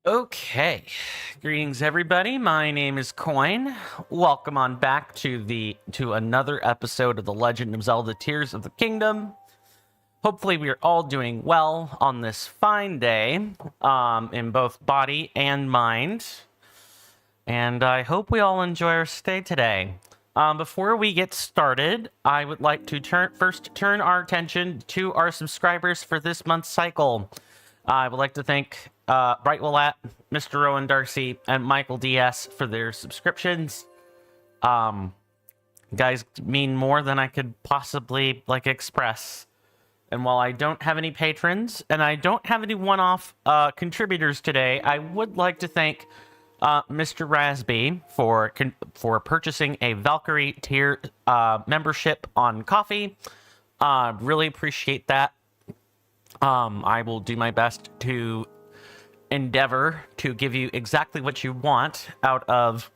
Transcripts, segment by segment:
Okay, greetings everybody. My name is Coin. Welcome on back to another episode of The Legend of Zelda: Tears of the Kingdom. Hopefully we are all doing well on this fine day, in both body and mind. And I hope we all enjoy our stay today. Before we get started, I would like to turn our attention to our subscribers for this month's cycle. I would like to thank Brightwillat, Mr. Rowan Darcy, and Michael DS for their subscriptions. Guys mean more than I could possibly express. And while I don't have any patrons and I don't have any one-off contributors today, I would like to thank Mr. Rasby for purchasing a Valkyrie tier membership on Coffee. Really appreciate that. I will do my best to endeavor to give you exactly what you want out of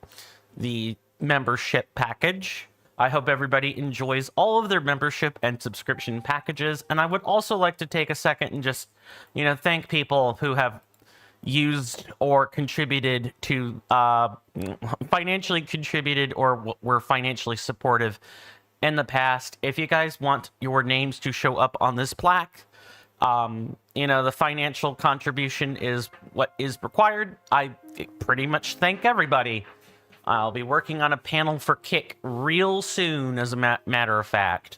the membership package. I hope everybody enjoys all of their membership and subscription packages. And I would also like to take a second and just, thank people who have used or contributed to, financially contributed or were financially supportive in the past. If you guys want your names to show up on this plaque, the financial contribution is what is required. I pretty much thank everybody. I'll be working on a panel for Kick real soon, as a matter of fact,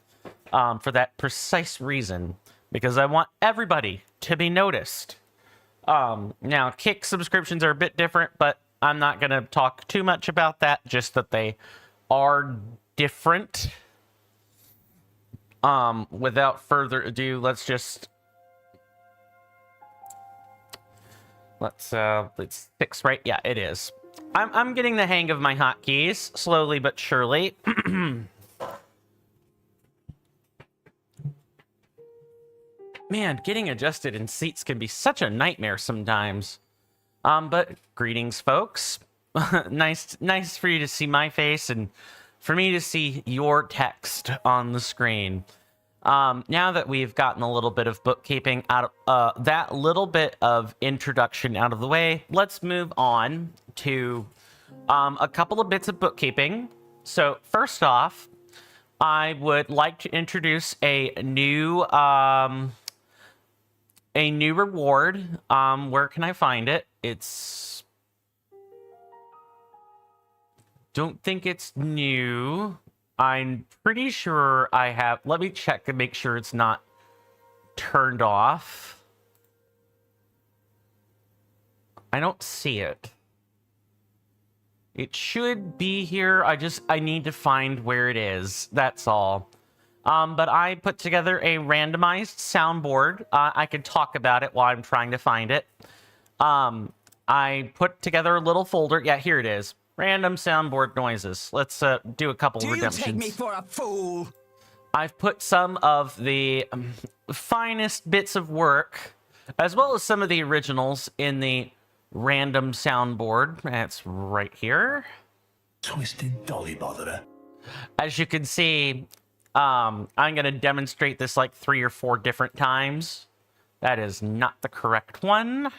for that precise reason, because I want everybody to be noticed. Now, Kick subscriptions are a bit different, but I'm not going to talk too much about that, just that they are different. Without further ado, let's just Let's fix right. Yeah, it is. I'm getting the hang of my hotkeys slowly but surely. Man, getting adjusted in seats can be such a nightmare sometimes. But greetings, folks. nice for you to see my face and for me to see your text on the screen. Now that we've gotten a little bit of bookkeeping out of that little bit of introduction out of the way, let's move on to a couple of bits of bookkeeping. So first off, I would like to introduce a new reward. Where can I find it? It's... Don't think it's new. I'm pretty sure I have... Let me check and make sure it's not turned off. I don't see it. It should be here. I need to find where it is. That's all. But I put together a randomized soundboard. I could talk about it while I'm trying to find it. I put together a little folder. Yeah, here it is. Random soundboard noises. Let's do a couple redemptions. Do you take me for a fool? I've put some of the finest bits of work, as well as some of the originals, in the random soundboard. That's right here. Twisted dolly botherer. As you can see, I'm going to demonstrate this like 3 or 4 different times. That is not the correct one.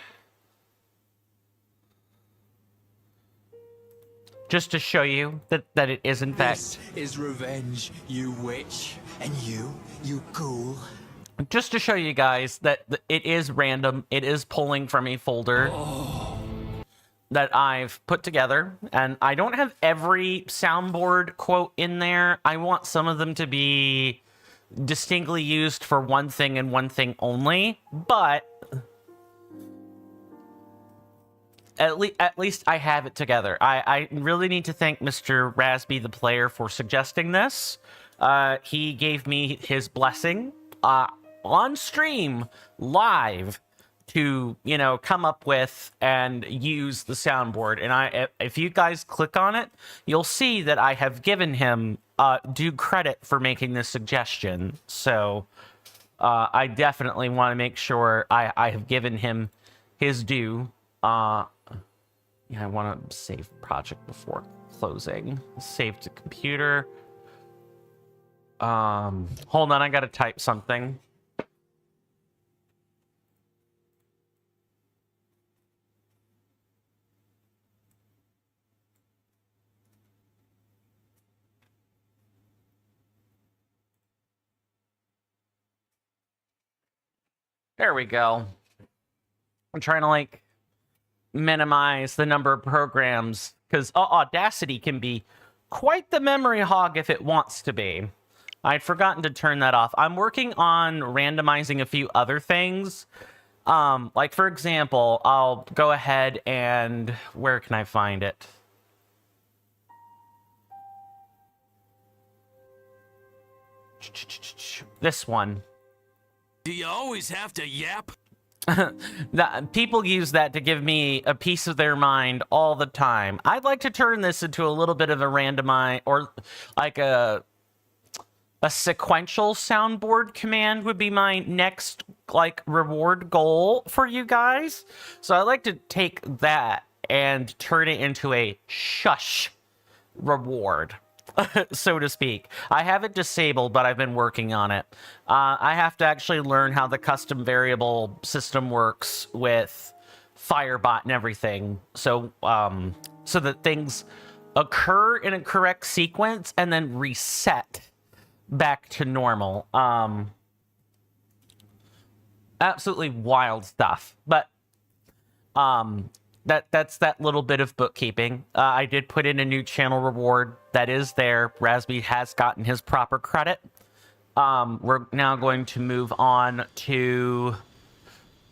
Just to show you that it is in fact... This is revenge, you witch. And you ghoul. Just to show you guys that it is random. It is pulling from a folder that I've put together. And I don't have every soundboard quote in there. I want some of them to be distinctly used for one thing and one thing only. But at least I have it together. I really need to thank Mr. Rasby, the player, for suggesting this. He gave me his blessing on stream, live, to, you know, come up with and use the soundboard. And if you guys click on it, you'll see that I have given him due credit for making this suggestion. So I definitely want to make sure I have given him his due. Yeah, I want to save project before closing. Save to computer. Hold on, I gotta type something. There we go. I'm trying to like minimize the number of programs because Audacity can be quite the memory hog if it wants to be. I'd forgotten to turn that off. I'm working on randomizing a few other things. Like, for example, I'll go ahead and... Where can I find it? This one. Do you always have to yap? People use that to give me a piece of their mind all the time. I'd like to turn this into a little bit of a randomized, or like a sequential soundboard command would be my next like reward goal for you guys. So I'd like to take that and turn it into a shush reward, so to speak. I have it disabled, but I've been working on it. I have to actually learn how the custom variable system works with Firebot and everything. So, so that things occur in a correct sequence and then reset back to normal. Absolutely wild stuff. But, that's that little bit of bookkeeping. I did put in a new channel reward that is there. Rasby has gotten his proper credit. We're now going to move on to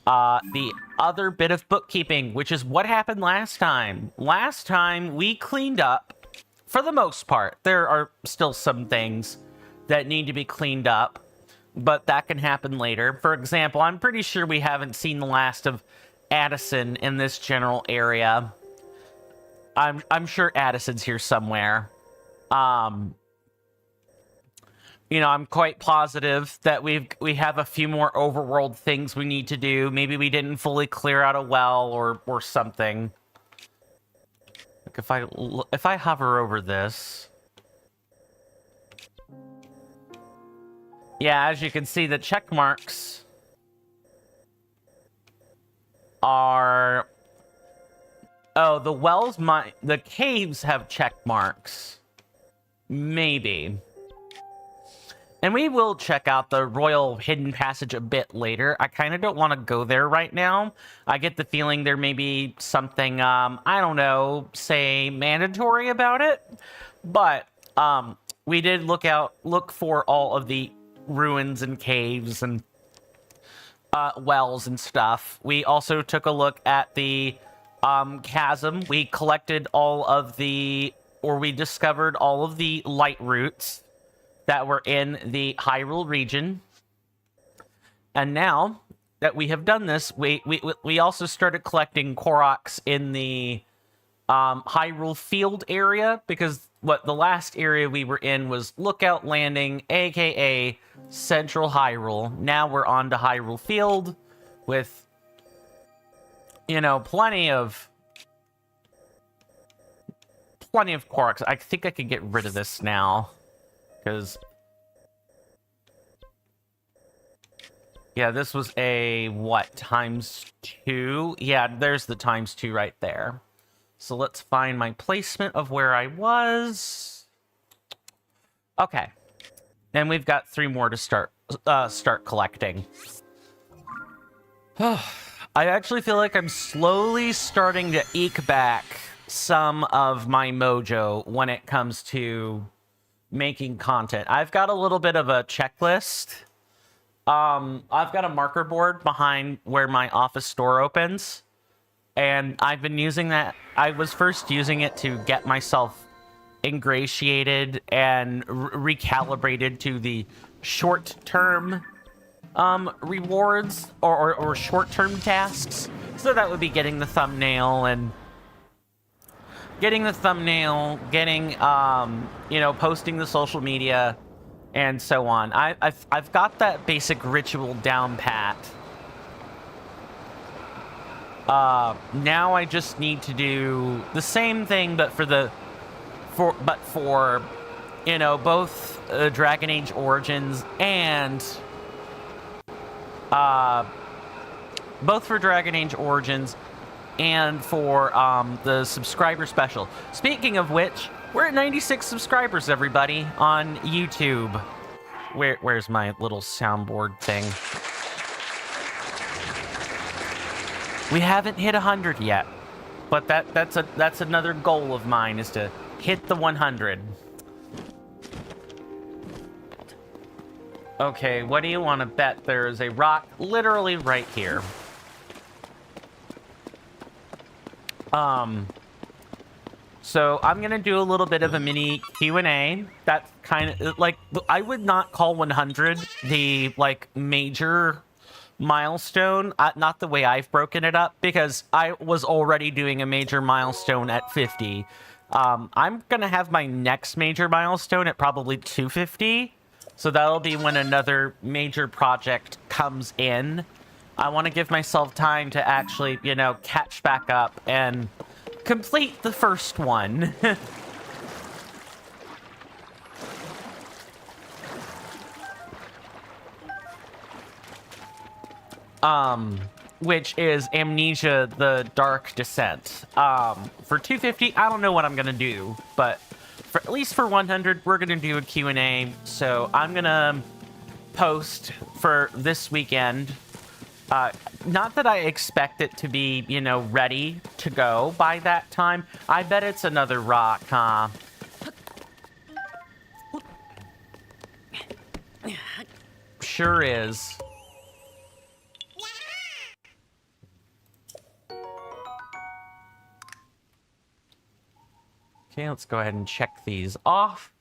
the other bit of bookkeeping, which is what happened last time. Last time we cleaned up, for the most part. There are still some things that need to be cleaned up, but that can happen later. For example, I'm pretty sure we haven't seen the last of Addison in this general area. I'm sure Addison's here somewhere. You know, I'm quite positive that we have a few more overworld things we need to do. Maybe we didn't fully clear out a well or something. Like if I hover over this, yeah, as you can see, the check marks are, oh, the wells, the caves have check marks. Maybe. And we will check out the Royal Hidden Passage a bit later. I kind of don't want to go there right now. I get the feeling there may be something, I don't know, say mandatory about it. But we did look for all of the ruins and caves and wells and stuff. We also took a look at the chasm. We collected we discovered all of the light roots that were in the Hyrule region. And now that we have done this, we also started collecting Koroks in the Hyrule Field area, because the last area we were in was Lookout Landing, aka Central Hyrule. Now we're on to Hyrule Field with, you know, plenty of Koroks. I think I can get rid of this now. Because, yeah, this was a, what, ×2? Yeah, there's the ×2 right there. So let's find my placement of where I was. Okay. And we've got 3 more to start collecting. I actually feel like I'm slowly starting to eke back some of my mojo when it comes to making content. I've got a little bit of a checklist. I've got a marker board behind where my office door opens, and I've been using that. I was first using it to get myself ingratiated and recalibrated to the short-term rewards or short-term tasks. So that would be getting the thumbnail, you know, posting the social media, and so on. I've got that basic ritual down pat. Now I just need to do the same thing, but for you know, both Dragon Age Origins and and for the subscriber special. Speaking of which, we're at 96 subscribers, everybody, on YouTube. Where's my little soundboard thing? We haven't hit 100 yet, but that's another goal of mine, is to hit the 100. Okay, what do you want to bet? There is a rock literally right here. So I'm gonna do a little bit of a mini Q&A. That's kind of like, I would not call 100 the like major milestone, not the way I've broken it up, because I was already doing a major milestone at 50. I'm gonna have my next major milestone at probably 250, so that'll be when another major project comes in. I want to give myself time to actually, you know, catch back up and complete the first one. Which is Amnesia: The Dark Descent. For 250, I don't know what I'm gonna do, but at least for 100, we're gonna do a Q&A. So I'm gonna post for this weekend. Not that I expect it to be, you know, ready to go by that time. I bet it's another rock, huh? Sure is. Okay, let's go ahead and check these off.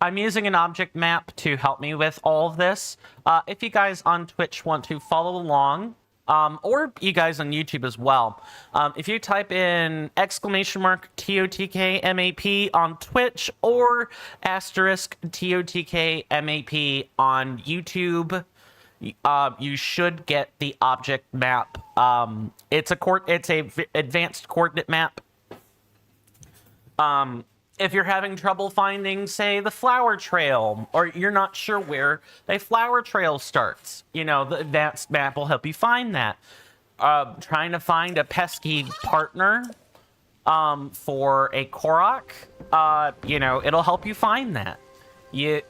I'm using an object map to help me with all of this. If you guys on Twitch want to follow along, or you guys on YouTube as well, if you type in !TOTK MAP on Twitch or asterisk TOTK MAP on YouTube, you should get the object map. It's a advanced coordinate map. If you're having trouble finding, say, the flower trail, or you're not sure where a flower trail starts, you know, the advanced map will help you find that. Trying to find a pesky partner for a Korok, you know, it'll help you find that.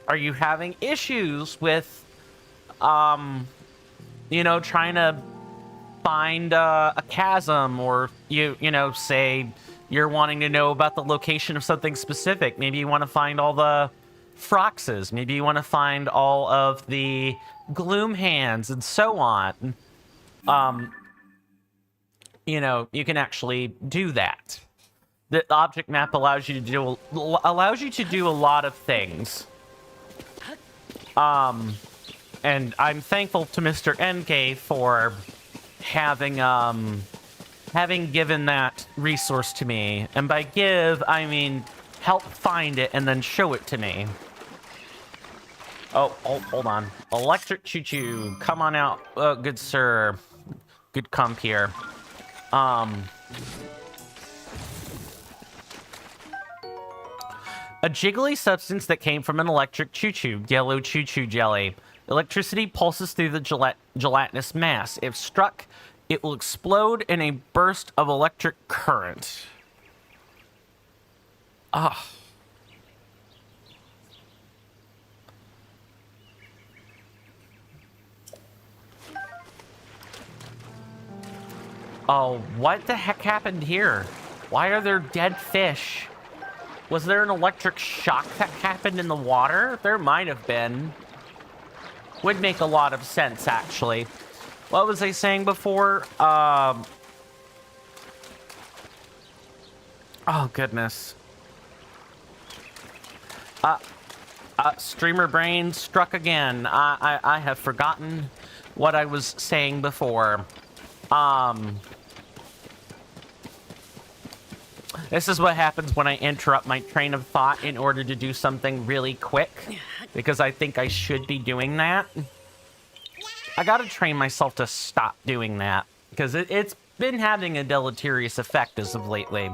Are you having issues with, you know, trying to find a chasm, or you know, say you're wanting to know about the location of something specific. Maybe you want to find all the Froxes. Maybe you want to find all of the Gloom Hands and so on. You know, you can actually do that. The object map allows you to do a lot of things. And I'm thankful to Mr. NK for having given that resource to me. And by give, I mean help find it and then show it to me. Oh, hold on. Electric choo-choo, come on out. Good sir. Good comp here. A jiggly substance that came from an electric choo-choo, yellow choo-choo jelly. Electricity pulses through the gelatinous mass. If struck, it will explode in a burst of electric current. Ah. Oh, what the heck happened here? Why are there dead fish? Was there an electric shock that happened in the water? There might have been. Would make a lot of sense, actually. What was I saying before? Oh, goodness. Streamer brain struck again. I have forgotten what I was saying before. This is what happens when I interrupt my train of thought in order to do something really quick, because I think I should be doing that. I gotta train myself to stop doing that, because it's been having a deleterious effect as of lately.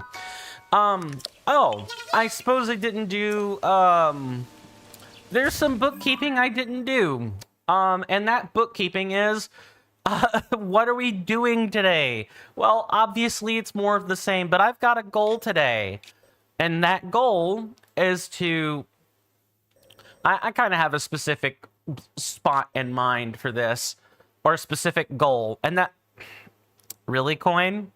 Oh, I suppose I didn't do, there's some bookkeeping I didn't do. And that bookkeeping is, what are we doing today? Well, obviously it's more of the same, but I've got a goal today. And that goal is to... I kind of have a specific spot in mind for this, or a specific goal. And that... Really, Coin?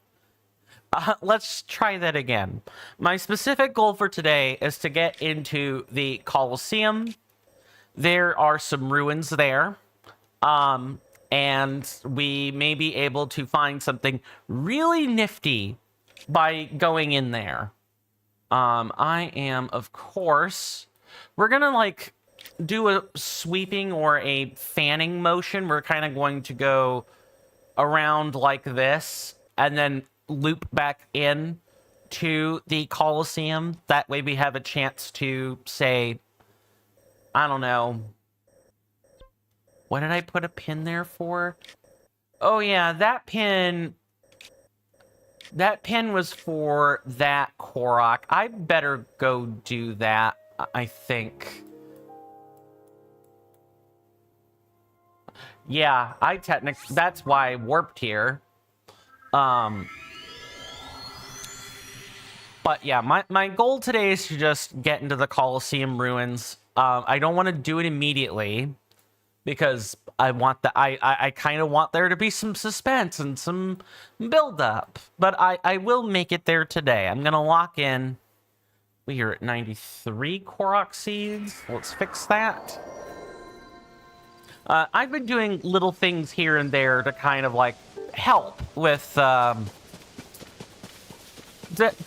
Let's try that again. My specific goal for today is to get into the Coliseum. There are some ruins there. And we may be able to find something really nifty by going in there. I am, of course... We're gonna, like, do a sweeping or a fanning motion. We're kind of going to go around like this, and then loop back in to the Coliseum. That way we have a chance to, say... I don't know... What did I put a pin there for? Oh yeah, that pin... That pin was for that Korok. I better go do that, I think. Yeah, that's why I warped here. But yeah, my goal today is to just get into the Coliseum Ruins. I don't want to do it immediately, because I want I kind of want there to be some suspense and some build-up. But I will make it there today. I'm going to lock in. We are at 93 Korok seeds. Let's fix that. I've been doing little things here and there to kind of, like, help with... to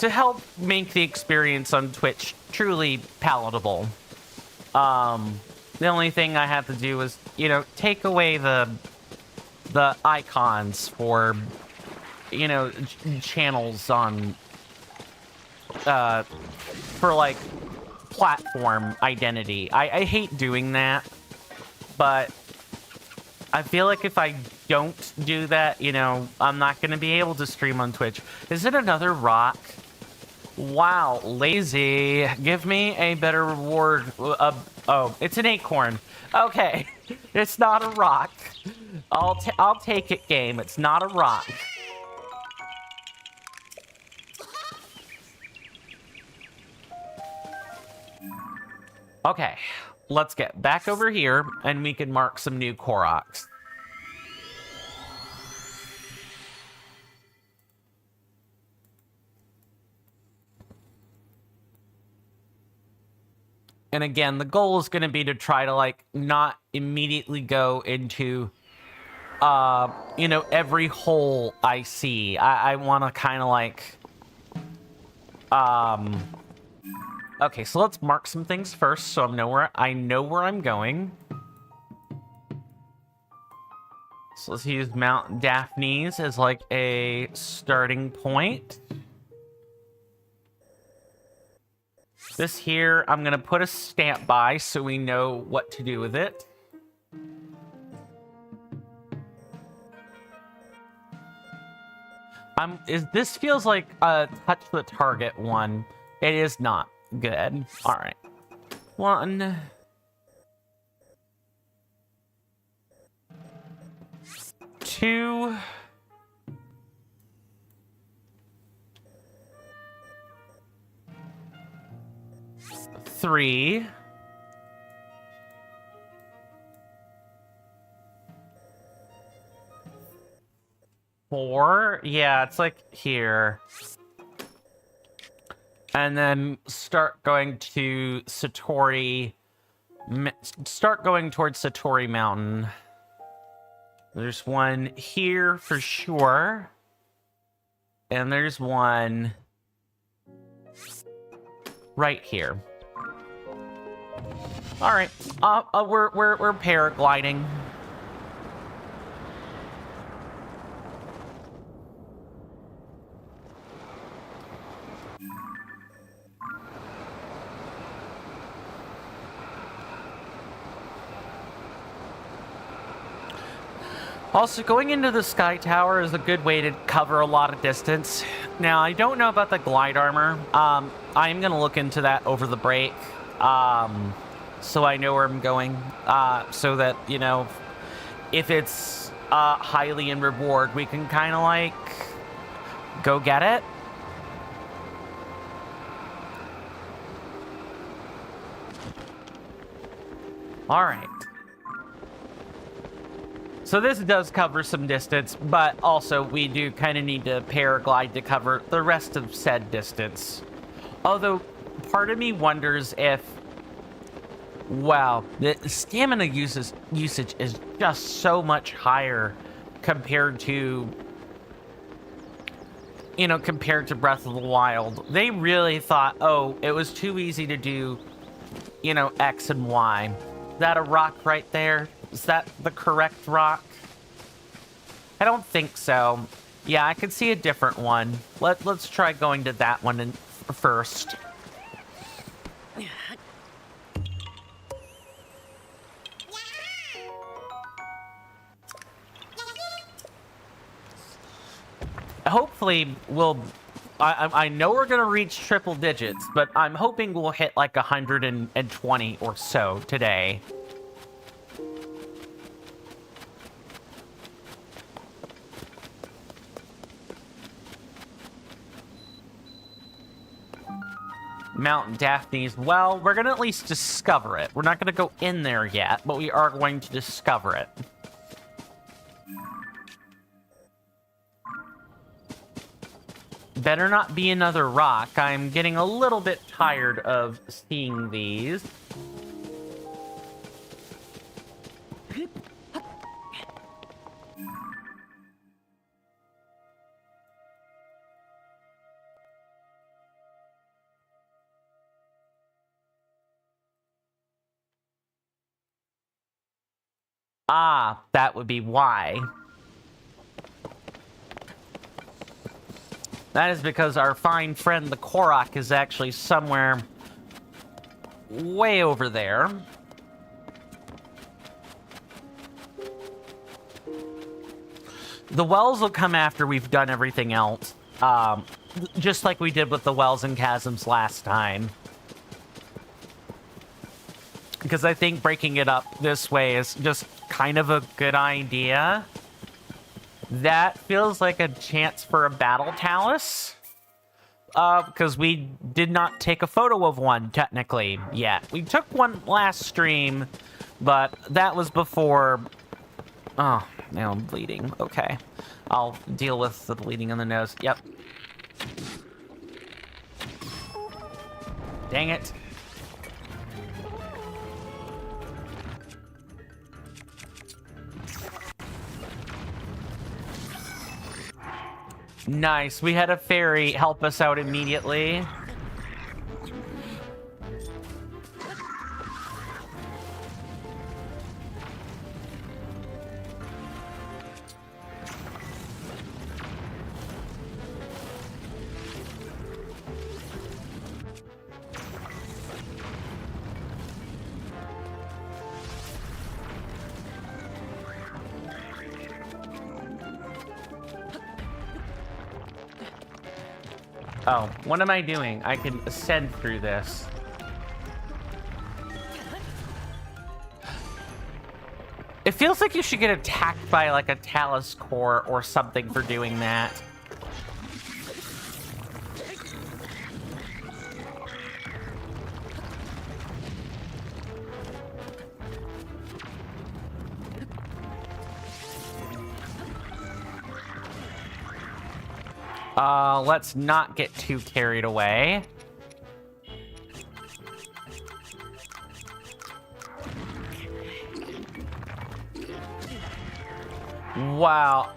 help make the experience on Twitch truly palatable. The only thing I have to do is, you know, take away the icons for, you know, channels on, for like platform identity. I hate doing that, but I feel like if I don't do that, you know, I'm not going to be able to stream on Twitch. Is it another rock? Wow, lazy. Give me a better reward. Oh, it's an acorn. Okay, it's not a rock. I'll take it, game. It's not a rock. Okay, let's get back over here, and we can mark some new Koroks. And again, the goal is going to be to try to, like, not immediately go into, you know, every hole I see. I want to kind of, like, okay, so let's mark some things first so I know where I'm going. So let's use Mount Daphne's as, like, a starting point. This here, I'm going to put a stamp by so we know what to do with it. This feels like a touch the target one. It is not good. All right. 1, 2, 3, 4. Yeah, it's like here. And then start going to Satori. Start going towards Satori Mountain. There's one here for sure. And there's one right here. All right, we're paragliding. Also, going into the Sky Tower is a good way to cover a lot of distance. Now, I don't know about the glide armor. I am going to look into that over the break, so I know where I'm going, so that, you know, if it's highly in reward, we can kind of, like, go get it. All right. So this does cover some distance, but also we do kind of need to paraglide to cover the rest of said distance. Although, part of me wonders if, wow, the stamina usage is just so much higher compared to, you know, compared to Breath of the Wild. They really thought, oh, it was too easy to do, you know, X and Y. Is that a rock right there? Is that the correct rock? I don't think so. Yeah, I could see a different one. Let's try going to that one first. Hopefully, I know we're gonna reach triple digits, but I'm hoping we'll hit like 120 or so today. Mount Daphne's. Well, we're gonna at least discover it. We're not gonna go in there yet, but we are going to discover it. Better not be another rock. I'm getting a little bit tired of seeing these. Ah, that would be why. That is because our fine friend, the Korok, is actually somewhere way over there. The wells will come after we've done everything else. Just like we did with the wells and chasms last time. Because I think breaking it up this way is just kind of a good idea. That feels like a chance for a battle talus. Because we did not take a photo of one, technically, yet. We took one last stream, but that was before... Oh, now I'm bleeding. Okay. I'll deal with the bleeding in the nose. Yep. Dang it. Nice. We had a fairy help us out immediately. Oh, what am I doing? I can ascend through this. It feels like you should get attacked by like a talus core or something for doing that. Let's not get too carried away. Wow.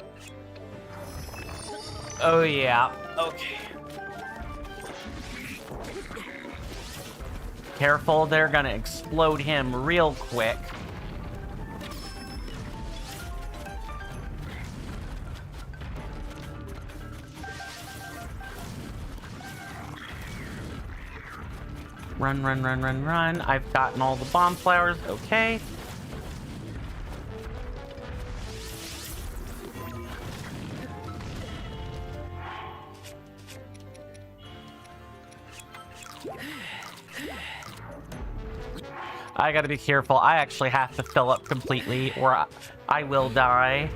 Oh, yeah. Okay. Careful, they're gonna explode him real quick. Run, run, run, run, run. I've gotten all the bomb flowers. Okay. I gotta be careful. I actually have to fill up completely or I will die.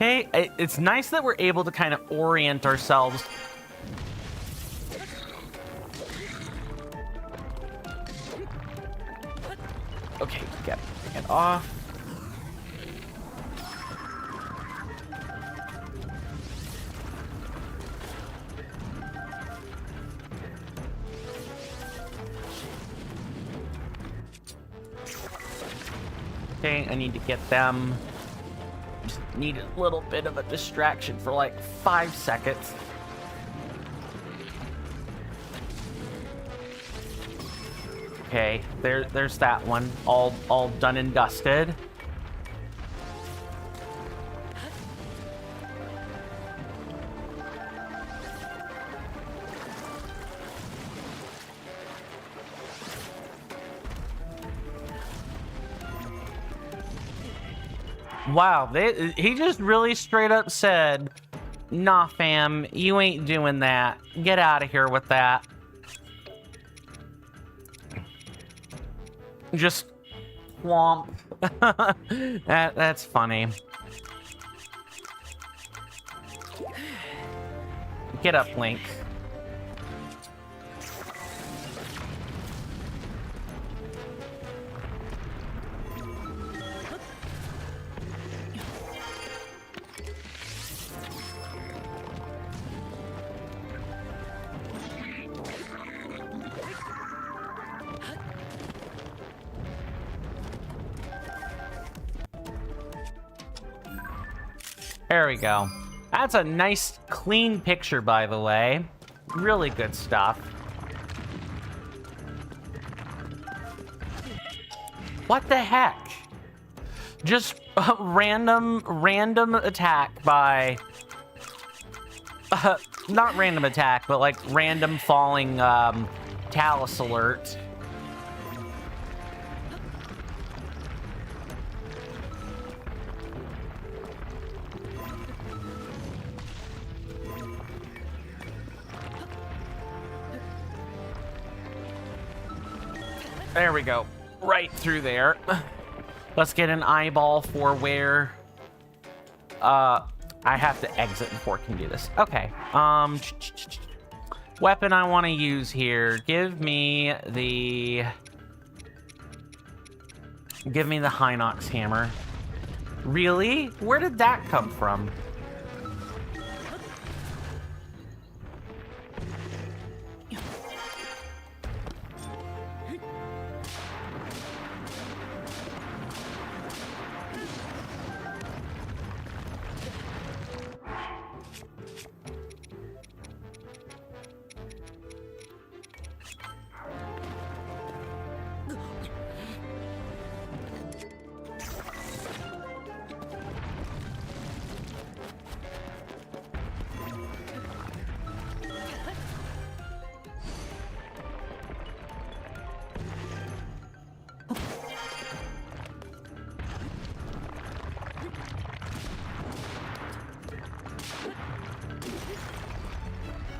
Okay, it's nice that we're able to kind of orient ourselves. Okay, get off. Okay, I need to get them. Just need a little bit of a distraction for like 5 seconds. Okay, there's that one, all done and dusted. Wow, he just really straight up said, "Nah, fam, you ain't doing that. Get out of here with that." Just whomp. That's funny. Get up, Link. There we go. That's a nice, clean picture, by the way. Really good stuff. What the heck? Just a random attack by... not random attack, but like random falling Talus alert. There we go. Right through there. Let's get an eyeball for where I have to exit before I can do this. Okay. Weapon I want to use here. Give me the Hinox hammer. Really? Where did that come from?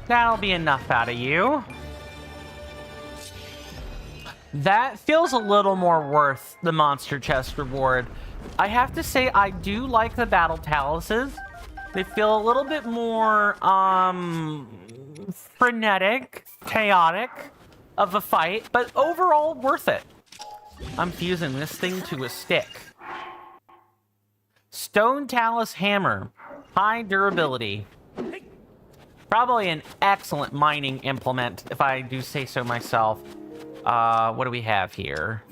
That'll be enough out of you. That feels a little more worth the monster chest reward. I have to say, I do like the battle taluses. They feel a little bit more, frenetic, chaotic of a fight, but overall worth it. I'm fusing this thing to a stick. Stone Talus Hammer. High durability. Probably an excellent mining implement, if I do say so myself. What do we have here?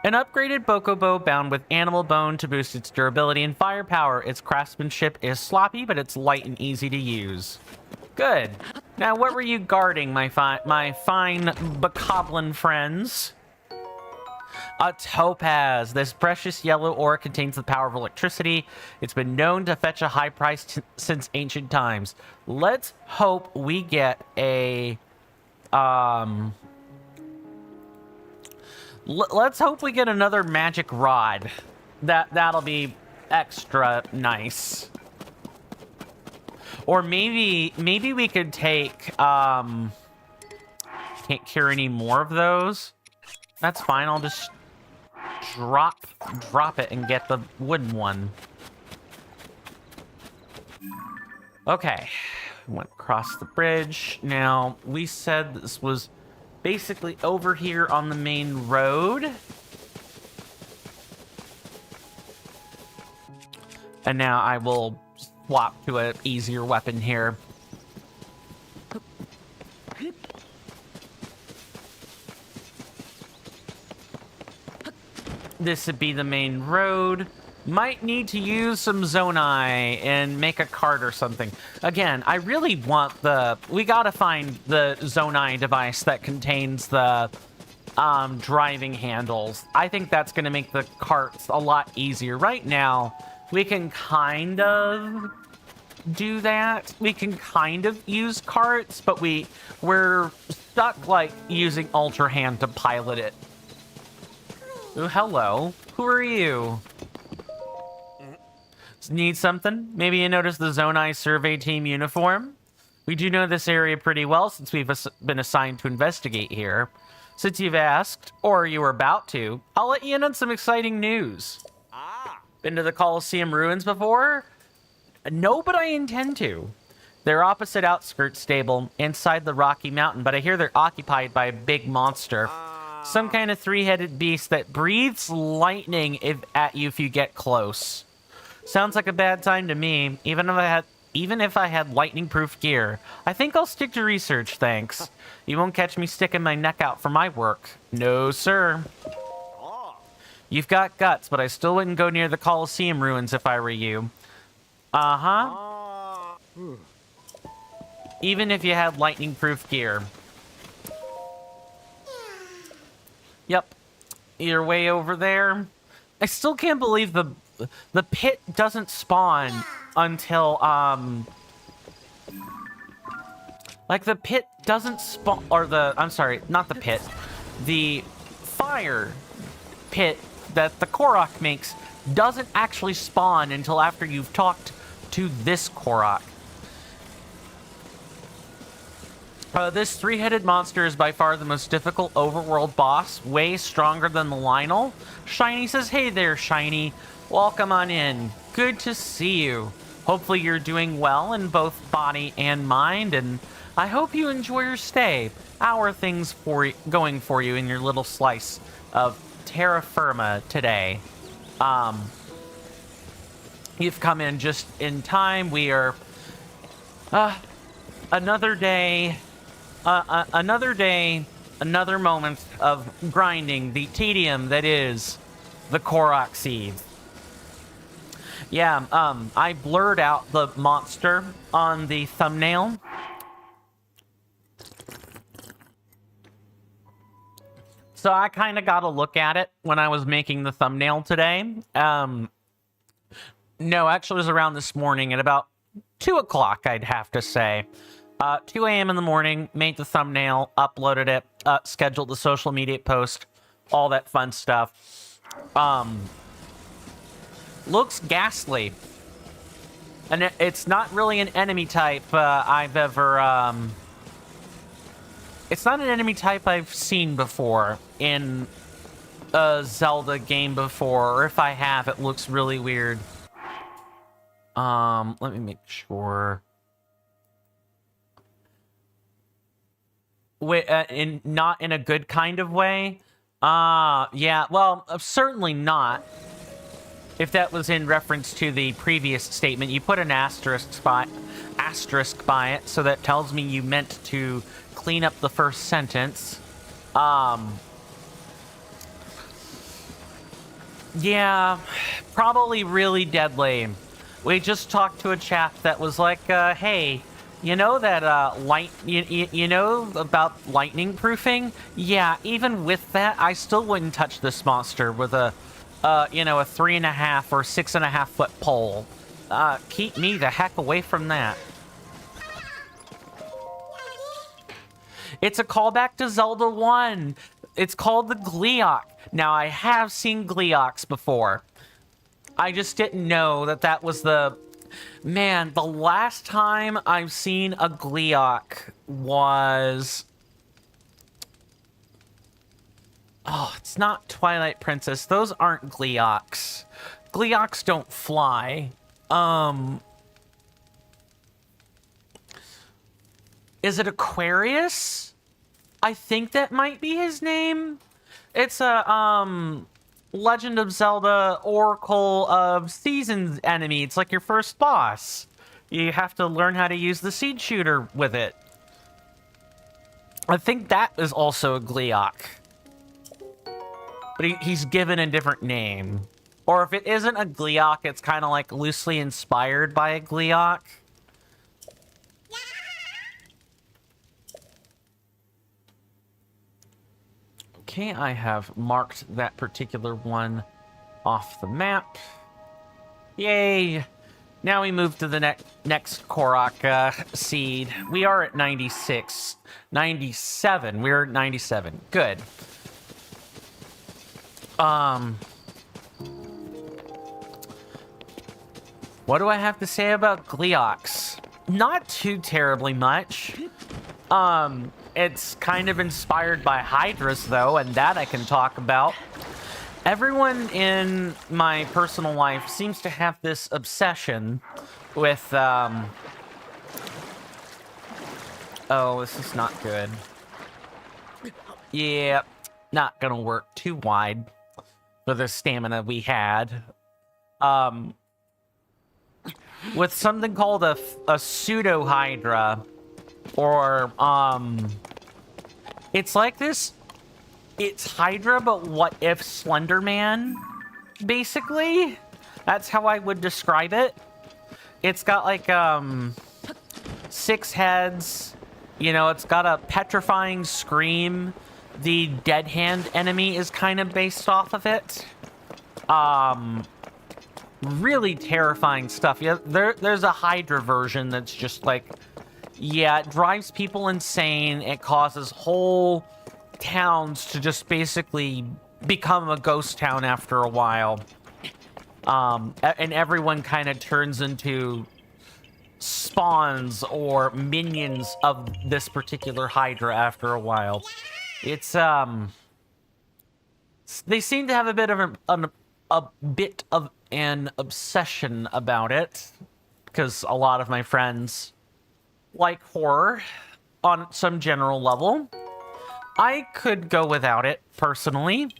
An upgraded Bokobo bound with animal bone to boost its durability and firepower. Its craftsmanship is sloppy, but it's light and easy to use. Good. Now, what were you guarding, my fine bokoblin friends? A topaz. This precious yellow ore contains the power of electricity. It's been known to fetch a high price since ancient times. Let's hope we get a... let's hope we get another magic rod. That'll be extra nice. Or maybe we could take... can't cure any more of those. That's fine. I'll just drop it and get the wooden one. Okay. Went across the bridge. Now, we said this was basically over here on the main road. And now I will swap to an easier weapon here. This would be the main road. Might need to use some Zonai and make a cart or something. Again, I really want the... We gotta find the Zonai device that contains the driving handles. I think that's gonna make the carts a lot easier. Right now, we can kind of do that. We can kind of use carts, but we're stuck, like, using Ultra Hand to pilot it. Oh, hello. Who are you? Need something? Maybe you noticed the Zonai survey team uniform? We do know this area pretty well since we've been assigned to investigate here. Since you've asked, or you were about to, I'll let you in on some exciting news. Been to the Coliseum Ruins before? No, but I intend to. They're opposite outskirts stable, inside the Rocky Mountain, but I hear they're occupied by a big monster. Some kind of three-headed beast that breathes lightning at you if you get close. Sounds like a bad time to me, even if I had lightning-proof gear. I think I'll stick to research, thanks. You won't catch me sticking my neck out for my work. No, sir. You've got guts, but I still wouldn't go near the Coliseum Ruins if I were you. Uh-huh. even if you had lightning-proof gear. Yep, you're way over there. I still can't believe the pit doesn't spawn until, like, the pit doesn't spawn, or I'm sorry, not the pit. The fire pit that the Korok makes doesn't actually spawn until after you've talked to this Korok. This three-headed monster is by far the most difficult overworld boss, way stronger than the Lionel. Shiny says, hey there, Shiny. Welcome on in. Good to see you. Hopefully you're doing well in both body and mind, and I hope you enjoy your stay. How are things going for you in your little slice of terra firma today? You've come in just in time. We are another day, another moment of grinding the tedium that is the Korok seeds. Yeah, I blurred out the monster on the thumbnail. So I kind of got a look at it when I was making the thumbnail today. No, actually it was around this morning at about 2 o'clock, I'd have to say. 2 a.m. in the morning, made the thumbnail, uploaded it, scheduled the social media post, all that fun stuff. Looks ghastly. And it's not really an enemy type I've ever... It's not an enemy type I've seen before in a Zelda game before, or if I have, it looks really weird. Let me make sure. Wait, not in a good kind of way? Yeah, well, certainly not. If that was in reference to the previous statement, you put an asterisk by it, so that tells me you meant to clean up the first sentence. Yeah, probably really deadly. We just talked to a chap that was like, hey, you know that you know about lightning proofing? Yeah, even with that, I still wouldn't touch this monster with a 3.5 or 6.5 foot pole. Keep me the heck away from that. It's a callback to Zelda 1. It's called the Gleeok. Now, I have seen Gleeoks before. I just didn't know that that was the... Man, the last time I've seen a Gleeok was... Oh, it's not Twilight Princess. Those aren't Gleeoks. Gleeoks don't fly. Is it Aquarius? I think that might be his name. It's a, Legend of Zelda Oracle of Seasons enemy. It's like your first boss. You have to learn how to use the seed shooter with it. I think that is also a Gleeok. But he's given a different name. Or if it isn't a Gleeok, it's kind of like loosely inspired by a Gleeok. Okay, I have marked that particular one off the map. Yay! Now we move to the next Korok seed. We are at 96. 97. We're at 97. Good. What do I have to say about Gleeoks? Not too terribly much. It's kind of inspired by Hydras, though, and that I can talk about. Everyone in my personal life seems to have this obsession with, Oh, this is not good. Yeah, not gonna work too wide for the stamina we had. With something called a pseudo-Hydra. Or, it's like this, it's Hydra, but what if Slender Man, basically? That's how I would describe it. It's got like, 6 heads. You know, it's got a petrifying scream. The dead hand enemy is kind of based off of it. Really terrifying stuff. Yeah, there's a Hydra version that's just like, yeah, it drives people insane. It causes whole towns to just basically become a ghost town after a while. And everyone kind of turns into spawns or minions of this particular Hydra after a while. It's, they seem to have a bit of an obsession about it, because a lot of my friends like horror on some general level. I could go without it, personally.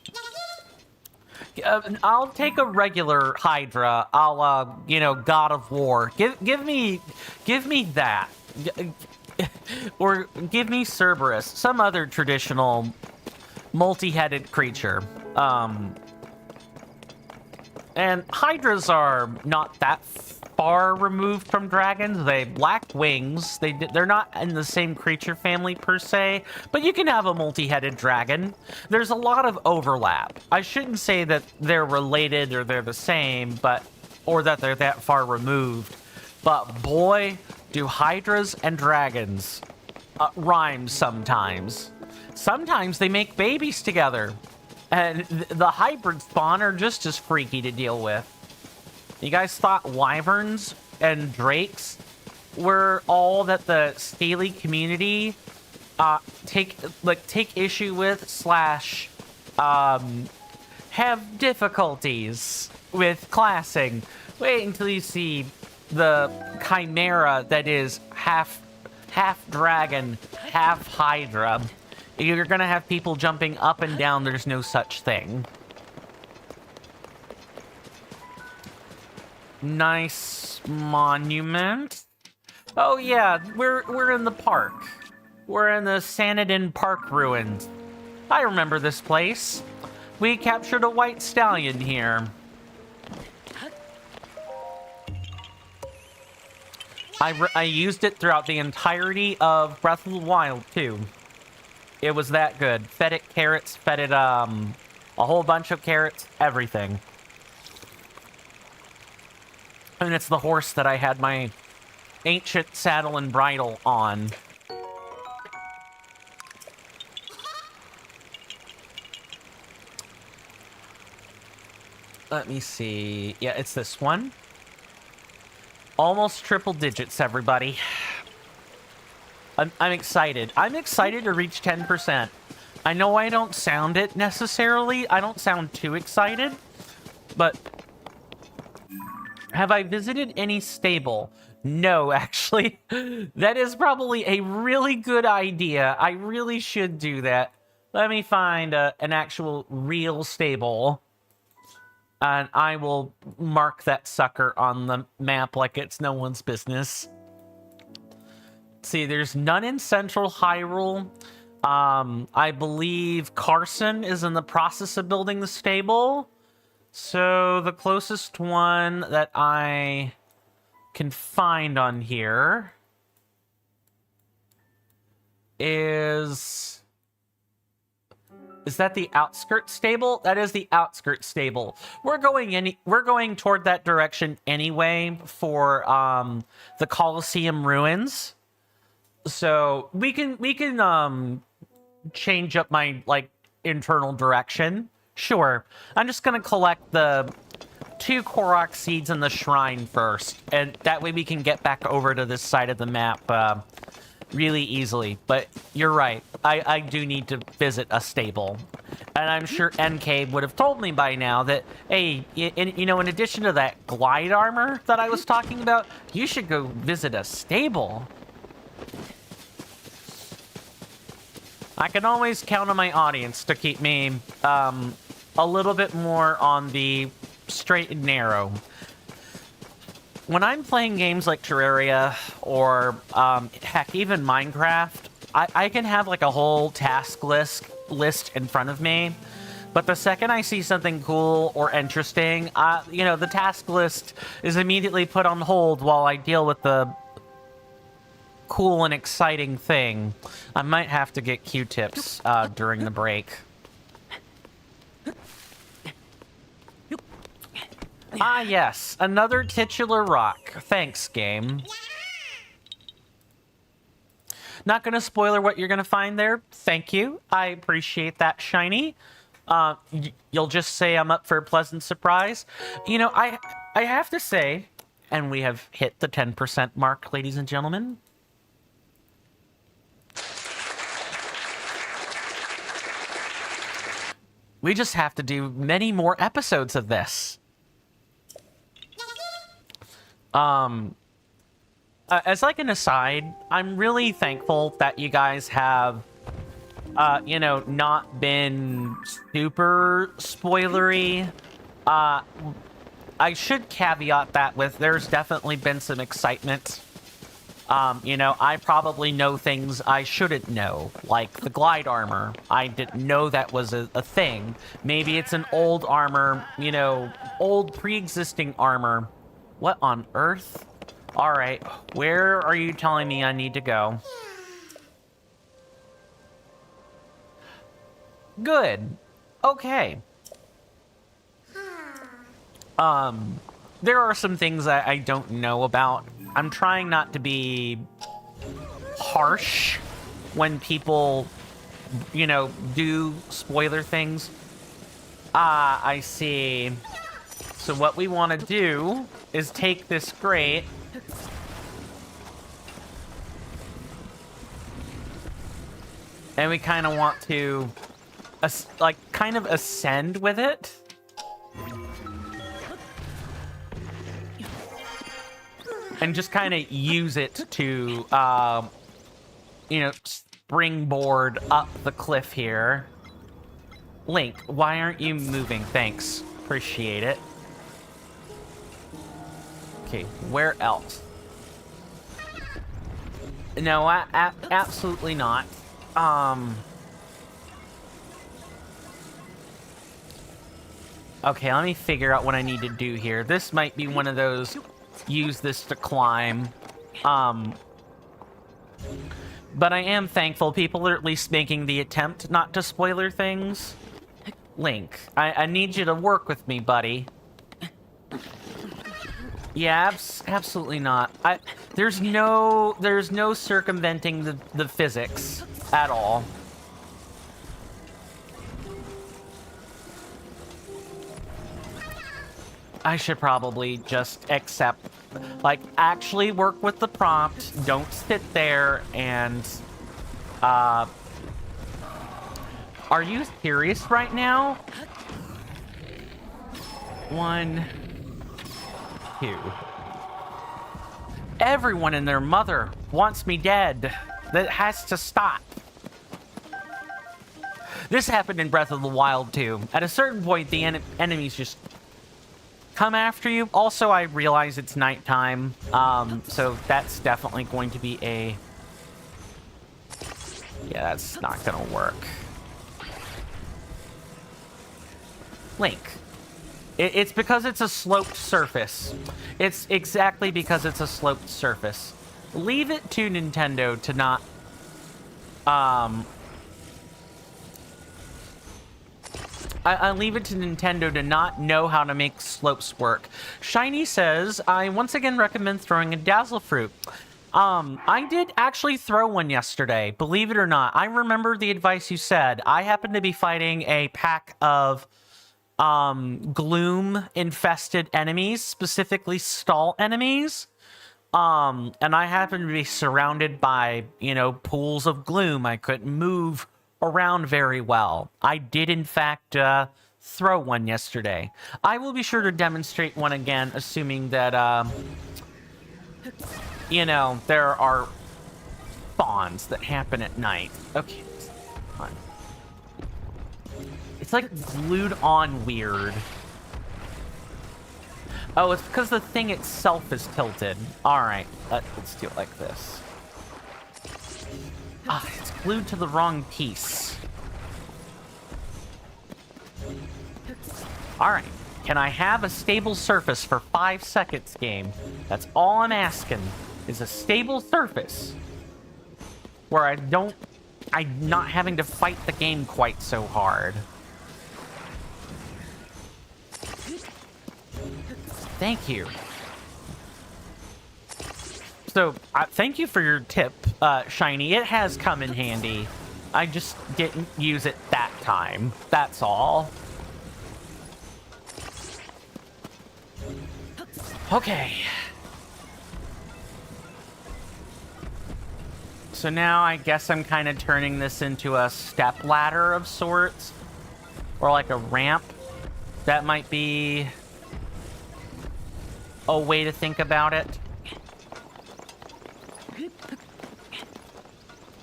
I'll take a regular Hydra, a la, you know, God of War. Give me that. Or give me Cerberus, some other traditional multi-headed creature. And Hydras are not that far removed from dragons. They lack wings. They're not in the same creature family per se, but you can have a multi-headed dragon. There's a lot of overlap. I shouldn't say that they're related or they're the same, or that they're that far removed. But boy, do Hydras and dragons rhyme sometimes. Sometimes they make babies together. And the hybrid spawn are just as freaky to deal with. You guys thought wyverns and drakes were all that the scaly community take issue with / have difficulties with classing? Wait until you see the chimera that is half dragon, half hydra. You're gonna have people jumping up and down. There's no such thing. Nice monument. Oh yeah, we're in the park. We're in the Sanadin Park ruins. I remember this place. We captured a white stallion here. I used it throughout the entirety of Breath of the Wild too. It was that good. Fed it carrots, fed it a whole bunch of carrots, everything. And it's the horse that I had my ancient saddle and bridle on. Let me see. Yeah, it's this one. Almost triple digits, everybody. I'm excited. I'm excited to reach 10%. I know I don't sound it necessarily. I don't sound too excited. But have I visited any stable? No, actually. That is probably a really good idea. I really should do that. Let me find an actual real stable. And I will mark that sucker on the map like it's no one's business. See, there's none in Central Hyrule. I believe Carson is in the process of building the stable. So the closest one that I can find on here is that the outskirts stable? That is the outskirts stable. We're going toward that direction anyway for the Coliseum Ruins. So we can change up my internal direction. Sure. I'm just gonna collect the 2 Korok seeds in the shrine first, and that way we can get back over to this side of the map really easily. But you're right. I do need to visit a stable. And I'm sure NK would have told me by now that, hey, in addition to that glide armor that I was talking about, you should go visit a stable. I can always count on my audience to keep me a little bit more on the straight and narrow. When I'm playing games like Terraria or heck, even Minecraft, I can have a whole task list in front of me. But the second I see something cool or interesting, the task list is immediately put on hold while I deal with the cool and exciting thing. I might have to get Q-tips during the break. Ah, yes. Another titular rock. Thanks, game. Not gonna spoiler what you're gonna find there. Thank you. I appreciate that, Shiny. You'll just say I'm up for a pleasant surprise. You know, I have to say, and we have hit the 10% mark, ladies and gentlemen. We just have to do many more episodes of this. As like an aside, I'm really thankful that you guys have, you know, not been super spoilery. I should caveat that with there's definitely been some excitement. You know, I probably know things I shouldn't know, like the glide armor. I didn't know that was a thing. Maybe it's an old armor, you know, old pre-existing armor. What on earth? All right, where are you telling me I need to go? Good. Okay. There are some things I don't know about. I'm trying not to be harsh when people, you know, do spoiler things. Ah, I see. So what we want to do is take this grate and we kind of want to like kind of ascend with it. And just kind of use it to, you know, springboard up the cliff here. Link, why aren't you moving? Thanks. Appreciate it. Okay, where else? No, absolutely not. Okay, let me figure out what I need to do here. This might be one of those... use this to climb. But I am thankful people are at least making the attempt not to spoiler things. Link, I need you to work with me, buddy. Yeah, absolutely not. There's no circumventing the physics at all. I should probably just accept, like, actually work with the prompt. Don't sit there and, are you serious right now? 1, 2. Everyone and their mother wants me dead. That has to stop. This happened in Breath of the Wild, too. At a certain point, the enemies just... come after you. Also, I realize it's nighttime, so that's definitely going to be a... yeah, that's not gonna work. Link. It's because it's a sloped surface. It's exactly because it's a sloped surface. Leave it to Nintendo to not... I leave it to Nintendo to not know how to make slopes work. Shiny says, I once again recommend throwing a Dazzle Fruit. I did actually throw one yesterday, believe it or not. I remember the advice you said. I happened to be fighting a pack of gloom-infested enemies, specifically stall enemies. And I happened to be surrounded by, you know, pools of gloom. I couldn't move around very well. I did, in fact, throw one yesterday. I will be sure to demonstrate one again, assuming that, you know, there are spawns that happen at night. Okay, fine. It's like glued on weird. Oh, it's because the thing itself is tilted. Alright, let's do it like this. Ah, it's glued to the wrong piece. Alright, can I have a stable surface for 5 seconds, game? That's all I'm asking, is a stable surface. where I'm not having to fight the game quite so hard. Thank you. So, thank you for your tip, Shiny. It has come in handy. I just didn't use it that time. That's all. Okay. So now I guess I'm kind of turning this into a step ladder of sorts. Or like a ramp. That might be a way to think about it.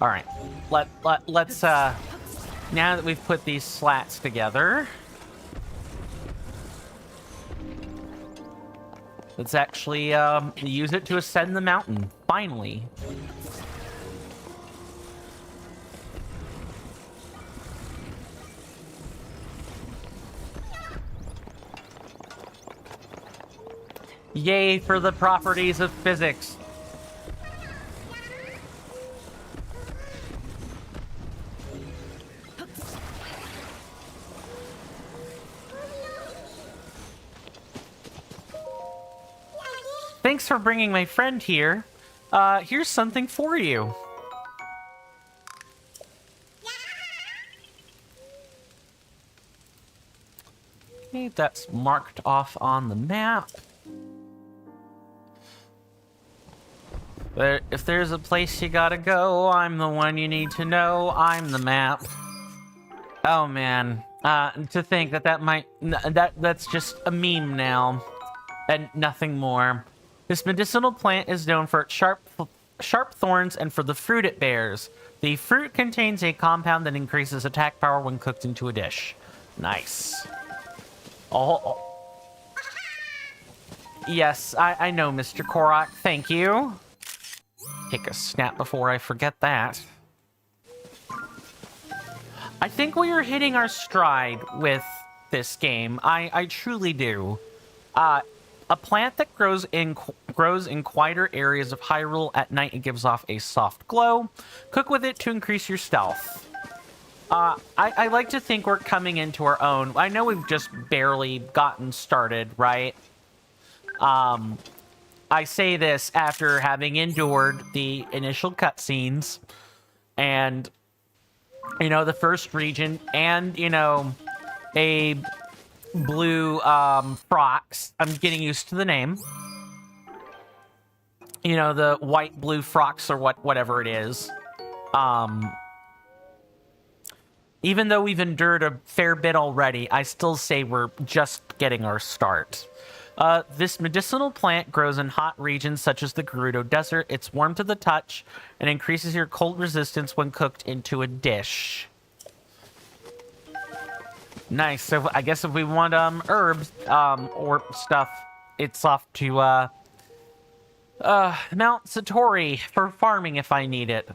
All right, let's now that we've put these slats together, let's actually use it to ascend the mountain, finally. Yay for the properties of physics. Thanks for bringing my friend here. Here's something for you. Okay, that's marked off on the map. But if there's a place you gotta go, I'm the one you need to know. I'm the map. Oh man, to think that's just a meme now, and nothing more. This medicinal plant is known for its sharp thorns and for the fruit it bears. The fruit contains a compound that increases attack power when cooked into a dish. Nice. Oh. Yes, I know, Mr. Korok. Thank you. Take a snap before I forget that. I think we are hitting our stride with this game. I truly do. A plant that grows in quieter areas of Hyrule at night and gives off a soft glow. Cook with it to increase your stealth. I like to think we're coming into our own. I know we've just barely gotten started, right? I say this after having endured the initial cutscenes and, you know, the first region and, you know, a blue frocks. I'm getting used to the name. You know, the white blue frocks or whatever it is. Even though we've endured a fair bit already, I still say we're just getting our start. This medicinal plant grows in hot regions such as the Gerudo Desert. It's warm to the touch and increases your cold resistance when cooked into a dish. Nice. So I guess if we want herbs or stuff, it's off to Mount Satori for farming if I need it.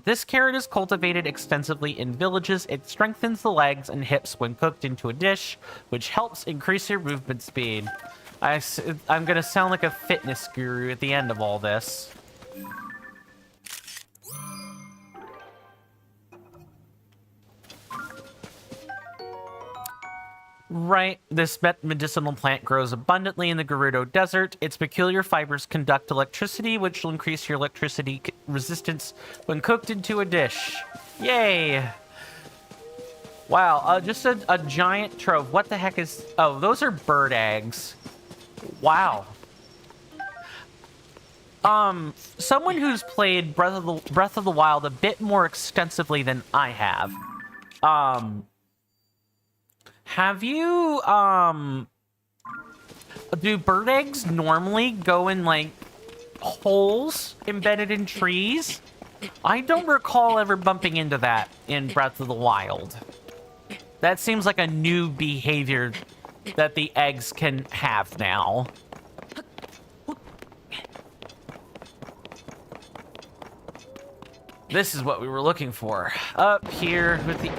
This carrot is cultivated extensively in villages. It strengthens the legs and hips when cooked into a dish, which helps increase your movement speed. I'm gonna sound like a fitness guru at the end of all this. Right, this medicinal plant grows abundantly in the Gerudo Desert. Its peculiar fibers conduct electricity, which will increase your electricity resistance when cooked into a dish. Yay! Wow, just a giant trove. What the heck is... Oh, those are bird eggs. Wow. Someone who's played Breath of the Wild a bit more extensively than I have. Have you, do bird eggs normally go in, like, holes embedded in trees? I don't recall ever bumping into that in Breath of the Wild. That seems like a new behavior that the eggs can have now. This is what we were looking for. Up here with the...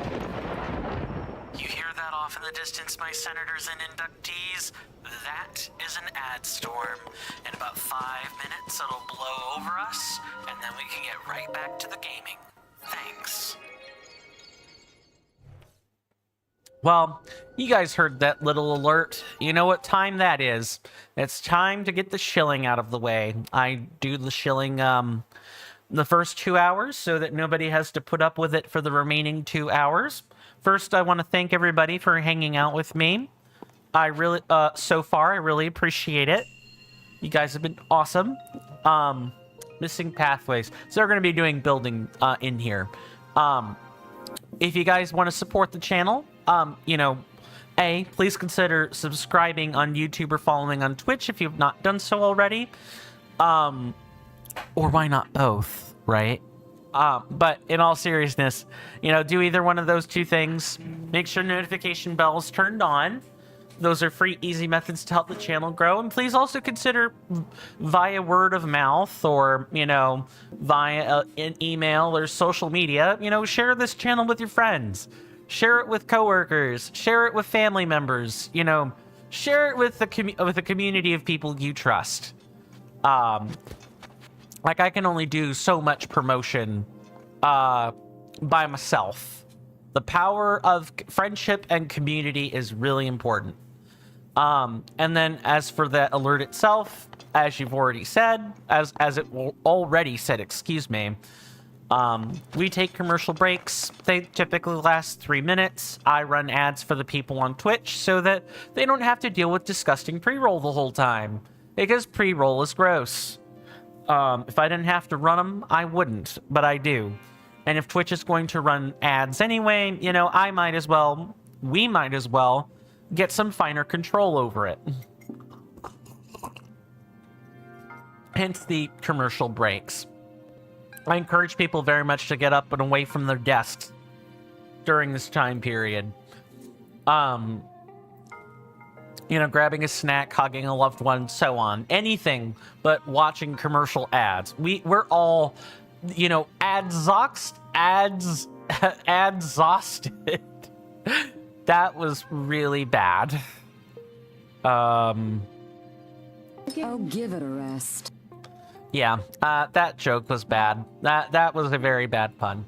You hear that off in the distance? minutes, my senators and inductees. That is an ad storm. In about 5 minutes, it'll blow over us, and then we can get right back to the gaming. Thanks. Well, you guys heard that little alert. You know what time that is. It's time to get the shilling out of the way. I do the shilling the first 2 hours so that nobody has to put up with it for the remaining 2 hours. First, I want to thank everybody for hanging out with me. I really, so far, I really appreciate it. You guys have been awesome. Missing pathways. So we're going to be doing building in here. If you guys want to support the channel, you know, please consider subscribing on YouTube or following on Twitch if you've not done so already. Or why not both, right? But in all seriousness, you know, do either one of those two things. Make sure notification bells turned on. Those are free, easy methods to help the channel grow. And please also consider via word of mouth or, you know, via an email or social media, you know, share this channel with your friends. Share it with coworkers. Share it with family members. You know, share it with the community of people you trust. Like, I can only do so much promotion by myself. The power of friendship and community is really important. And then as for the alert itself, as you've already said, as it already said, excuse me, we take commercial breaks. They typically last 3 minutes. I run ads for the people on Twitch so that they don't have to deal with disgusting pre-roll the whole time, because pre-roll is gross. If I didn't have to run them, I wouldn't, but I do. And if Twitch is going to run ads anyway, you know, we might as well get some finer control over it. Hence the commercial breaks. I encourage people very much to get up and away from their desks during this time period. You know, grabbing a snack, hugging a loved one, so on. Anything but watching commercial ads. We're all, you know, exhausted. That was really bad. Oh, give it a rest. Yeah, that joke was bad. That was a very bad pun.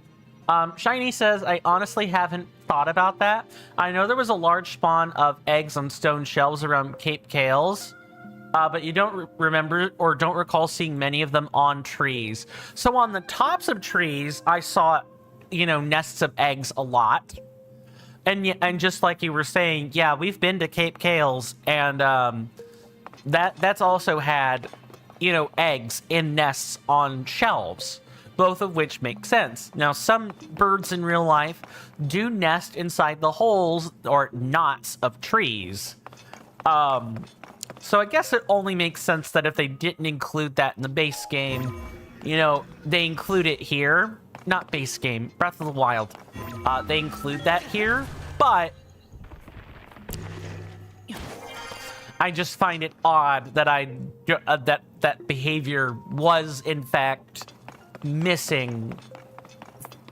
Shiny says, I honestly haven't thought about that. I know there was a large spawn of eggs on stone shelves around Cape Kales, but you don't remember or don't recall seeing many of them on trees. So on the tops of trees, I saw, you know, nests of eggs a lot. And just like you were saying, yeah, we've been to Cape Kales, and that's also had, you know, eggs in nests on shelves, both of which make sense. Now, some birds in real life do nest inside the holes or knots of trees. So I guess it only makes sense that if they didn't include that in the base game, you know, they include it here. Not base game, Breath of the Wild. They include that here, but I just find it odd that that behavior was in fact missing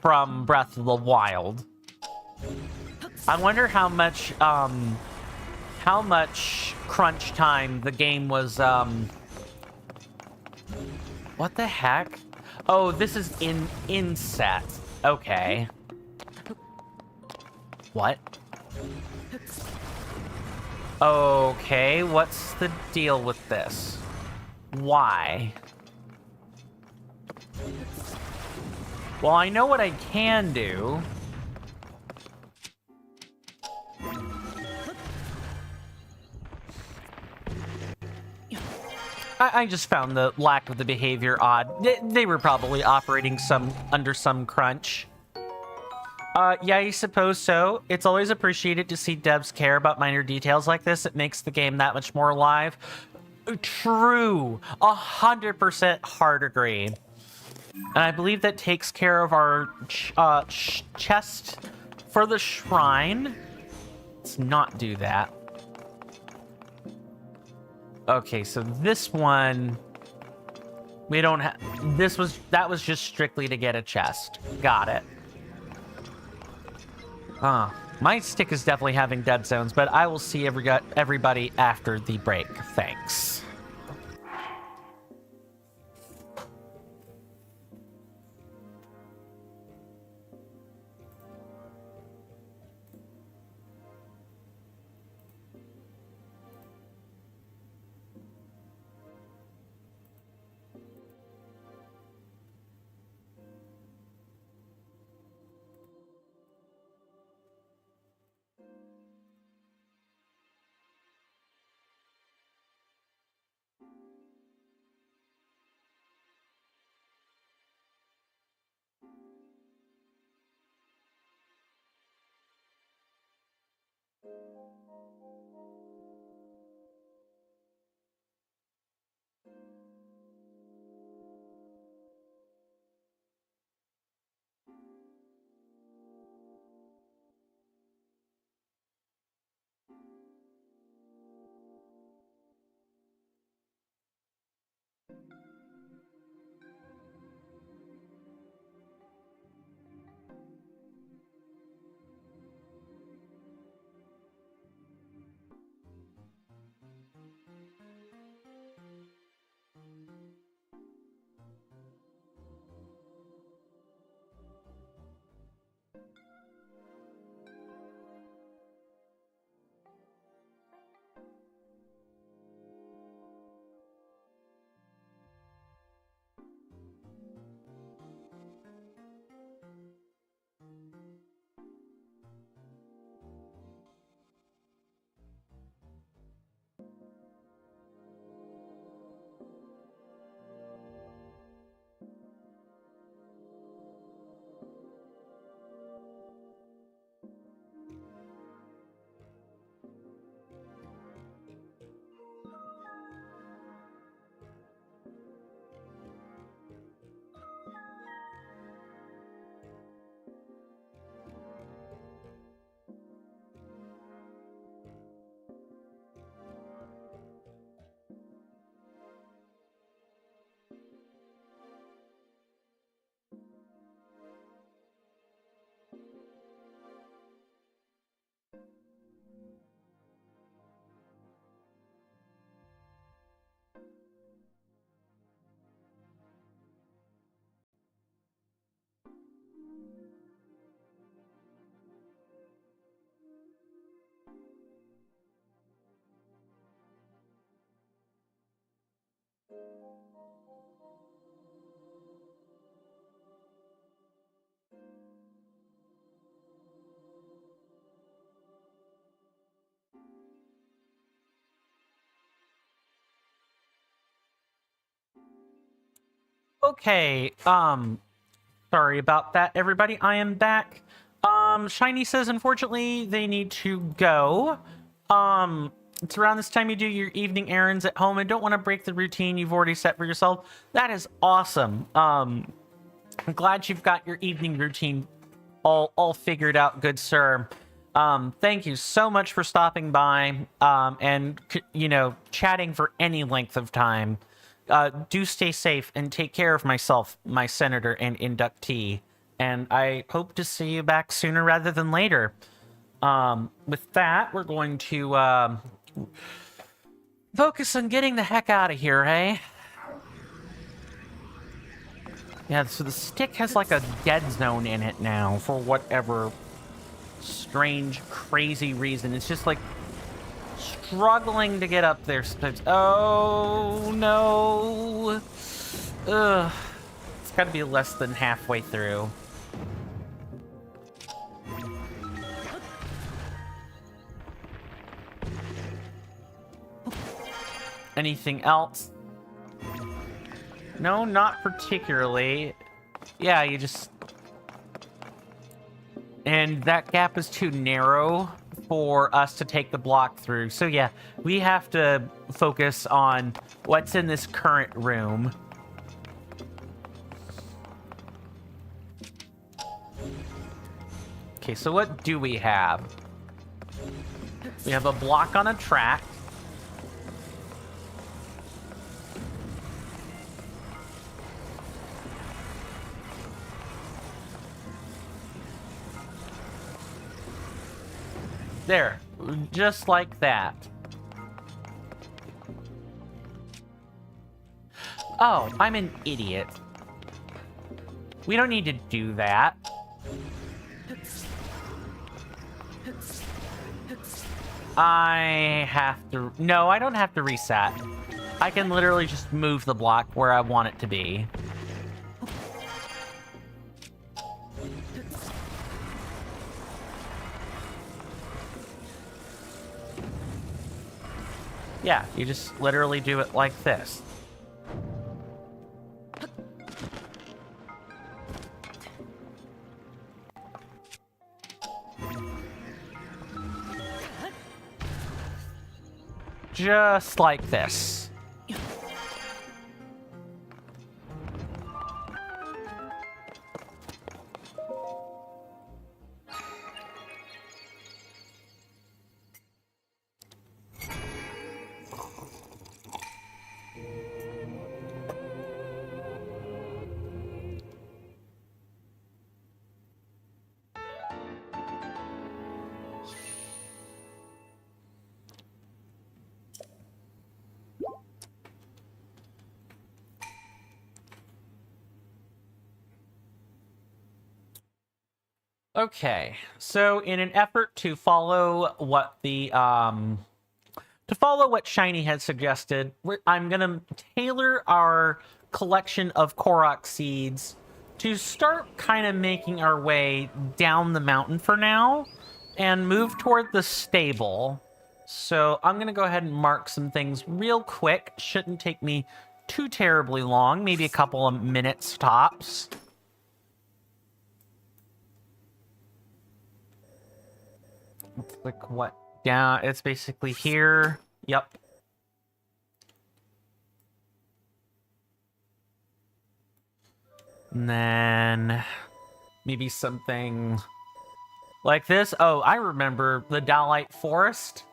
from Breath of the Wild. I wonder how much crunch time the game was. What the heck? Oh, this is inset. Okay. What? Okay, what's the deal with this? Why? Well, I know what I can do. I just found the lack of the behavior odd. They were probably operating under some crunch. Yeah, I suppose so. It's always appreciated to see devs care about minor details like this. It makes the game that much more alive. True. 100% hard agree. And I believe that takes care of our chest for the shrine. Let's not do that. Okay, so this one we don't have. That was just strictly to get a chest. Got it. My stick is definitely having dead zones, but I will see everybody after the break. Thanks. Okay, sorry about that, everybody. I am back. Shiny says, unfortunately, they need to go. It's around this time you do your evening errands at home and don't want to break the routine you've already set for yourself. That is awesome. I'm glad you've got your evening routine all figured out, good sir. Thank you so much for stopping by, and, you know, chatting for any length of time. Do stay safe and take care of myself, my senator and inductee. And I hope to see you back sooner rather than later. With that, we're going to focus on getting the heck out of here, eh? Yeah, so the stick has like a dead zone in it now for whatever strange, crazy reason. It's just like struggling to get up there sometimes. Oh, no. Ugh. It's got to be less than halfway through. Anything else? No, not particularly. Yeah, you just... And that gap is too narrow for us to take the block through. So yeah, we have to focus on what's in this current room. Okay, so what do we have? We have a block on a track. There. Just like that. Oh, I'm an idiot. We don't need to do that. I have to... No, I don't have to reset. I can literally just move the block where I want it to be. Yeah, you just literally do it like this. Just like this. Okay, so in an effort to follow what the Shiny had suggested, I'm gonna tailor our collection of Korok seeds to start kind of making our way down the mountain for now and move toward the stable. So I'm gonna go ahead and mark some things real quick. Shouldn't take me too terribly long, maybe a couple of minutes tops. It's like what? Down, it's basically here. Yep. And then maybe something like this. Oh, I remember the Dalite Forest.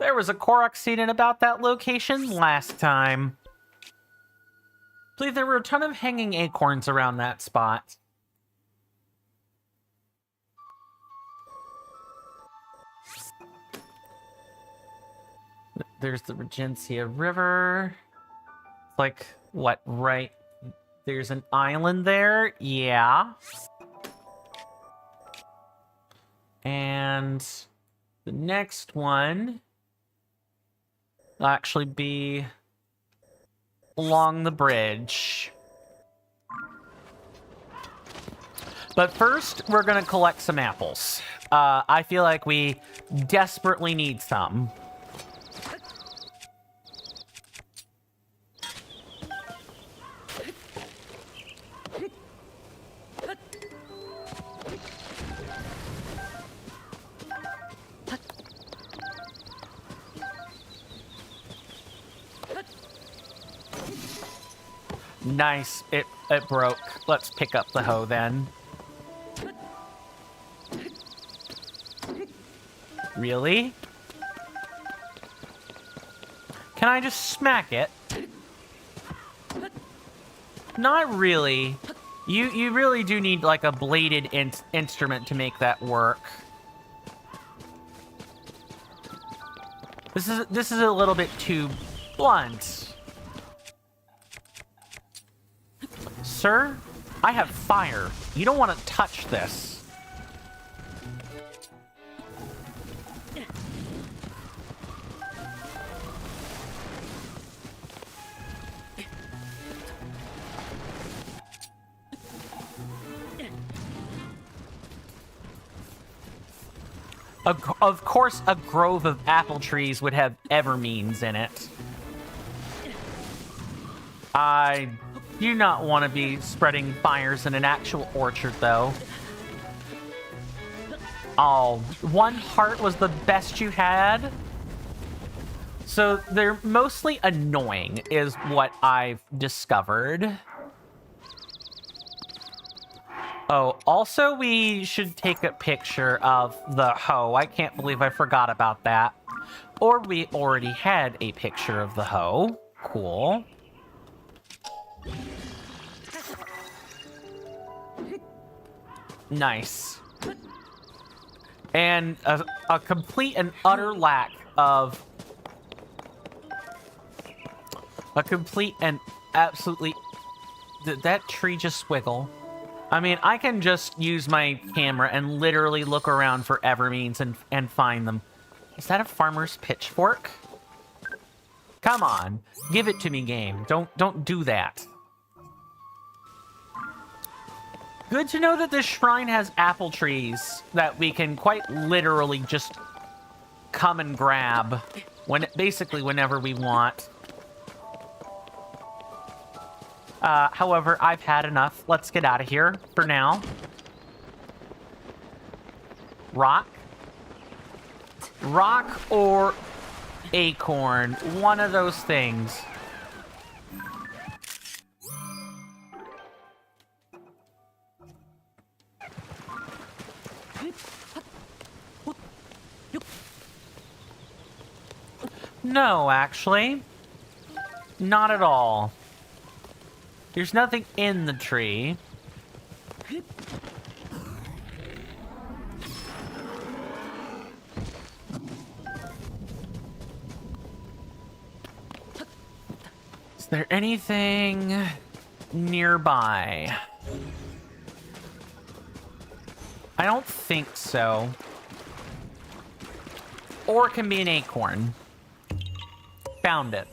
There was a Korok seed in about that location last time. I believe there were a ton of hanging acorns around that spot. There's the Regencia River. It's like, what, right? There's an island there? Yeah. And the next one will actually be along the bridge. But first, we're going to collect some apples. I feel like we desperately need some. Nice. It broke. Let's pick up the hoe then. Really? Can I just smack it? Not really. You really do need like a bladed instrument to make that work. This is a little bit too blunt. Sir, I have fire. You don't want to touch this. Of course, a grove of apple trees would have evermeans in it. I do not want to be spreading fires in an actual orchard, though. Oh, 1 heart was the best you had? So they're mostly annoying, is what I've discovered. Oh, also we should take a picture of the hoe. I can't believe I forgot about that. Or we already had a picture of the hoe. Cool. Nice. And a complete and utter lack of... A complete and absolutely... Did that tree just swiggle? I mean, I can just use my camera and literally look around for evermeans and find them. Is that a farmer's pitchfork? Come on. Give it to me, game. Don't do that. Good to know that this shrine has apple trees that we can quite literally just come and grab basically whenever we want. However, I've had enough. Let's get out of here for now. Rock? Rock or acorn. One of those things. No, actually. Not at all. There's nothing in the tree. Is there anything nearby? I don't think so. Or it can be an acorn. Found it.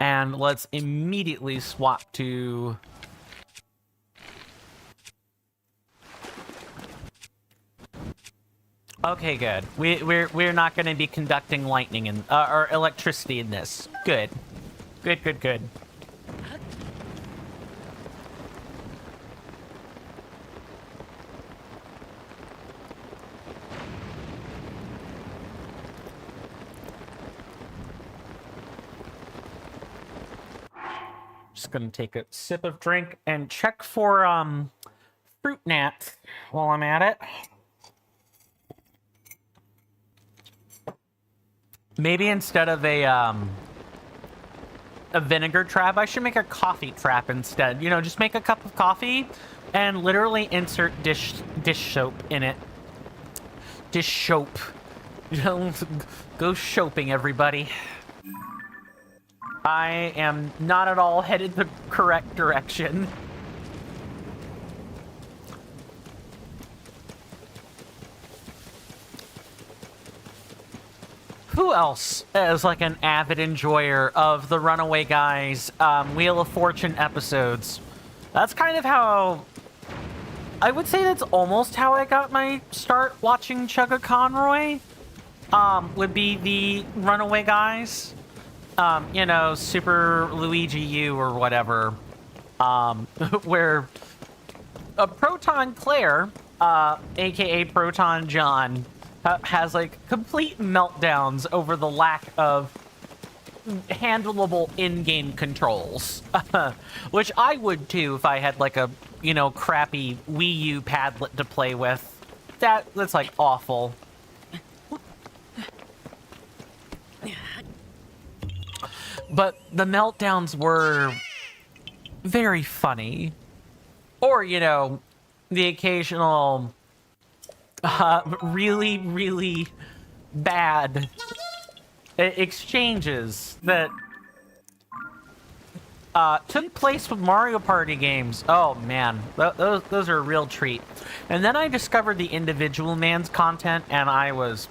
And let's immediately swap to... Okay, good. We're not going to be conducting lightning in or electricity in this. Good. Good. Just gonna take a sip of drink and check for fruit gnat while I'm at it. Maybe instead of a vinegar trap, I should make a coffee trap instead. You know, just make a cup of coffee and literally insert dish soap in it. Dish soap. Go shopping, everybody. I am not at all headed the correct direction. Who else is like an avid enjoyer of the Runaway Guys Wheel of Fortune episodes? That's kind of how... I would say that's almost how I got my start watching Chugga Conroy. Would be the Runaway Guys. You know, Super Luigi U or whatever. Where a Proton Claire, aka Proton John, has like complete meltdowns over the lack of handleable in-game controls. Which I would too if I had like a, you know, crappy Wii U Padlet to play with. That's like awful. But the meltdowns were very funny. Or, you know, the occasional really, really bad exchanges that took place with Mario Party games. Oh, man. Those are a real treat. And then I discovered the Individual Man's content, and I was...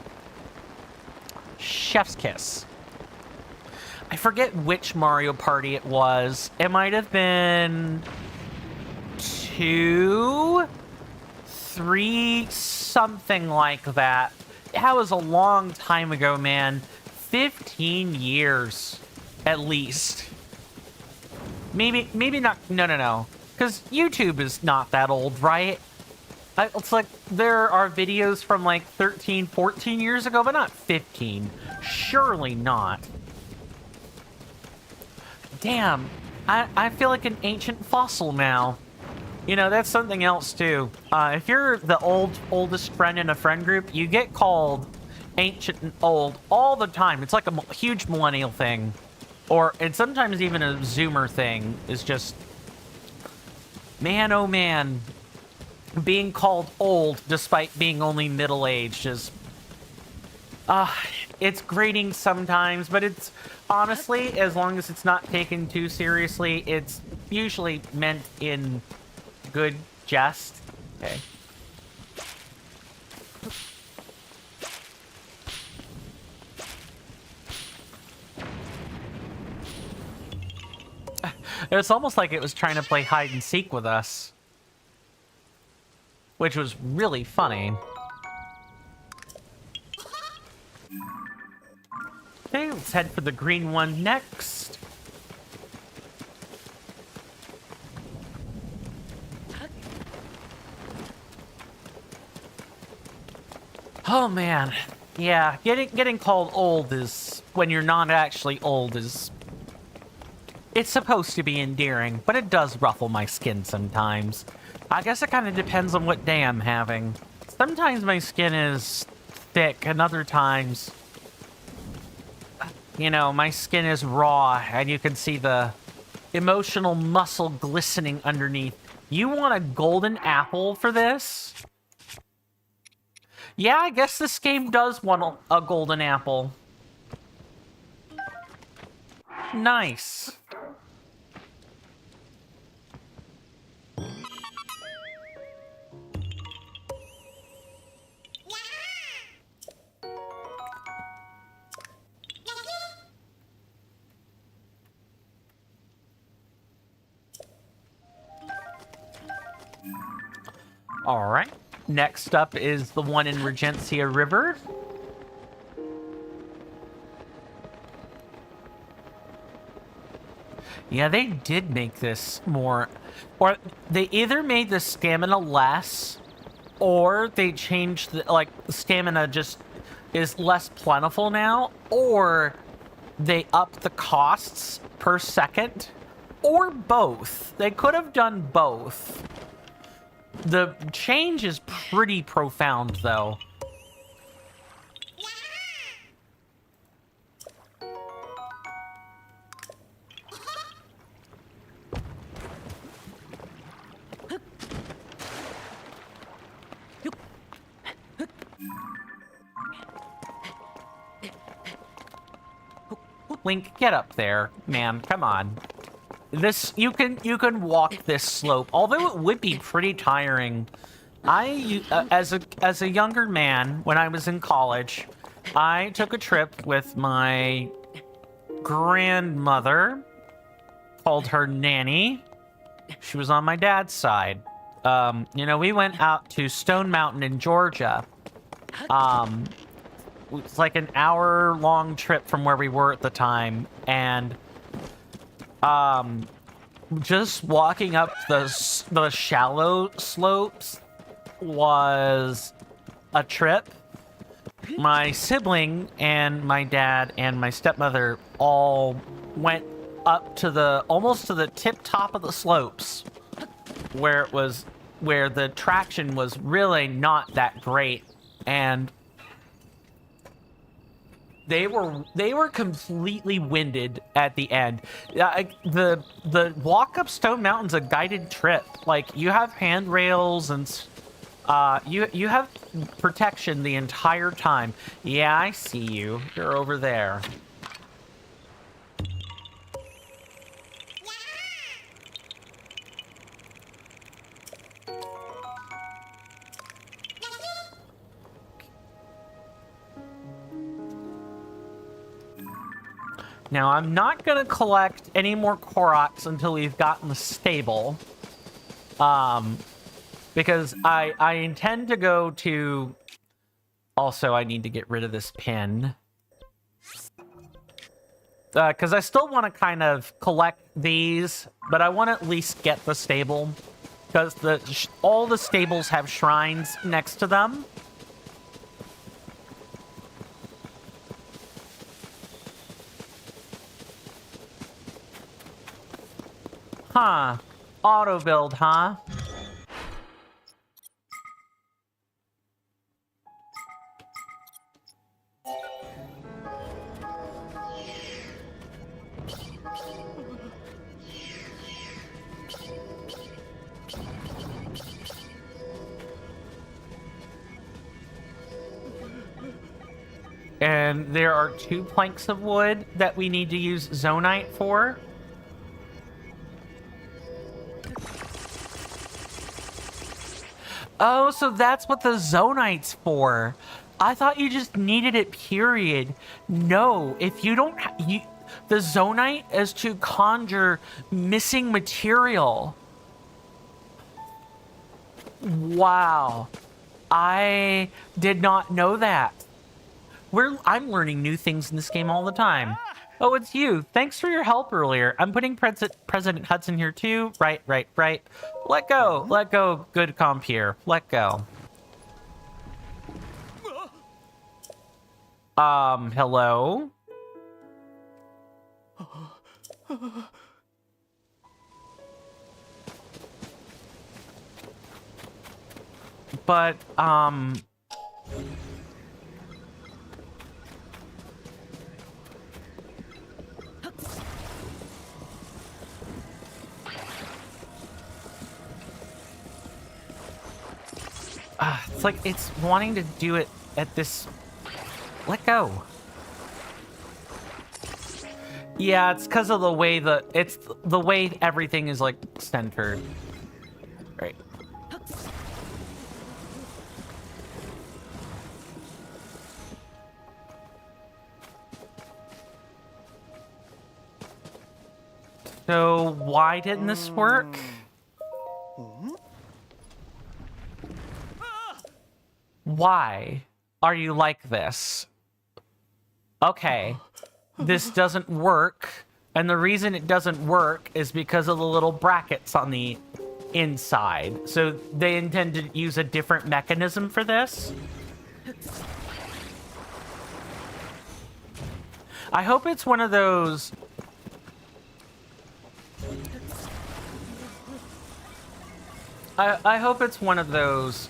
chef's kiss. I forget which Mario Party it was. It might have been 2, 3, something like that. That was a long time ago, man. 15 years, at least. Maybe not. No. Because YouTube is not that old, right? It's like there are videos from like 13, 14 years ago, but not 15. Surely not. Damn, I feel like an ancient fossil now. You know, that's something else too. If you're the oldest friend in a friend group, you get called ancient and old all the time. It's like a huge millennial thing. and sometimes even a zoomer thing is just, man, oh man, being called old despite being only middle-aged is, it's grating sometimes, but it's, honestly, as long as it's not taken too seriously, it's usually meant in good jest. Okay. It's almost like it was trying to play hide and seek with us, which was really funny. Okay, let's head for the green one next. Oh man, yeah, getting called old is, when you're not actually old, is, it's supposed to be endearing, but it does ruffle my skin sometimes. I guess it kind of depends on what day I'm having. Sometimes my skin is thick, and other times, you know, my skin is raw, and you can see the emotional muscle glistening underneath. You want a golden apple for this? Yeah, I guess this game does want a golden apple. Nice. All right. Next up is the one in Regencia River. Yeah, they did make this more, or they either made the stamina less, or they changed the, like, the stamina just is less plentiful now, or they upped the costs per second, or both. They could have done both. The change is pretty profound, though. Link, get up there, man. Come on. This, you can walk this slope, although it would be pretty tiring. As a younger man, when I was in college, I took a trip with my grandmother, called her Nanny. She was on my dad's side. You know, we went out to Stone Mountain in Georgia. It's like an hour-long trip from where we were at the time, and just walking up the shallow slopes was a trip. My sibling and my dad and my stepmother all went up to almost to the tip top of the slopes, where the traction was really not that great, and they were completely winded at the end. The walk up Stone Mountain's a guided trip. Like, you have handrails and you have protection the entire time. Yeah, I see you. You're over there. Now, I'm not going to collect any more Koroks until we've gotten the stable. Because I intend to go to... Also, I need to get rid of this pin. Because I still want to kind of collect these, but I want to at least get the stable. Because all the stables have shrines next to them. Huh. Auto build, huh? And there are 2 planks of wood that we need to use zonite for. Oh, so that's what the zonite's for. I thought you just needed it, period. No, if you don't... the zonite is to conjure missing material. Wow. I did not know that. I'm learning new things in this game all the time. Oh, it's you. Thanks for your help earlier. I'm putting President Hudson here too. Right. Let go. Good comp here. Let go. Hello? But, it's like it's wanting to do it at this... Let go. Yeah, it's because of the way it's the way everything is like centered. Right. So why didn't this work? Why are you like this? Okay, this doesn't work, and the reason it doesn't work is because of the little brackets on the inside. So they intend to use a different mechanism for this. I hope it's one of those... I hope it's one of those...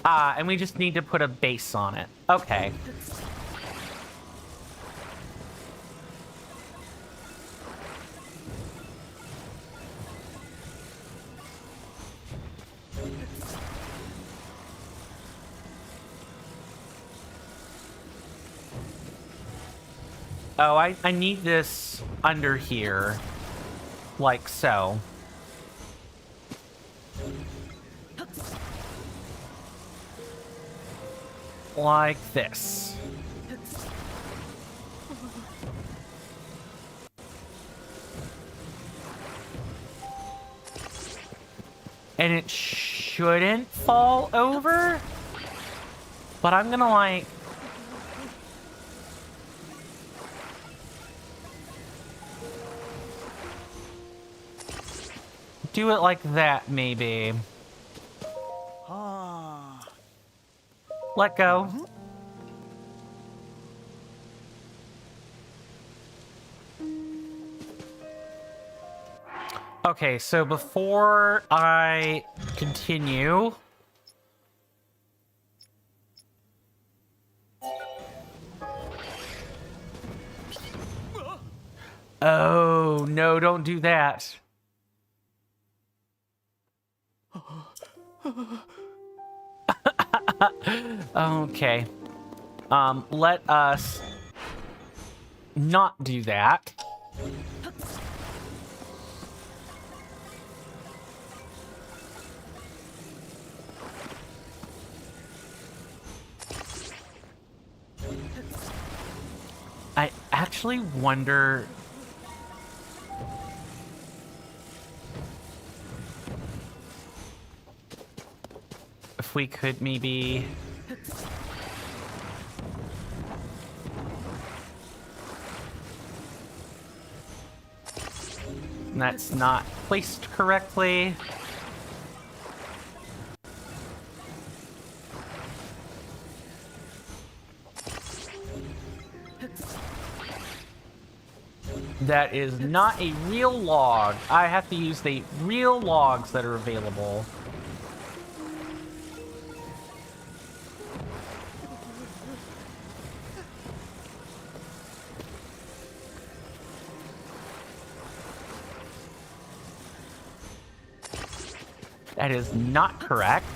and we just need to put a base on it. Okay. Oh, I need this under here. Like so. Like this. And it shouldn't fall over, but I'm gonna like... do it like that, maybe. Let go. Okay, so before I continue... Oh, no, don't do that. Okay. Let us not do that. I actually wonder... if we could maybe... that's not placed correctly. That is not a real log. I have to use the real logs that are available. That is not correct.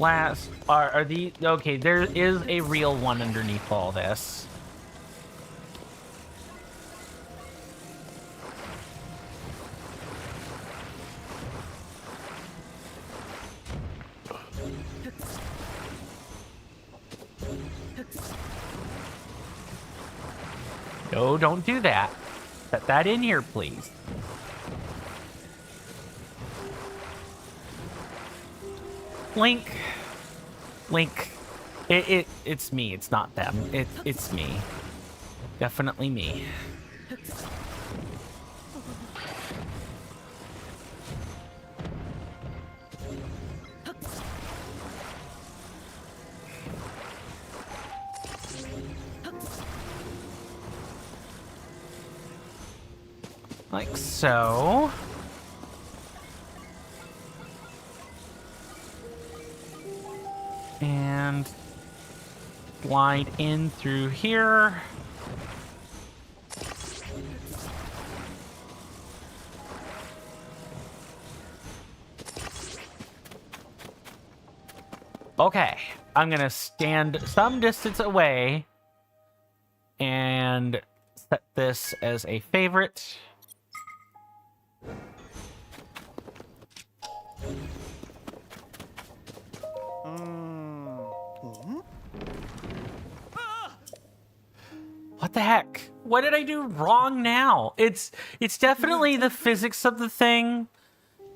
last... Are these... Okay, there is a real one underneath all this. No, don't do that. Set that in here, please. Link. It's me. It's not them. It's me. Definitely me. Like so. And slide in through here. Okay, I'm gonna stand some distance away and set this as a favorite. What the heck? What did I do wrong now? It's definitely the physics of the thing.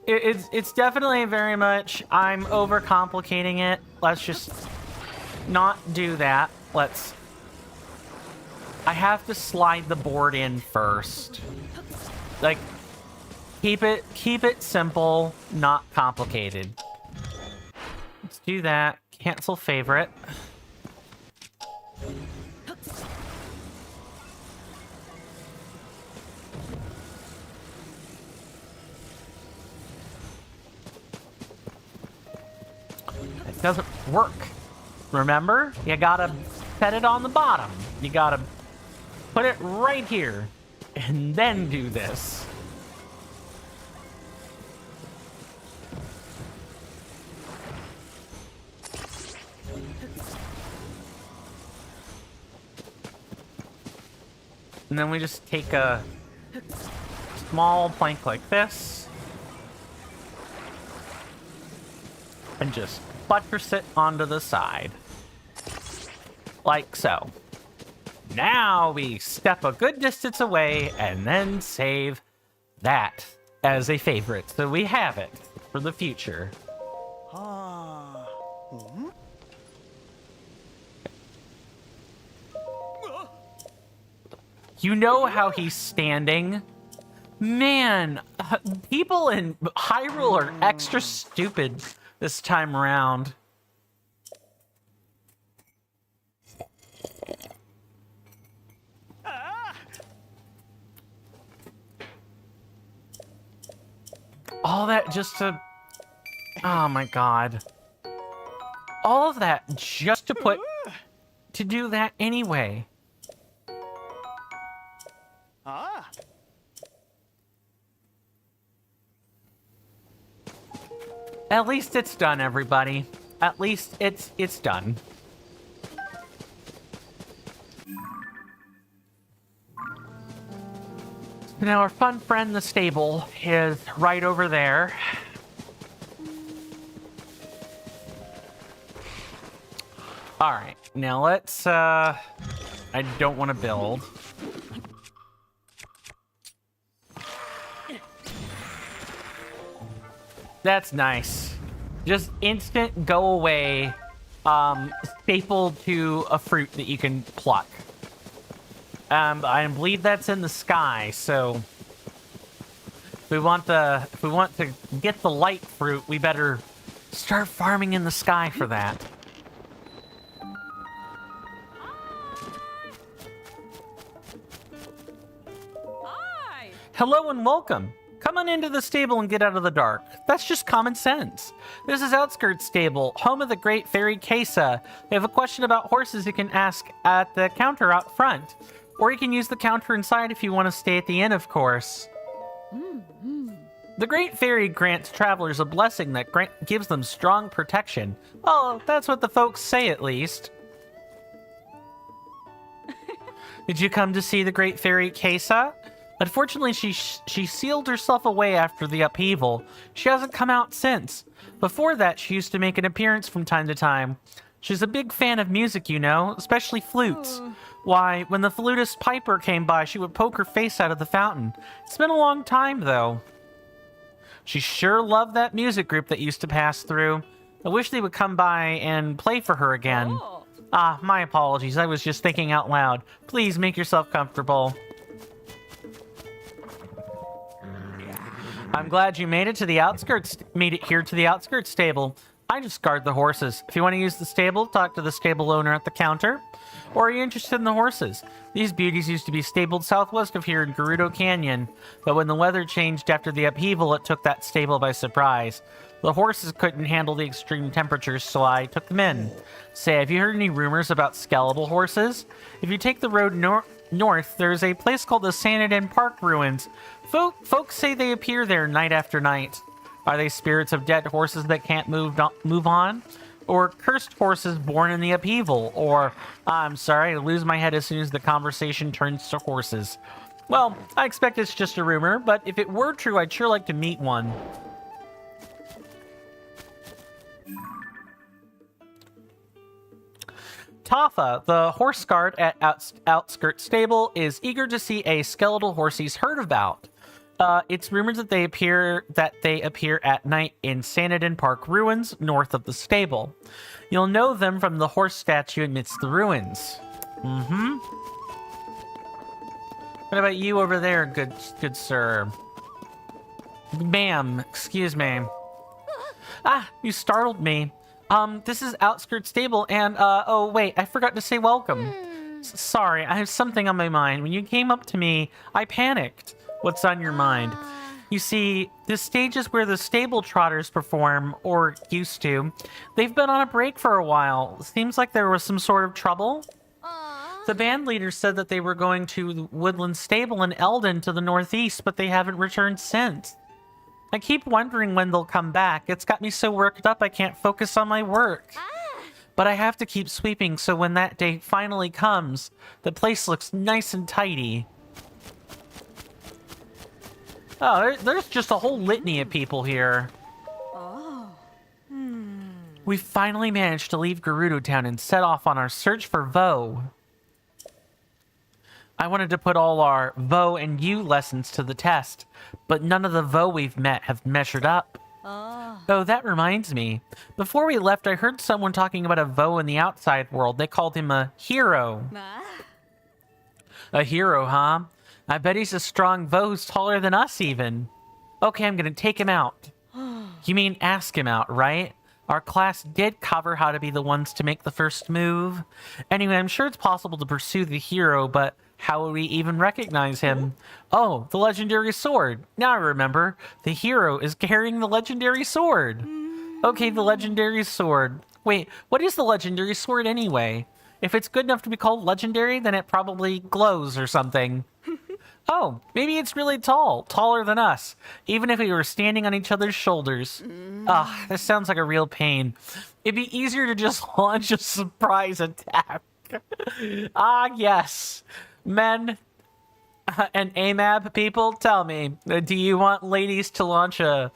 It's definitely very much I'm overcomplicating it. Let's just not do that. I have to slide the board in first. Like, keep it simple, not complicated. Let's do that. Cancel favorite. It doesn't work. Remember? You gotta set it on the bottom. You gotta put it right here. And then do this. And then we just take a small plank like this and just buttress it onto the side. Like so. Now we step a good distance away and then save that as a favorite. So we have it for the future. You know how he's standing? Man, people in Hyrule are extra stupid this time around. All that just to... Oh my god. All of that just to put... To do that anyway. At least it's done, everybody. At least it's done. Now our fun friend, the stable, is right over there. Alright, now let's, I don't want to build. That's nice. Just instant go away, stapled to a fruit that you can pluck. I believe that's in the sky, so if we want to get the light fruit, we better start farming in the sky for that. Hi. Hello and welcome. Come on into the stable and get out of the dark. That's just common sense. This is Outskirts Stable, home of the great fairy Kesa. If you have a question about horses, you can ask at the counter out front. Or you can use the counter inside if you want to stay at the inn, of course. The Great Fairy grants travelers a blessing that gives them strong protection. Well, that's what the folks say, at least. Did you come to see the Great Fairy Kesa? Unfortunately, she sealed herself away after the upheaval. She hasn't come out since. Before that, she used to make an appearance from time to time. She's a big fan of music, you know, especially flutes. Why, when the flutist Piper came by, she would poke her face out of the fountain. It's been a long time, though. She sure loved that music group that used to pass through. I wish they would come by and play for her again. Oh. Ah, my apologies. I was just thinking out loud. Please make yourself comfortable. I'm glad you made it to the outskirts. Made it here to the outskirts stable. I just guard the horses. If you want to use the stable, talk to the stable owner at the counter. Or are you interested in the horses? These beauties used to be stabled southwest of here in Gerudo Canyon, but when the weather changed after the upheaval, it took that stable by surprise. The horses couldn't handle the extreme temperatures, so I took them in. Say, have you heard any rumors about skeletal horses? If you take the road north, there's a place called the Sanadin Park Ruins. Folks say they appear there night after night. Are they spirits of dead horses that can't move on? Or cursed horses born in the upheaval? Or, I'm sorry, I lose my head as soon as the conversation turns to horses. Well, I expect it's just a rumor, but if it were true, I'd sure like to meet one. Tafa, the horse guard at Outskirt Stable, is eager to see a skeletal horse he's heard about. It's rumored that they appear at night in Sanadin Park Ruins, north of the stable. You'll know them from the horse statue amidst the ruins. What about you over there, good sir? Ma'am, excuse me. Ah, you startled me. This is Outskirt Stable, and, oh, wait, I forgot to say welcome. Sorry, I have something on my mind. When you came up to me, I panicked. What's on your mind? You see, this stage is where the stable trotters perform, or used to. They've been on a break for a while. Seems like there was some sort of trouble. The band leader said that they were going to the Woodland Stable in Eldon to the northeast, but they haven't returned since. I keep wondering when they'll come back. It's got me so worked up I can't focus on my work. But I have to keep sweeping, so when that day finally comes, the place looks nice and tidy. Oh, there's just a whole litany of people here. We finally managed to leave Gerudo Town and set off on our search for Vo. I wanted to put all our Vo and U lessons to the test, but none of the Vo we've met have measured up. Oh, that reminds me. Before we left, I heard someone talking about a Vo in the outside world. They called him a hero. A hero, huh? I bet he's a strong Vo who's taller than us, even. Okay, I'm gonna take him out. You mean ask him out, right? Our class did cover how to be the ones to make the first move. Anyway, I'm sure it's possible to pursue the hero, but how would we even recognize him? Oh, the legendary sword. Now I remember. The hero is carrying the legendary sword. Okay, the legendary sword. Wait, what is the legendary sword anyway? If it's good enough to be called legendary, then it probably glows or something. Oh, maybe it's really tall, taller than us, even if we were standing on each other's shoulders. Ah, this sounds like a real pain. It'd be easier to just launch a surprise attack. Ah, yes. Men and AMAB people, tell me, do you want ladies to launch a...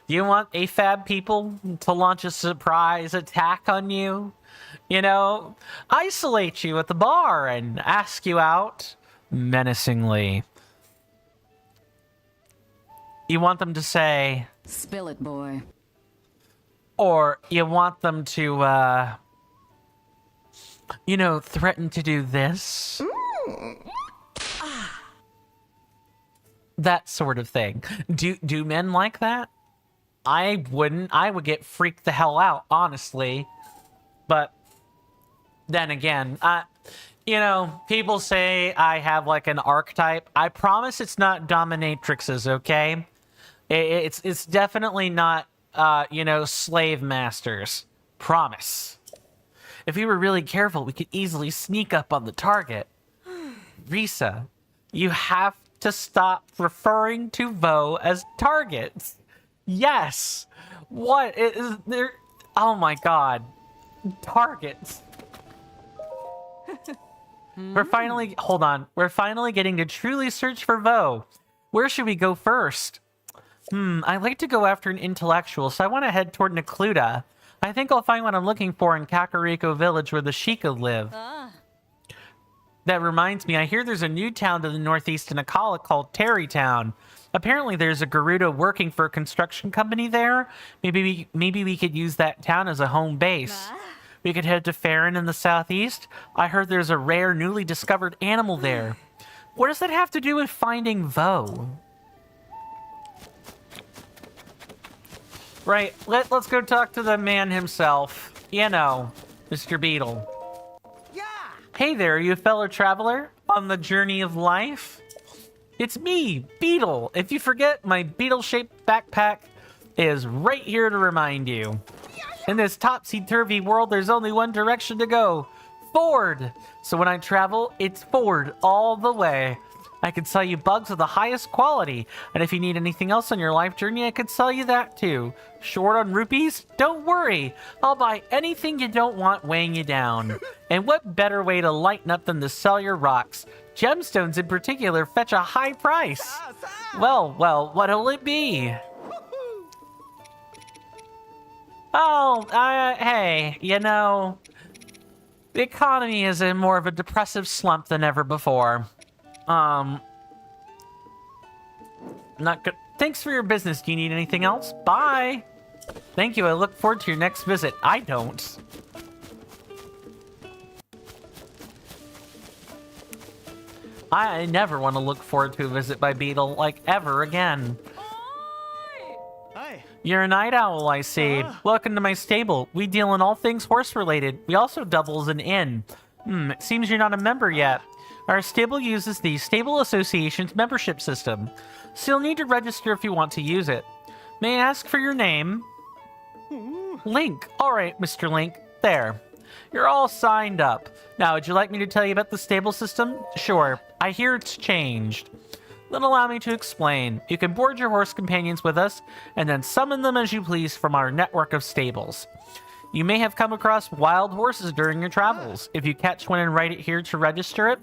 Do you want AFAB people to launch a surprise attack on you? You know, isolate you at the bar and ask you out menacingly. You want them to say... Spill it, boy. Or you want them to, you know, threaten to do this? That sort of thing. Do men like that? I wouldn't. I would get freaked the hell out, honestly. But then again, you know, people say I have like an archetype. I promise it's not dominatrixes, okay? It's definitely not, you know, slave masters. Promise. If we were really careful, we could easily sneak up on the target. Risa, you have to stop referring to Vo as targets. Yes. What is there? Oh my god. Targets. We're finally, hold on. We're finally getting to truly search for Vo. Where should we go first? I'd like to go after an intellectual, so I want to head toward Necluda. I think I'll find what I'm looking for in Kakariko Village where the Sheikah live. That reminds me, I hear there's a new town to the northeast in Akala called Terrytown. Apparently there's a Gerudo working for a construction company there. Maybe we could use that town as a home base. We could head to Farron in the southeast. I heard there's a rare, newly discovered animal there. What does that have to do with finding Vo? Right, let's go talk to the man himself. You know, Mr. Beetle. Hey there, you fellow traveler on the journey of life. It's me, Beetle. If you forget, my beetle-shaped backpack is right here to remind you. In this topsy-turvy world, there's only one direction to go. Forward. So when I travel, it's forward all the way. I can sell you bugs of the highest quality. And if you need anything else on your life journey, I could sell you that too. Short on rupees? Don't worry. I'll buy anything you don't want weighing you down. And what better way to lighten up than to sell your rocks? Gemstones in particular fetch a high price. Well, what'll it be? Oh, hey, you know, the economy is in more of a depressive slump than ever before. Not good. Thanks for your business. Do you need anything else? Bye. Thank you. I look forward to your next visit. I don't. I never want to look forward to a visit by Beetle, like, ever again. You're a night owl, I see. Welcome to my stable. We deal in all things horse-related. We also double as an inn. It seems you're not a member yet. Our stable uses the Stable Association's membership system, so you'll need to register if you want to use it. May I ask for your name? Link. All right, Mr. Link. There. You're all signed up. Now, would you like me to tell you about the stable system? Sure. I hear it's changed. Then allow me to explain. You can board your horse companions with us, and then summon them as you please from our network of stables. You may have come across wild horses during your travels. If you catch one and write it here to register it,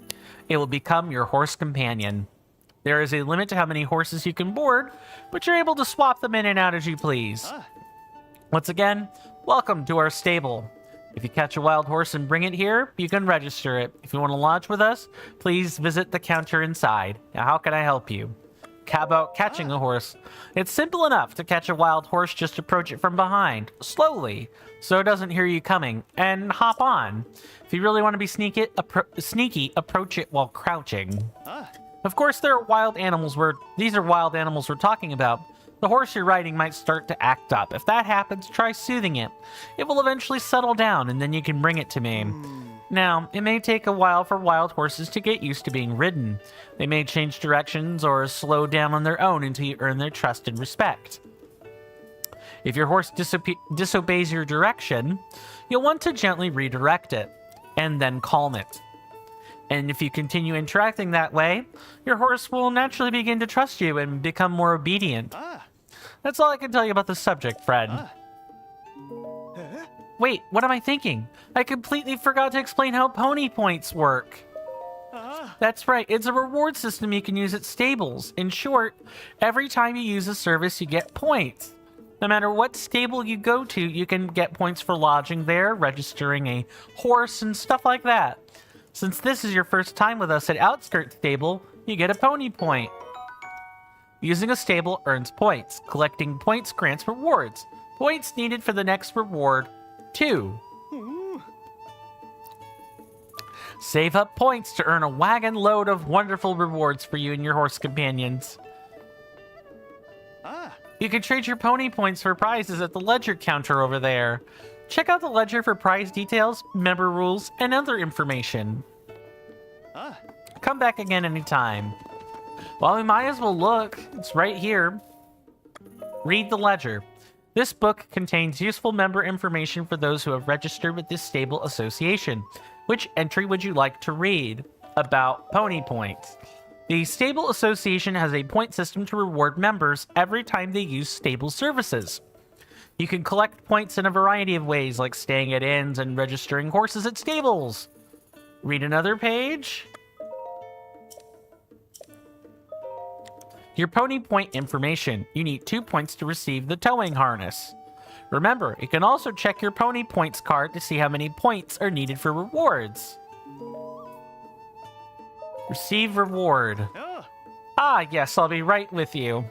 it will become your horse companion. There is a limit to how many horses you can board, but you're able to swap them in and out as you please. Once again, welcome to our stable. If you catch a wild horse and bring it here, you can register it. If you want to lodge with us, please visit the counter inside. Now, how can I help you? How about catching a horse? It's simple enough to catch a wild horse. Just approach it from behind, slowly, so it doesn't hear you coming, and hop on. If you really want to be sneaky, approach it while crouching. Of course, there are wild animals these are wild animals we're talking about. The horse you're riding might start to act up. If that happens, try soothing it. It will eventually settle down, and then you can bring it to me. Now, it may take a while for wild horses to get used to being ridden. They may change directions or slow down on their own until you earn their trust and respect. If your horse disobeys your direction, you'll want to gently redirect it, and then calm it. And if you continue interacting that way, your horse will naturally begin to trust you and become more obedient. That's all I can tell you about the subject, friend. Wait, what am I thinking? I completely forgot to explain how pony points work. That's right, it's a reward system you can use at stables. In short, every time you use a service, you get points. No matter what stable you go to, you can get points for lodging there, registering a horse, and stuff like that. Since this is your first time with us at Outskirt Stable, you get a pony point. Using a stable earns points. Collecting points grants rewards. Points needed for the next reward, 2. Save up points to earn a wagon load of wonderful rewards for you and your horse companions. You can trade your pony points for prizes at the ledger counter over there. Check out the ledger for prize details, member rules, and other information. Come back again anytime. Well, we might as well look. It's right here. Read the ledger. This book contains useful member information for those who have registered with this stable association. Which entry would you like to read? About pony points. The Stable Association has a point system to reward members every time they use stable services. You can collect points in a variety of ways, like staying at inns and registering horses at stables. Read another page. Your pony point information. You need 2 points to receive the towing harness. Remember, you can also check your pony points card to see how many points are needed for rewards. Receive reward. Ah, yes, I'll be right with you.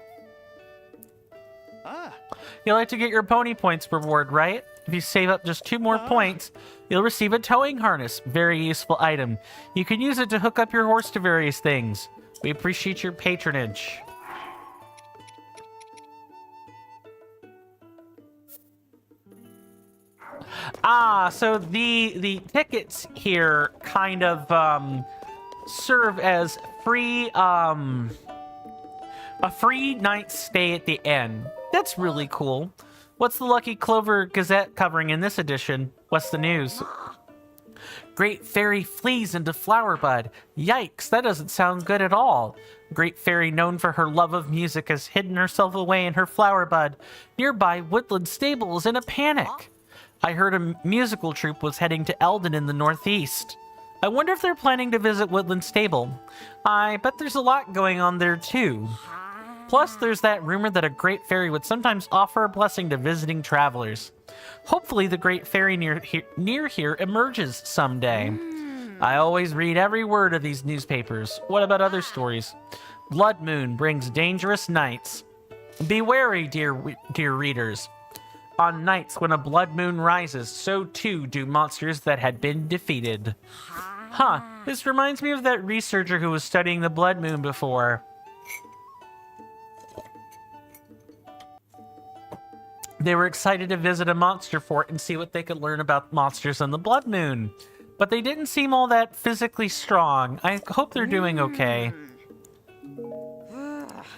You'd like to get your pony points reward, right? If you save up just 2 more points, you'll receive a towing harness. Very useful item. You can use it to hook up your horse to various things. We appreciate your patronage. So the tickets here kind of serve as free a free night stay at the inn. That's really cool. What's the Lucky Clover Gazette covering in this edition? What's the news? Great Fairy flees into Flowerbud. Yikes, that doesn't sound good at all. Great Fairy, known for her love of music, has hidden herself away in her Flowerbud. Nearby Woodland Stable is in a panic. I heard a musical troupe was heading to Eldon in the northeast. I wonder if they're planning to visit Woodland Stable. I bet there's a lot going on there too. Plus, there's that rumor that a Great Fairy would sometimes offer a blessing to visiting travelers. Hopefully, the Great Fairy near here emerges someday. I always read every word of these newspapers. What about other stories? Blood Moon brings dangerous nights. Be wary, dear readers. On nights when a blood moon rises, so too do monsters that had been defeated. Huh, this reminds me of that researcher who was studying the blood moon before. They were excited to visit a monster fort and see what they could learn about monsters on the blood moon. But they didn't seem all that physically strong. I hope they're doing okay.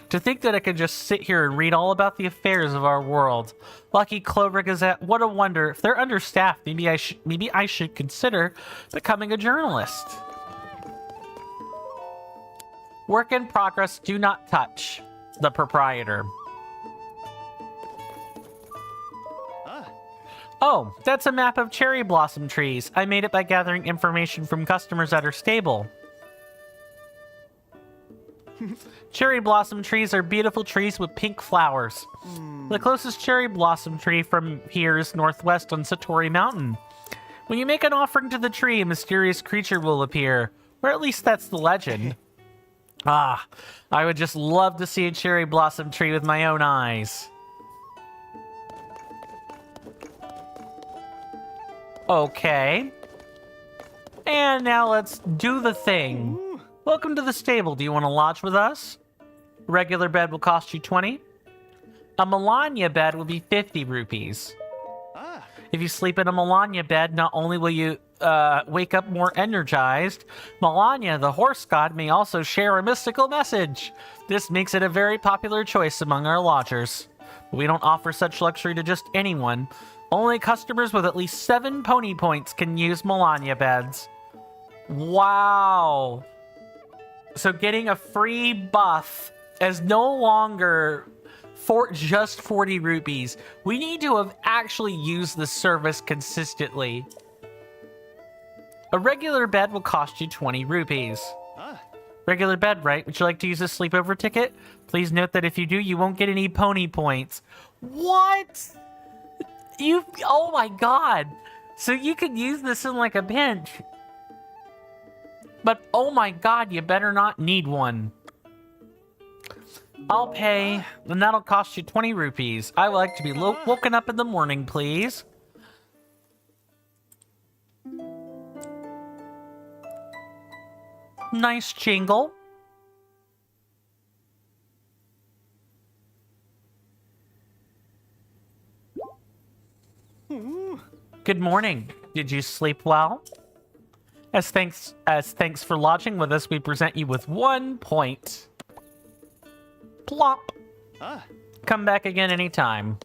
To think that I could just sit here and read all about the affairs of our world. Lucky Clover Gazette, what a wonder. If they're understaffed, maybe I should consider becoming a journalist. Work in progress, do not touch. The proprietor. Oh, that's a map of cherry blossom trees. I made it by gathering information from customers at her stable. Cherry blossom trees are beautiful trees with pink flowers. The closest cherry blossom tree from here is northwest on Satori Mountain. When you make an offering to the tree, a mysterious creature will appear. Or at least that's the legend. Ah, I would just love to see a cherry blossom tree with my own eyes. Okay. And now let's do the thing. Welcome to the stable. Do you want to lodge with us? Regular bed will cost you 20. A Melania bed will be 50 rupees. If you sleep in a Melania bed, not only will you wake up more energized, Melania, the horse god, may also share a mystical message. This makes it a very popular choice among our lodgers. But we don't offer such luxury to just anyone. Only customers with at least 7 pony points can use Melania beds. Wow. So getting a free buff is no longer for just 40 rupees. We need to have actually used the service consistently. A regular bed will cost you 20 rupees. Regular bed, right? Would you like to use a sleepover ticket? Please note that if you do, you won't get any pony points. What? Oh my god. So you could use this in like a pinch. But oh my god, you better not need one. I'll pay, and that'll cost you 20 rupees. I would like to be woken up in the morning, please. Nice jingle. Good morning. Did you sleep well? As thanks for lodging with us, we present you with 1 point. Plop. Come back again anytime.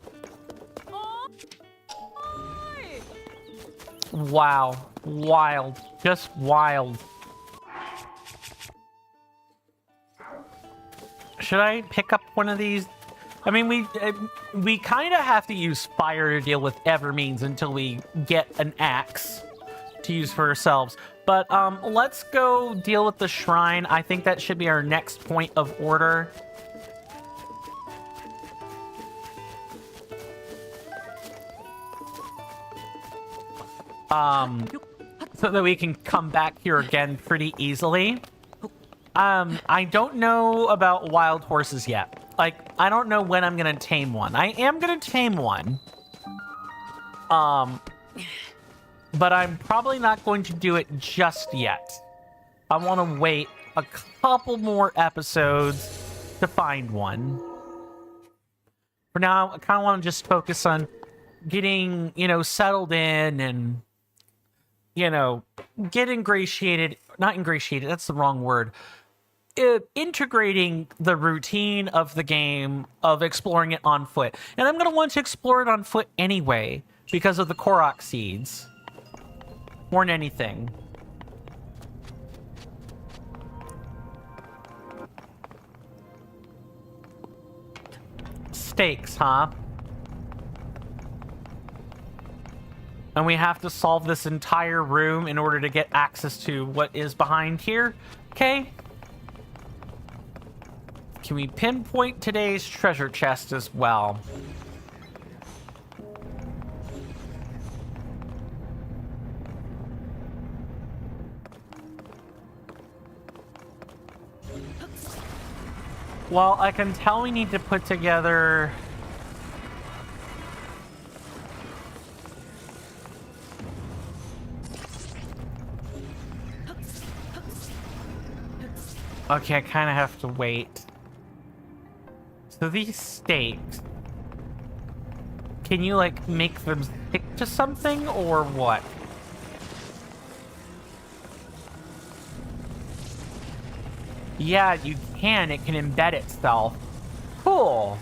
Wow. Wild. Just wild. Should I pick up one of these? I mean, we kind of have to use fire to deal with Evermeans until we get an axe to use for ourselves. But let's go deal with the shrine. I think that should be our next point of order. So that we can come back here again pretty easily. I don't know about wild horses yet. Like, I don't know when I'm gonna tame one. I am gonna tame one. But I'm probably not going to do it just yet. I want to wait a couple more episodes to find one. For now, I kind of want to just focus on getting, settled in and, get ingratiated. Not ingratiated, that's the wrong word. Integrating the routine of the game of exploring it on foot. And I'm going to want to explore it on foot anyway because of the Korok seeds. More than anything. Stakes, huh? And we have to solve this entire room in order to get access to what is behind here. Okay. Can we pinpoint today's treasure chest as well? Well, I can tell we need to put together... Okay, I kind of have to wait. So these stakes... Can you, make them stick to something, or what? Yeah, you can. It can embed itself. Cool.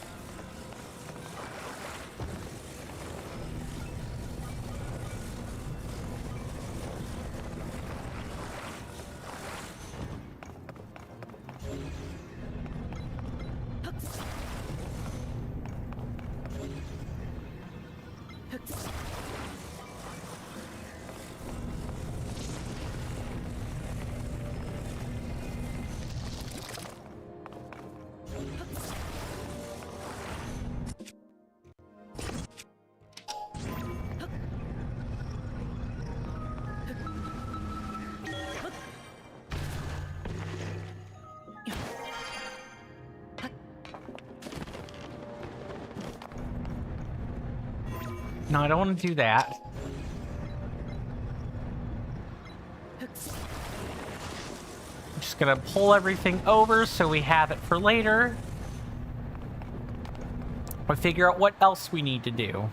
No, I don't want to do that. I'm just gonna pull everything over so we have it for later. Or figure out what else we need to do.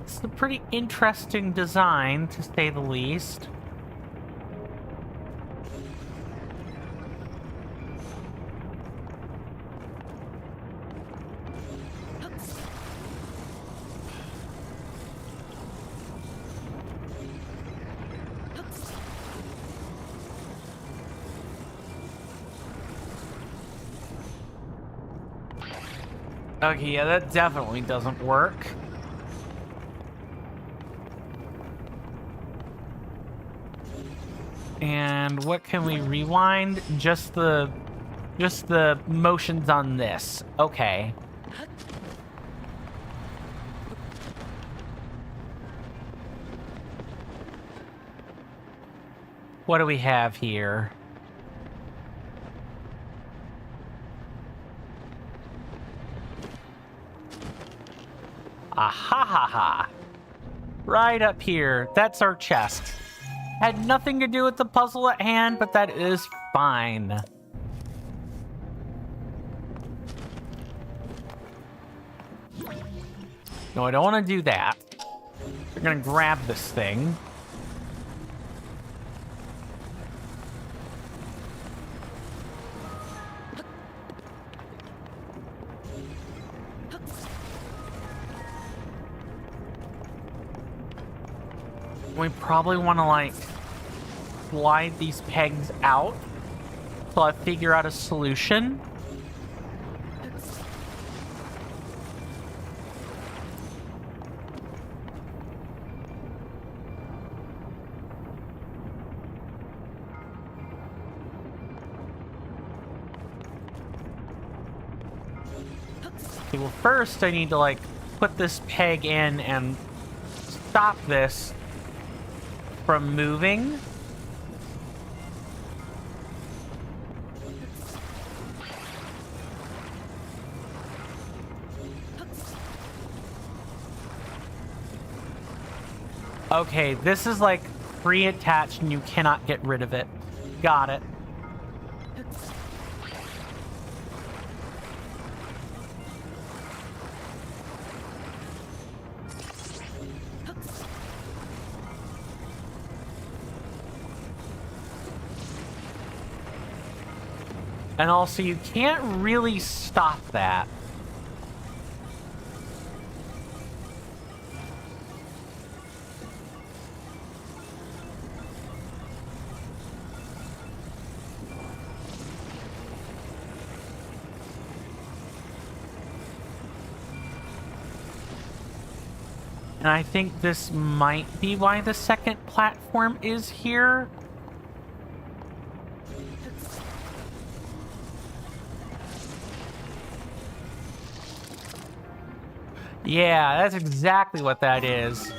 It's a pretty interesting design, to say the least. Okay, yeah, that definitely doesn't work. And what can we rewind? Just the motions on this. Okay. What do we have here? Aha ha ha. Right up here. That's our chest. Had nothing to do with the puzzle at hand, but that is fine. No, I don't want to do that. We're gonna grab this thing. we probably want to, like, slide these pegs out till I figure out a solution. Okay, well, first I need to, like, put this peg in and stop this from moving. Okay, this is, like, pre-attached and you cannot get rid of it. Got it. And also, you can't really stop that. And I think this might be why the second platform is here. Yeah, that's exactly what that is.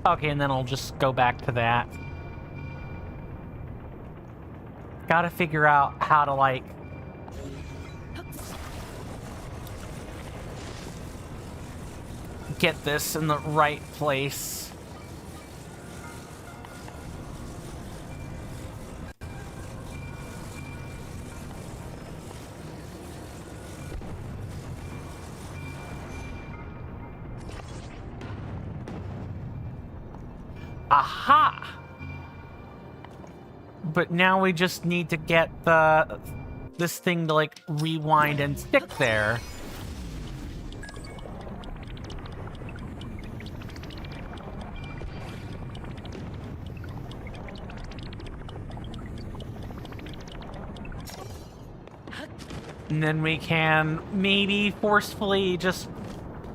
Okay, and then I'll just go back to that. Gotta figure out how to, like... get this in the right place. Aha! But now we just need to get this thing to, like, rewind and stick there. And then we can maybe forcefully just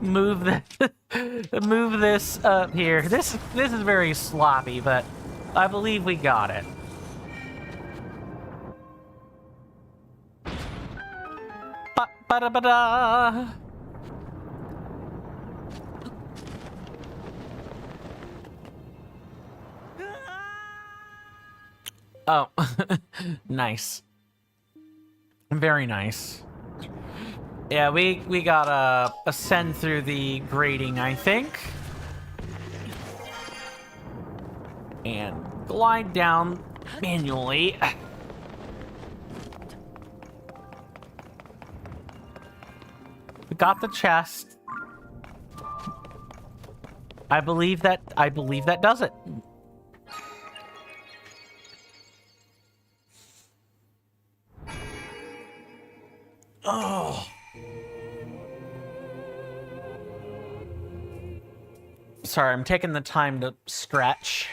move the move this up here. This is very sloppy, but I believe we got it. Ba-da-ba-da. Oh, nice. Very nice. Yeah, we gotta ascend through the grating, I think. And glide down manually. We got the chest. I believe that does it. Oh. Sorry, I'm taking the time to stretch.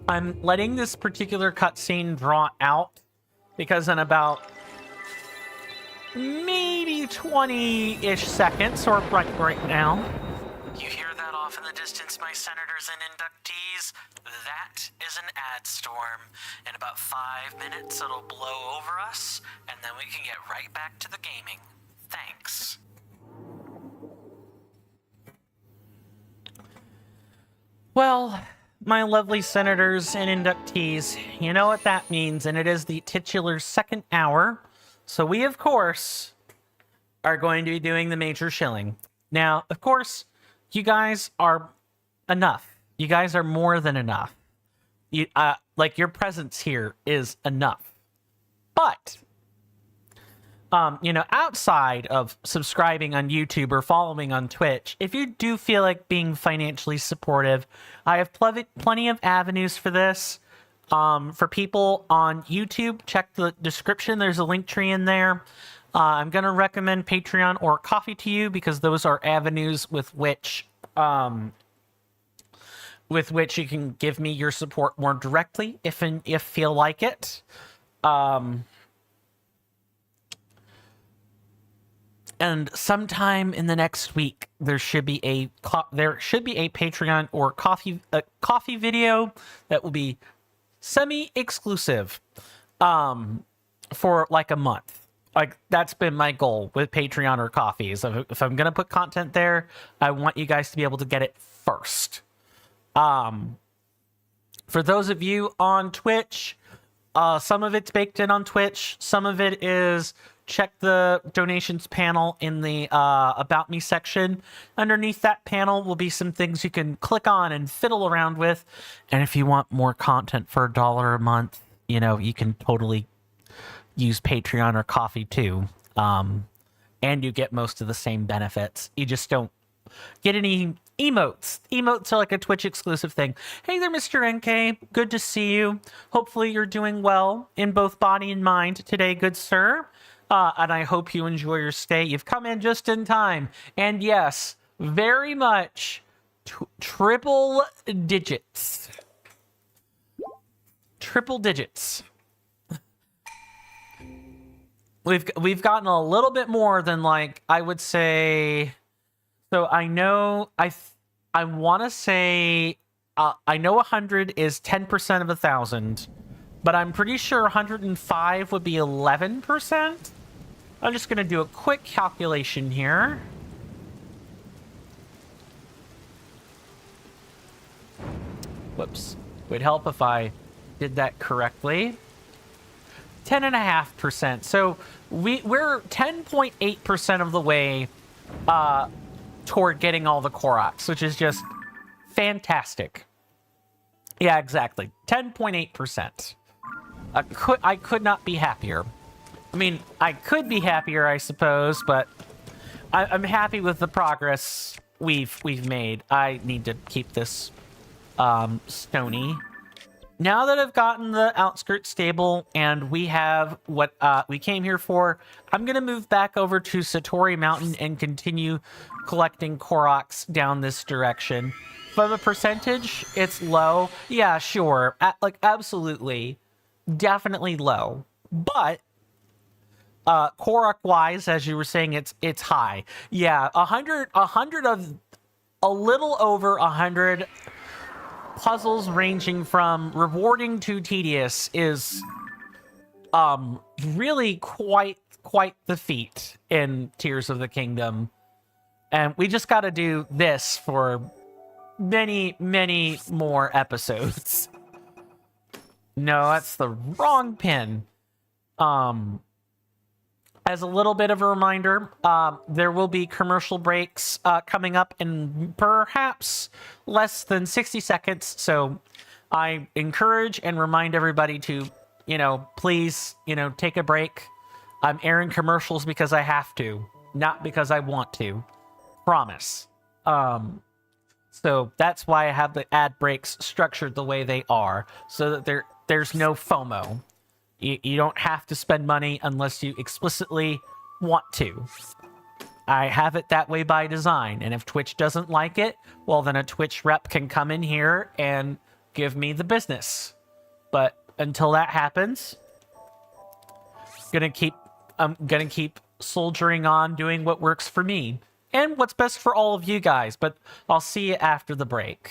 I'm letting this particular cutscene draw out because in about maybe 20-ish seconds, or right now. You hear that off in the distance, my senators and inductees? That is an ad storm. In about 5 minutes, it'll blow over us, and then we can get right back to the gaming. Thanks. Well, my lovely senators and inductees. You know what that means, and it is the titular second hour. So we, of course, are going to be doing the major shilling. Now, of course, you guys are enough. You guys are more than enough. You, like, your presence here is enough. But, you know, outside of subscribing on YouTube or following on Twitch, if you do feel like being financially supportive, I have plenty of avenues for this. For people on YouTube, check the description. There's a link tree in there. I'm going to recommend Patreon or Coffee to you because those are avenues with which you can give me your support more directly if feel like it. And sometime in the next week, there should be a Patreon or coffee video that will be semi-exclusive for like a month. Like, that's been my goal with Patreon or Coffee. Is if I'm gonna put content there, I want you guys to be able to get it first. For those of you on Twitch, some of it's baked in on Twitch. Some of it is check the donations panel in the About Me section. Underneath that panel will be some things you can click on and fiddle around with. And if you want more content for $1 a month, you know, you can totally use Patreon or Coffee too. And you get most of the same benefits. You just don't get any emotes. Emotes are like a Twitch exclusive thing. Hey there, Mr. NK. Good to see you. Hopefully you're doing well in both body and mind today, good sir. And I hope you enjoy your stay. You've come in just in time. And yes, very much triple digits. Triple digits. We've gotten a little bit more than, like, I would say. So I know I want to say I know 100 is 10% of 1,000, but I'm pretty sure 105 would be 11%. I'm just gonna do a quick calculation here. Whoops. Would help if I did that correctly. 10.5%. So we're 10.8% of the way toward getting all the Koroks, which is just fantastic. Yeah, exactly. 10.8%. I could not be happier. I mean, I could be happier, I suppose, but I'm happy with the progress we've made. I need to keep this stony. Now that I've gotten the outskirts stable and we have what we came here for, I'm going to move back over to Satori Mountain and continue collecting Koroks down this direction. From a percentage, it's low. Yeah, sure. Like, absolutely. Definitely low. But Korok-wise, as you were saying, it's high. Yeah, 100 of a little over 100 puzzles ranging from rewarding to tedious is really quite the feat in Tears of the Kingdom. And we just got to do this for many more episodes. No, that's the wrong pin. As a little bit of a reminder, there will be commercial breaks coming up in perhaps less than 60 seconds. So I encourage and remind everybody to, please, take a break. I'm airing commercials because I have to, not because I want to. Promise. So that's why I have the ad breaks structured the way they are, so that there's no FOMO. You don't have to spend money unless you explicitly want to. I have it that way by design, and if Twitch doesn't like it, well, then a Twitch rep can come in here and give me the business. But until that happens, I'm gonna keep soldiering on, doing what works for me and what's best for all of you guys. But I'll see you after the break.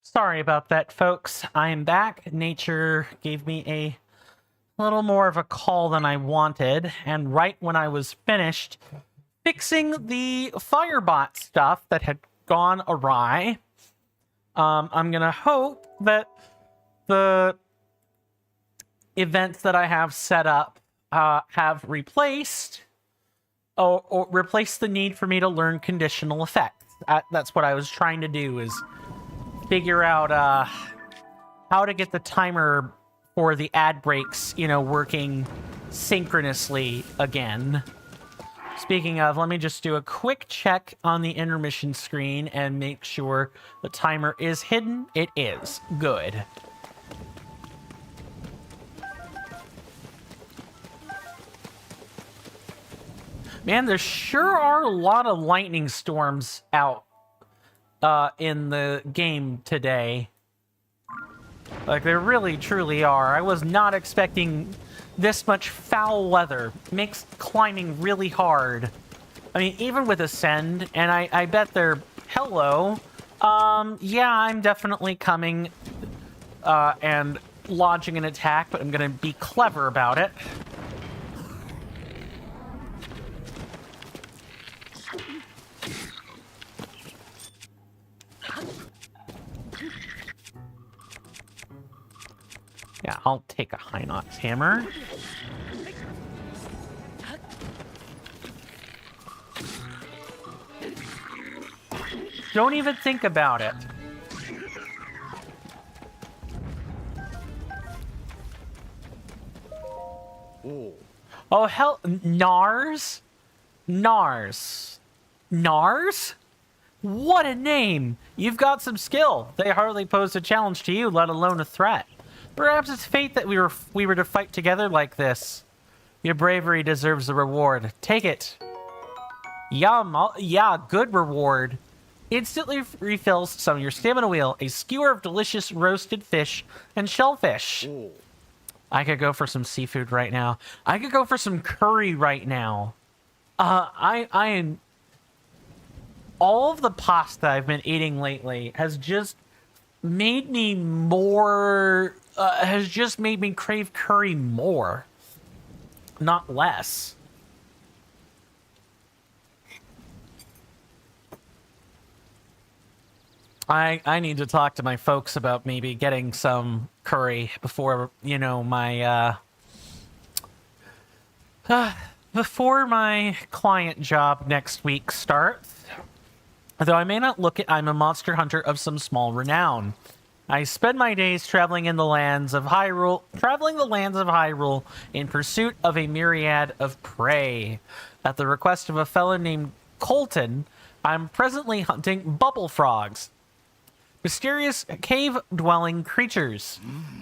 Sorry about that, folks. I'm back. Nature gave me a little more of a call than I wanted, and right when I was finished fixing the Firebot stuff that had gone awry, I'm gonna hope that the events that I have set up have replaced or replaced the need for me to learn conditional effects. That's what I was trying to do, is figure out how to get the timer for the ad breaks, you know, working synchronously again. Speaking of, let me just do a quick check on the intermission screen and make sure the timer is hidden. It is. Good. Man, there sure are a lot of lightning storms out in the game today. Like, there really, truly are. I was not expecting this much foul weather. Makes climbing really hard. I mean, even with Ascend, and I bet they're... Hello. Yeah, I'm definitely coming and launching an attack, but I'm gonna be clever about it. Yeah, I'll take a High Nox hammer. Don't even think about it. Oh, hell. Nars? Nars. Nars? What a name! You've got some skill. They hardly posed a challenge to you, let alone a threat. Perhaps it's fate that we were to fight together like this. Your bravery deserves a reward. Take it. Yum. Yeah, good reward. Instantly refills some of your stamina wheel. A skewer of delicious roasted fish and shellfish. Ooh. I could go for some seafood right now. I could go for some curry right now. I am... All of the pasta I've been eating lately has just made me more... has just made me crave curry more, not less. I need to talk to my folks about maybe getting some curry before, you know, my before my client job next week starts. Though I may not look it, I'm a monster hunter of some small renown. I spend my days traveling the lands of Hyrule in pursuit of a myriad of prey. At the request of a fellow named Colton, I'm presently hunting bubble frogs, mysterious cave-dwelling creatures.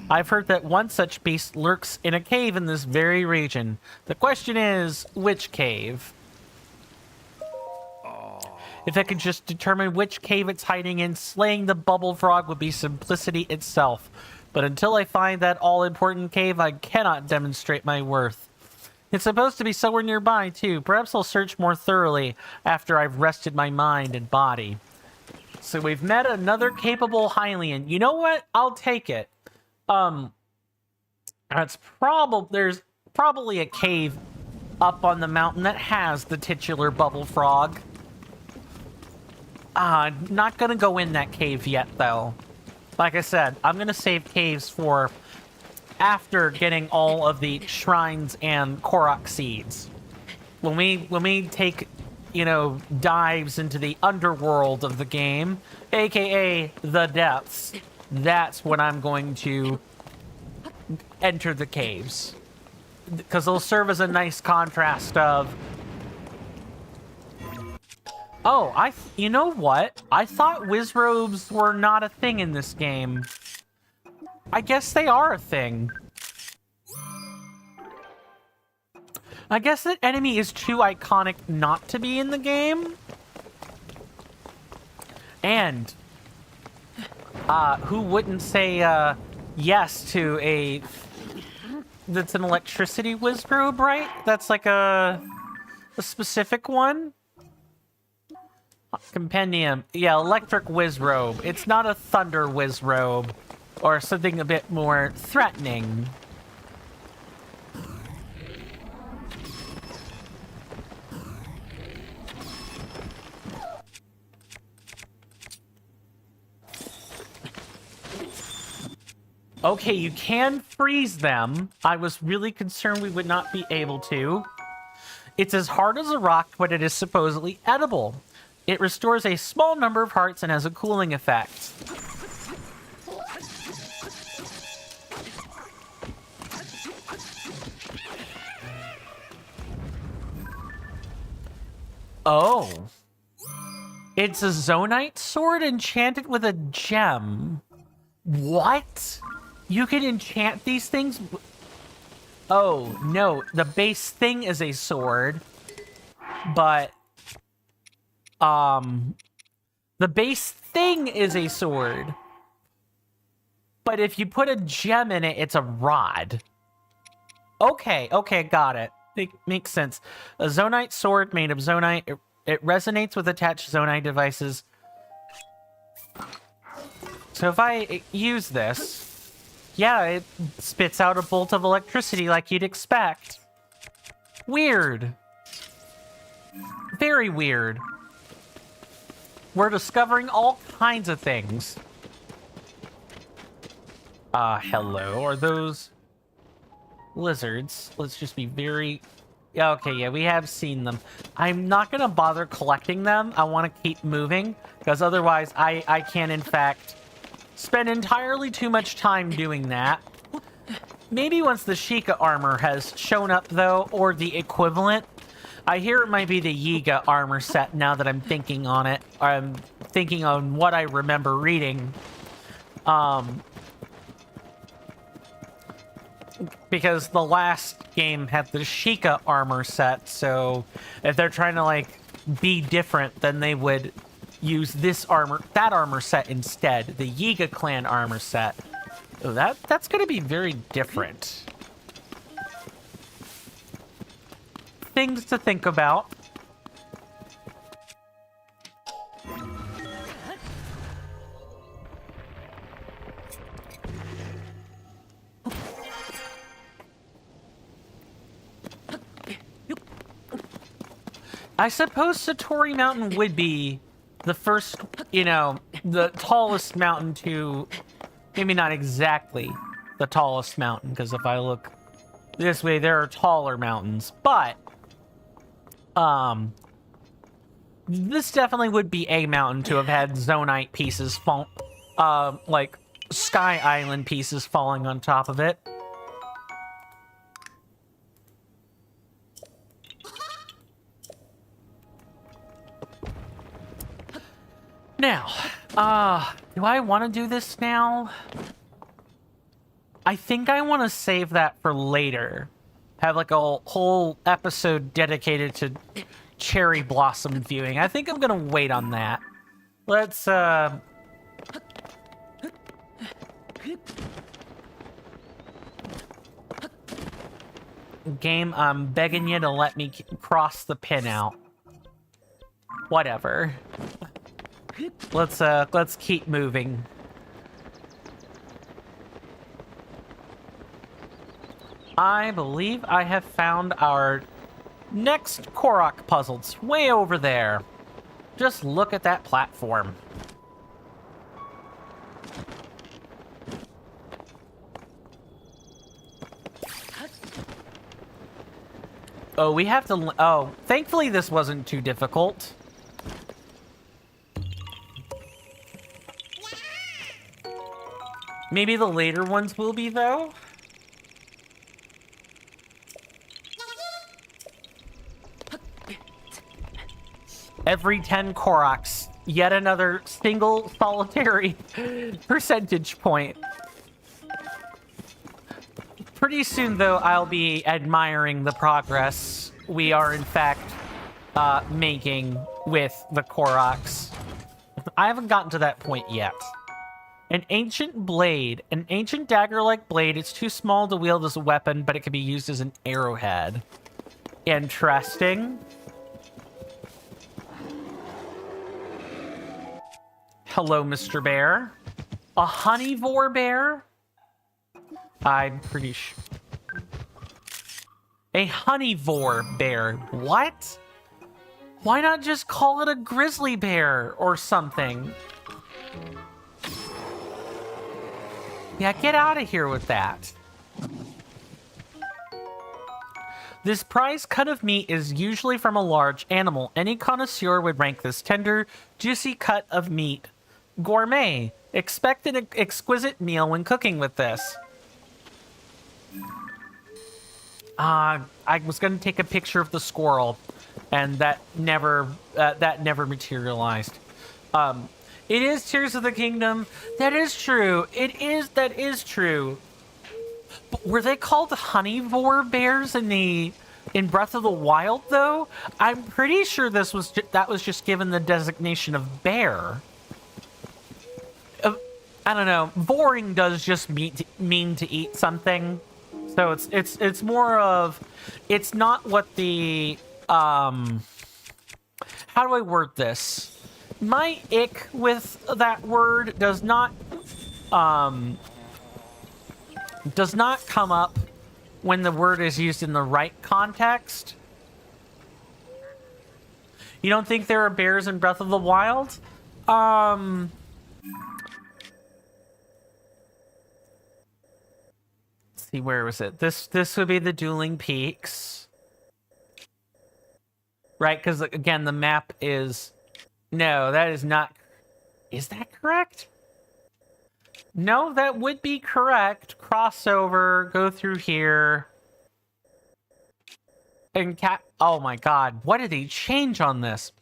I've heard that one such beast lurks in a cave in this very region. The question is, which cave? If I could just determine which cave it's hiding in, slaying the bubble frog would be simplicity itself. But until I find that all-important cave, I cannot demonstrate my worth. It's supposed to be somewhere nearby, too. Perhaps I'll search more thoroughly after I've rested my mind and body. So we've met another capable Hylian. You know what? I'll take it. There's probably a cave up on the mountain that has the titular bubble frog. Not gonna go in that cave yet, though. Like I said, I'm gonna save caves for after getting all of the shrines and Korok seeds. When we take, you know, dives into the underworld of the game, aka the depths, that's when I'm going to enter the caves. Because they'll serve as a nice contrast of... Oh, you know what? I thought Wizrobes were not a thing in this game. I guess they are a thing. I guess that enemy is too iconic not to be in the game. And who wouldn't say yes to that's an electricity Wizrobe, right? That's like a specific one. Compendium. Yeah, electric Wizrobe. It's not a thunder Wizrobe or something a bit more threatening. Okay, you can freeze them. I was really concerned we would not be able to. It's as hard as a rock, but it is supposedly edible. It restores a small number of hearts and has a cooling effect. Oh. It's a Zonite sword enchanted with a gem. What? You can enchant these things? Oh, no. The base thing is a sword. But, the base thing is a sword. But if you put a gem in it, it's a rod. Okay, got it. Makes sense. A Zonite sword made of Zonite. It resonates with attached Zonite devices. So if I use this, yeah, it spits out a bolt of electricity like you'd expect. Weird. Very weird. We're discovering all kinds of things. Hello. Are those lizards? Let's just be very... Okay, yeah, we have seen them. I'm not going to bother collecting them. I want to keep moving, because otherwise I can, in fact, spend entirely too much time doing that. Maybe once the Sheikah armor has shown up, though, or the equivalent. I hear it might be the Yiga armor set now that I'm thinking on it. I'm thinking on what I remember reading. Because the last game had the Sheikah armor set, so if they're trying to, like, be different, then they would use that armor set instead. The Yiga clan armor set. Oh, that's gonna be very different. Things to think about. I suppose Satori Mountain would be the first, the tallest mountain to... Maybe not exactly the tallest mountain, because if I look this way, there are taller mountains. But, this definitely would be a mountain to have had Zonite pieces fall... like, Sky Island pieces falling on top of it. Now, do I want to do this now? I think I want to save that for later. Have like a whole episode dedicated to cherry blossom viewing. I think I'm gonna wait on that. Let's, Game, I'm begging you to let me cross the pin out. Whatever. Let's keep moving. I believe I have found our next Korok puzzle. It's way over there. Just look at that platform. Oh, we have to... Oh, thankfully this wasn't too difficult. Maybe the later ones will be, though? Every 10 Koroks, yet another single solitary percentage point. Pretty soon, though, I'll be admiring the progress we are, in fact, making with the Koroks. I haven't gotten to that point yet. An ancient blade. An ancient dagger-like blade. It's too small to wield as a weapon, but it can be used as an arrowhead. Interesting. Hello, Mr. Bear. A honeivore bear? I'm pretty sure. A honeivore bear. What? Why not just call it a grizzly bear or something? Yeah, get out of here with that. This prize cut of meat is usually from a large animal. Any connoisseur would rank this tender, juicy cut of meat gourmet. Expect an exquisite meal when cooking with this. I was going to take a picture of the squirrel, and that never materialized. It is Tears of the Kingdom. That is true. That is true. But were they called honeyvore bears in Breath of the Wild, though? I'm pretty sure that was just given the designation of bear. I don't know. Voring does just mean to eat something. So it's more of, it's not what the, how do I word this? My ick with that word does not come up when the word is used in the right context. You don't think there are bears in Breath of the Wild? See, where was it? This would be the Dueling Peaks. Right, because again, the map is... No, that is not... Is that correct? No, that would be correct. Crossover, go through here. And oh my god, what did he change on this?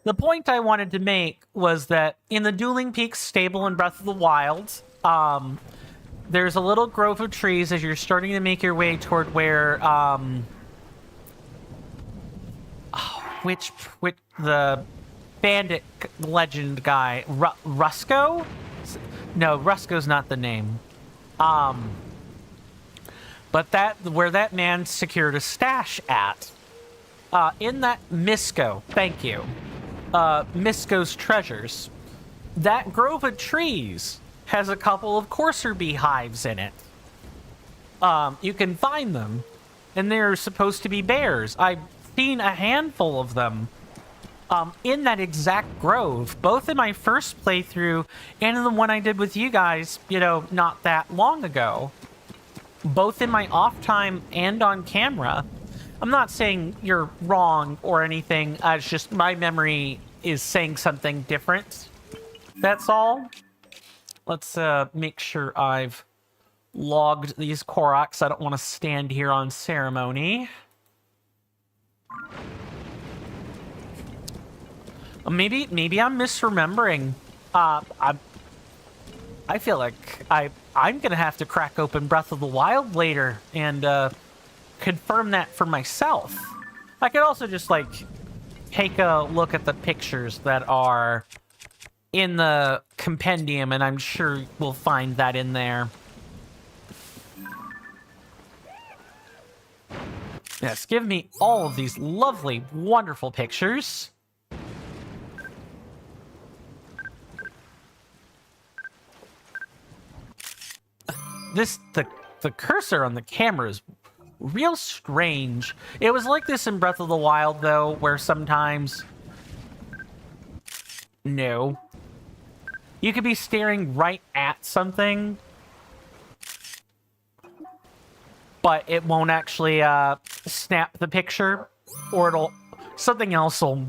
The point I wanted to make was that in the Dueling Peaks stable in Breath of the Wild, there's a little grove of trees as you're starting to make your way toward where, which the bandit legend guy, Rusco? No, Rusco's not the name. But where that man secured a stash at, in that Misco, thank you, Misco's treasures, that grove of trees has a couple of courser beehives in it. You can find them, and they're supposed to be bears. I've seen a handful of them in that exact grove, both in my first playthrough and in the one I did with you guys, not that long ago. Both in my off time and on camera. I'm not saying you're wrong or anything, it's just my memory is saying something different. That's all. Let's make sure I've logged these Koroks. I don't want to stand here on ceremony. Maybe I'm misremembering. I feel like I'm gonna have to crack open Breath of the Wild later and confirm that for myself. I could also just take a look at the pictures that are in the compendium, and I'm sure we'll find that in there. Yes, give me all of these lovely, wonderful pictures. The cursor on the camera is real strange. It was like this in Breath of the Wild, though, where sometimes... No. You could be staring right at something, but it won't actually snap the picture, or something else will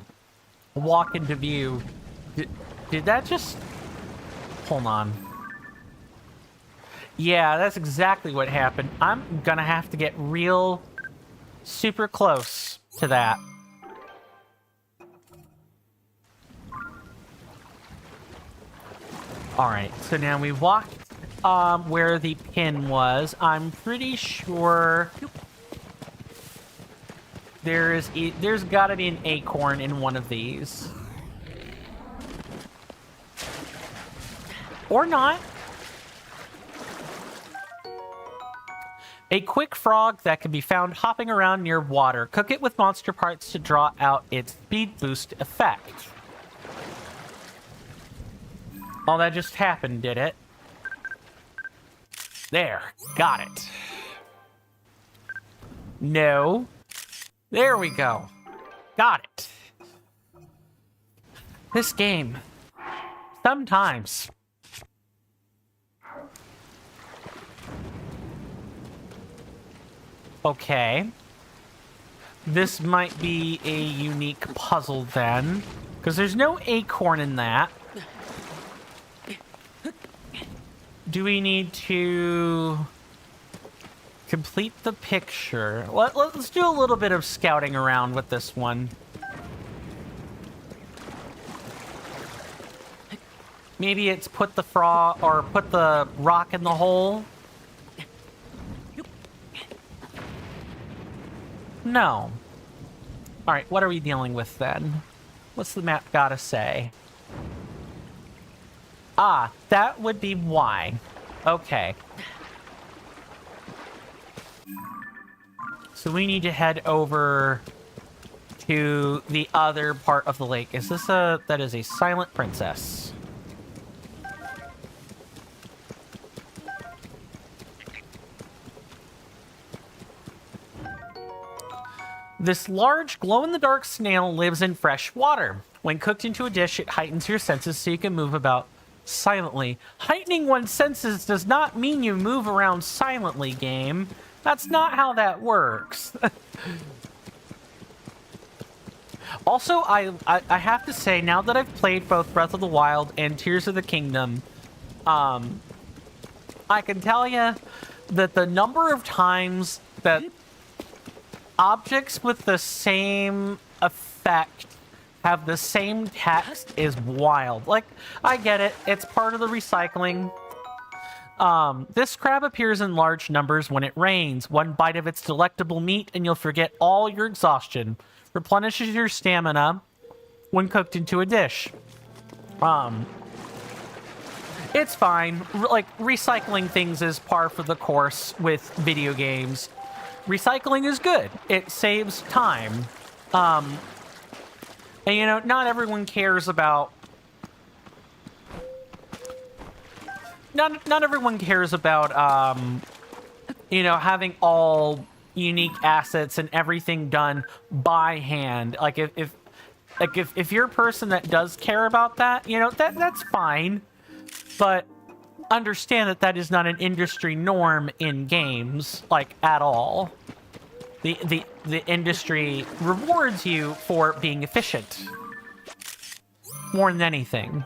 walk into view. Did that just... Hold on. Yeah, that's exactly what happened. I'm gonna have to get real super close to that. Alright, so now we walked where the pin was. I'm pretty sure there's gotta be an acorn in one of these. Or not. A quick frog that can be found hopping around near water. Cook it with monster parts to draw out its speed boost effect. Oh, that just happened, did it? There, got it. No. There we go. Got it. This game, sometimes... Okay. this might be a unique puzzle then, because there's no acorn in that. Do we need to complete the picture? Let's do a little bit of scouting around with this one. Maybe it's put the put the rock in the hole. No. All right, what are we dealing with then? What's the map gotta say? Ah, that would be why. Okay. So we need to head over to the other part of the lake. Is this that is a silent princess. This large glow-in-the-dark snail lives in fresh water. When cooked into a dish, it heightens your senses so you can move about silently. Heightening one's senses does not mean you move around silently, game. That's not how that works. Also, I have to say, now that I've played both Breath of the Wild and Tears of the Kingdom, I can tell you that the number of times that objects with the same effect have the same text is wild. Like, I get it. It's part of the recycling. This crab appears in large numbers when it rains. One bite of its delectable meat and you'll forget all your exhaustion. Replenishes your stamina when cooked into a dish. It's fine. Like, recycling things is par for the course with video games. Recycling is good. It saves time. And, you know, not everyone cares about... Not everyone cares about, you know, having all unique assets and everything done by hand. Like, if you're a person that does care about that, you know, that's fine. But understand that that is not an industry norm in games, like, at all. The industry rewards you for being efficient more than anything.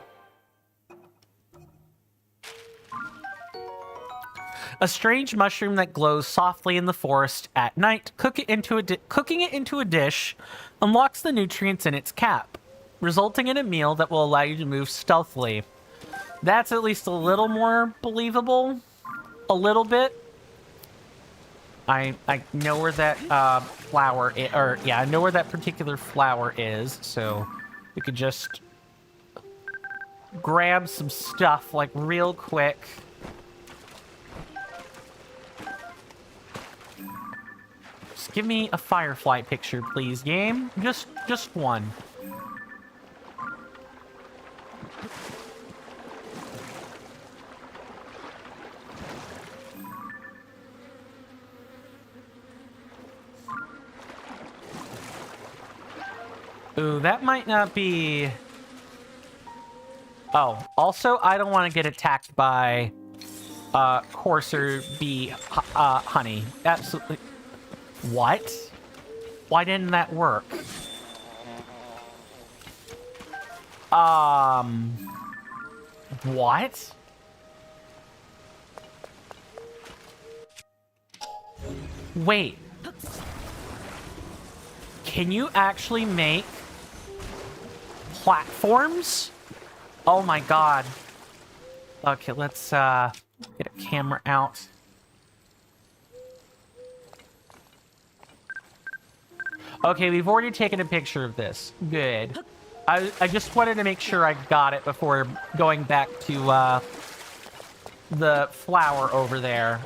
A strange mushroom that glows softly in the forest at night. Cooking it into a dish unlocks the nutrients in its cap, resulting in a meal that will allow you to move stealthily. That's at least a little more believable. A little bit. I know where that flower is, or yeah, I know where that particular flower is, so we could just grab some stuff like real quick. Just give me a firefly picture, please, game. Just one. Ooh, that might not be... Oh, also, I don't want to get attacked by coarser bee honey. Absolutely. What? Why didn't that work? What? Wait. Can you actually make platforms? Oh my god. Okay, let's get a camera out. Okay, we've already taken a picture of this. Good. I just wanted to make sure I got it before going back to the flower over there.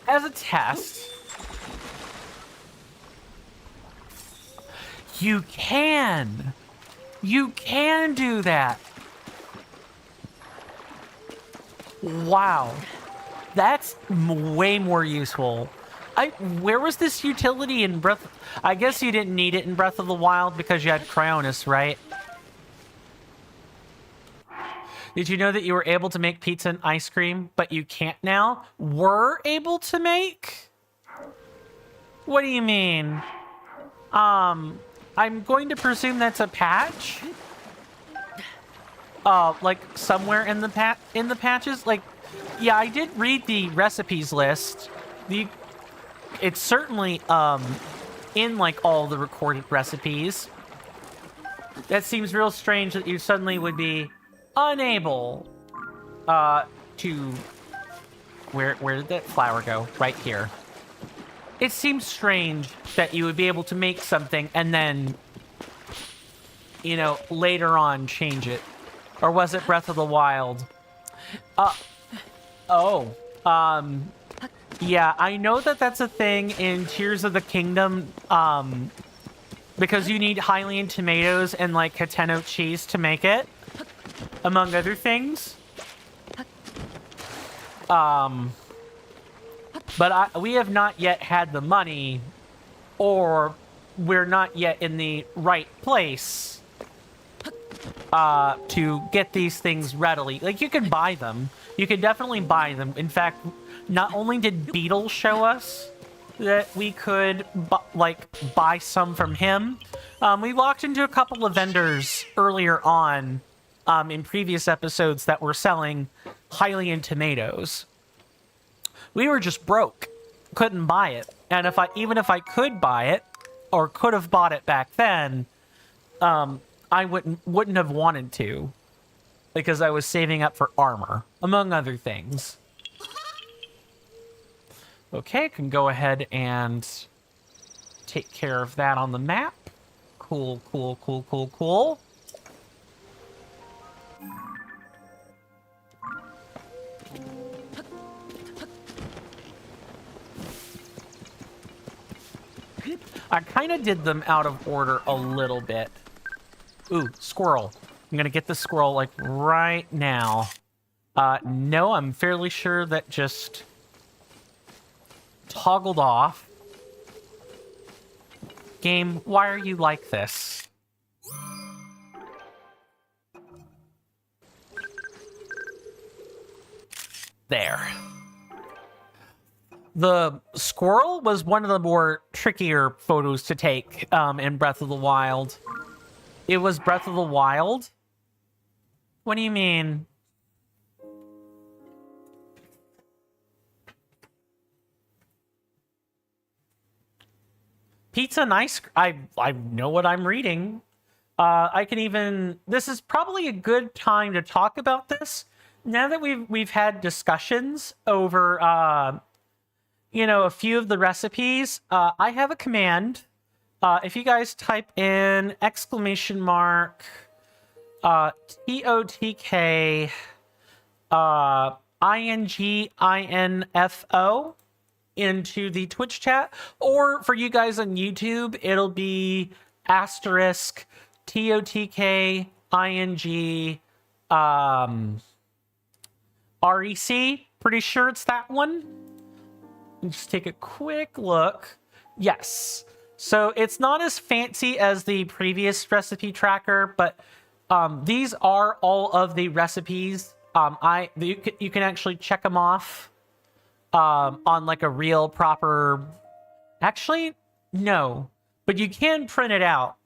As a test, you can do that. Wow. That's way more useful. Where was this utility in Breath... I guess you didn't need it in Breath of the Wild because you had Cryonis, right? Did you know that you were able to make pizza and ice cream, but you can't now? Were able to make? What do you mean? I'm going to presume that's a patch. Like somewhere in the patches. Like, yeah, I did read the recipes list. It's certainly in like all the recorded recipes. That seems real strange that you suddenly would be unable to. Where did that flower go? Right here. It seems strange that you would be able to make something and then, you know, later on change it. Or was it Breath of the Wild? Yeah, I know that that's a thing in Tears of the Kingdom, because you need Hylian tomatoes and, like, Hateno cheese to make it, among other things. But we have not yet had the money, or we're not yet in the right place to get these things readily. Like, you can buy them. You can definitely buy them. In fact, not only did Beetle show us that we could, buy some from him, we walked into a couple of vendors earlier on in previous episodes that were selling Hylian tomatoes. We were just broke. Couldn't buy it. And even if I could buy it, or could have bought it back then, I wouldn't have wanted to. Because I was saving up for armor, among other things. Okay, can go ahead and take care of that on the map. Cool, cool, cool, cool, cool. I kind of did them out of order a little bit. Ooh, squirrel. I'm gonna get the squirrel, like, right now. No, I'm fairly sure that just toggled off. Game, why are you like this? There. The squirrel was one of the more trickier photos to take in Breath of the Wild. It was Breath of the Wild? What do you mean? Pizza nice. I know what I'm reading. I can even. This is probably a good time to talk about this. Now that we've had discussions over you know, a few of the recipes, I have a command. If you guys type in TotK INGINFO into the Twitch chat, or for you guys on YouTube, it'll be asterisk TOTK ING REC. Pretty sure it's that one. Just take a quick look. Yes. So it's not as fancy as the previous recipe tracker, but these are all of the recipes. You can actually check them off on like a real proper. Actually, no, but you can print it out.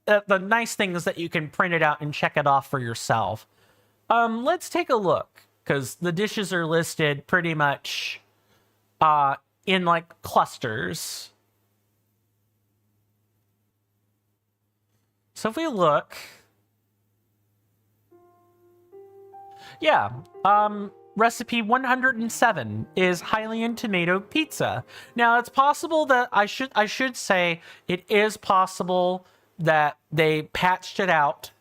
The nice thing is that you can print it out and check it off for yourself. Let's take a look, because the dishes are listed pretty much in like clusters. So if we look, yeah, recipe 107 is Hylian tomato pizza. Now it's possible that I should say it is possible that they patched it out,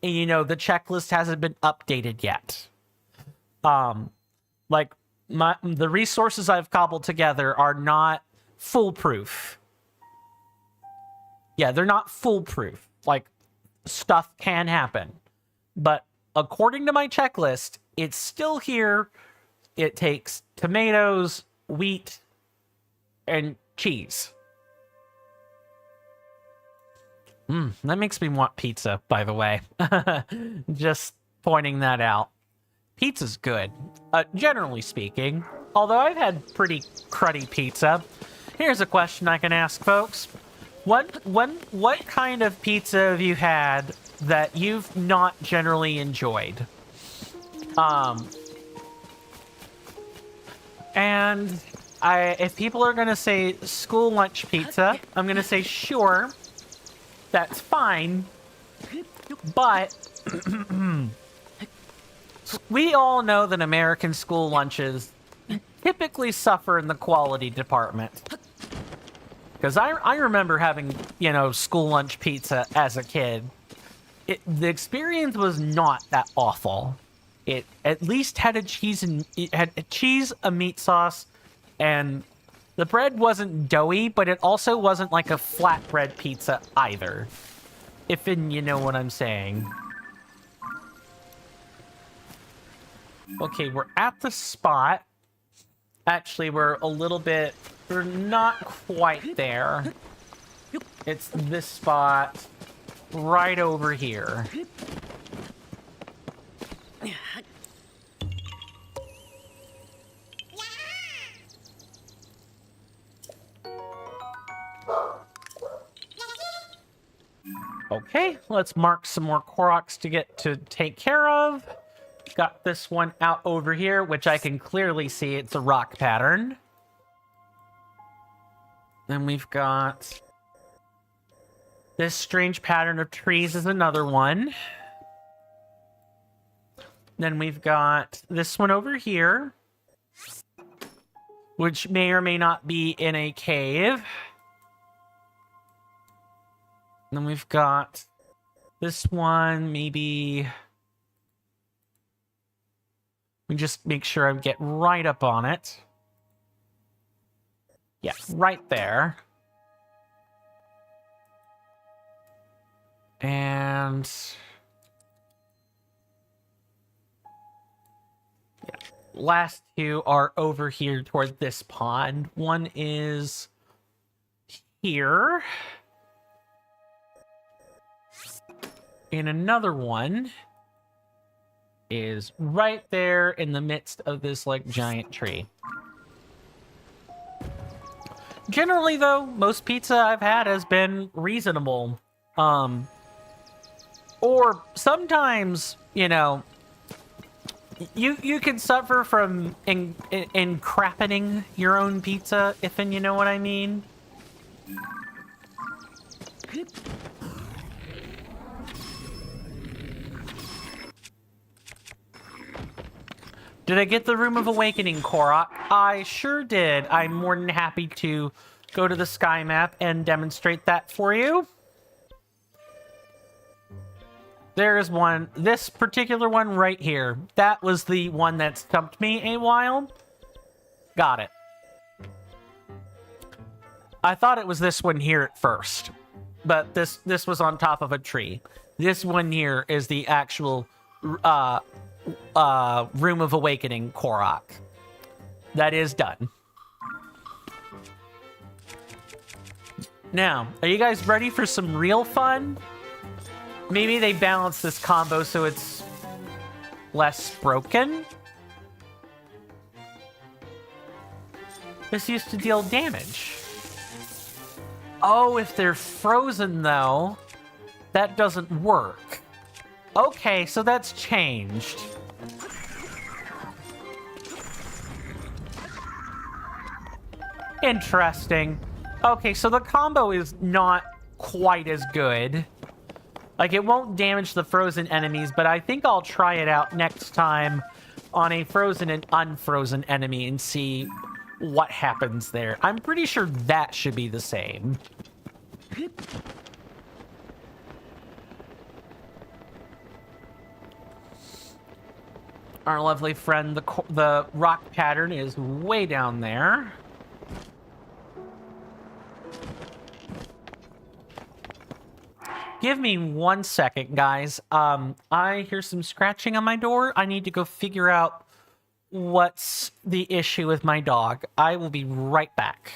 and you know the checklist hasn't been updated yet. Like the resources I've cobbled together are not foolproof. Yeah, they're not foolproof. Like, stuff can happen. But according to my checklist, it's still here. It takes tomatoes, wheat, and cheese. That makes me want pizza, by the way. Just pointing that out. Pizza's good, generally speaking. Although I've had pretty cruddy pizza. Here's a question I can ask, folks. What kind of pizza have you had that you've not generally enjoyed? And if people are gonna say school lunch pizza, I'm gonna say sure, that's fine, but we all know that American school lunches typically suffer in the quality department. Because I remember having, you know, school lunch pizza as a kid. The experience was not that awful. It at least had a cheese and it had a cheese, a meat sauce, and the bread wasn't doughy, but it also wasn't like a flatbread pizza either. If you know what I'm saying. Okay, we're at the spot. Actually, we're not quite there. It's this spot right over here. Okay, let's mark some more Koroks to take care of. Got this one out over here, which I can clearly see it's a rock pattern. Then we've got this strange pattern of trees is another one. Then we've got this one over here, which may or may not be in a cave. Then we've got this one, maybe... Let me just make sure I get right up on it. Yeah, right there. And... yeah, last two are over here toward this pond. One is here. And another one is right there in the midst of this, like, giant tree. Generally, though, most pizza I've had has been reasonable. Or sometimes, you know, you can suffer from encrappening your own pizza, if you know what I mean. Did I get the Room of Awakening, Korok? I sure did. I'm more than happy to go to the sky map and demonstrate that for you. There is one. This particular one right here. That was the one that stumped me a while. Got it. I thought it was this one here at first, but this was on top of a tree. This one here is the actual Room of Awakening Korok. That is done. Now, are you guys ready for some real fun? Maybe they balance this combo so it's less broken. This used to deal damage. Oh, if they're frozen though, that doesn't work. Okay, so that's changed. Interesting. Okay, so the combo is not quite as good. Like, it won't damage the frozen enemies, but I think I'll try it out next time on a frozen and unfrozen enemy and see what happens there. I'm pretty sure that should be the same. Our lovely friend, the rock pattern, is way down there. Give me 1 second, guys. I hear some scratching on my door. I need to go figure out what's the issue with my dog. I will be right back.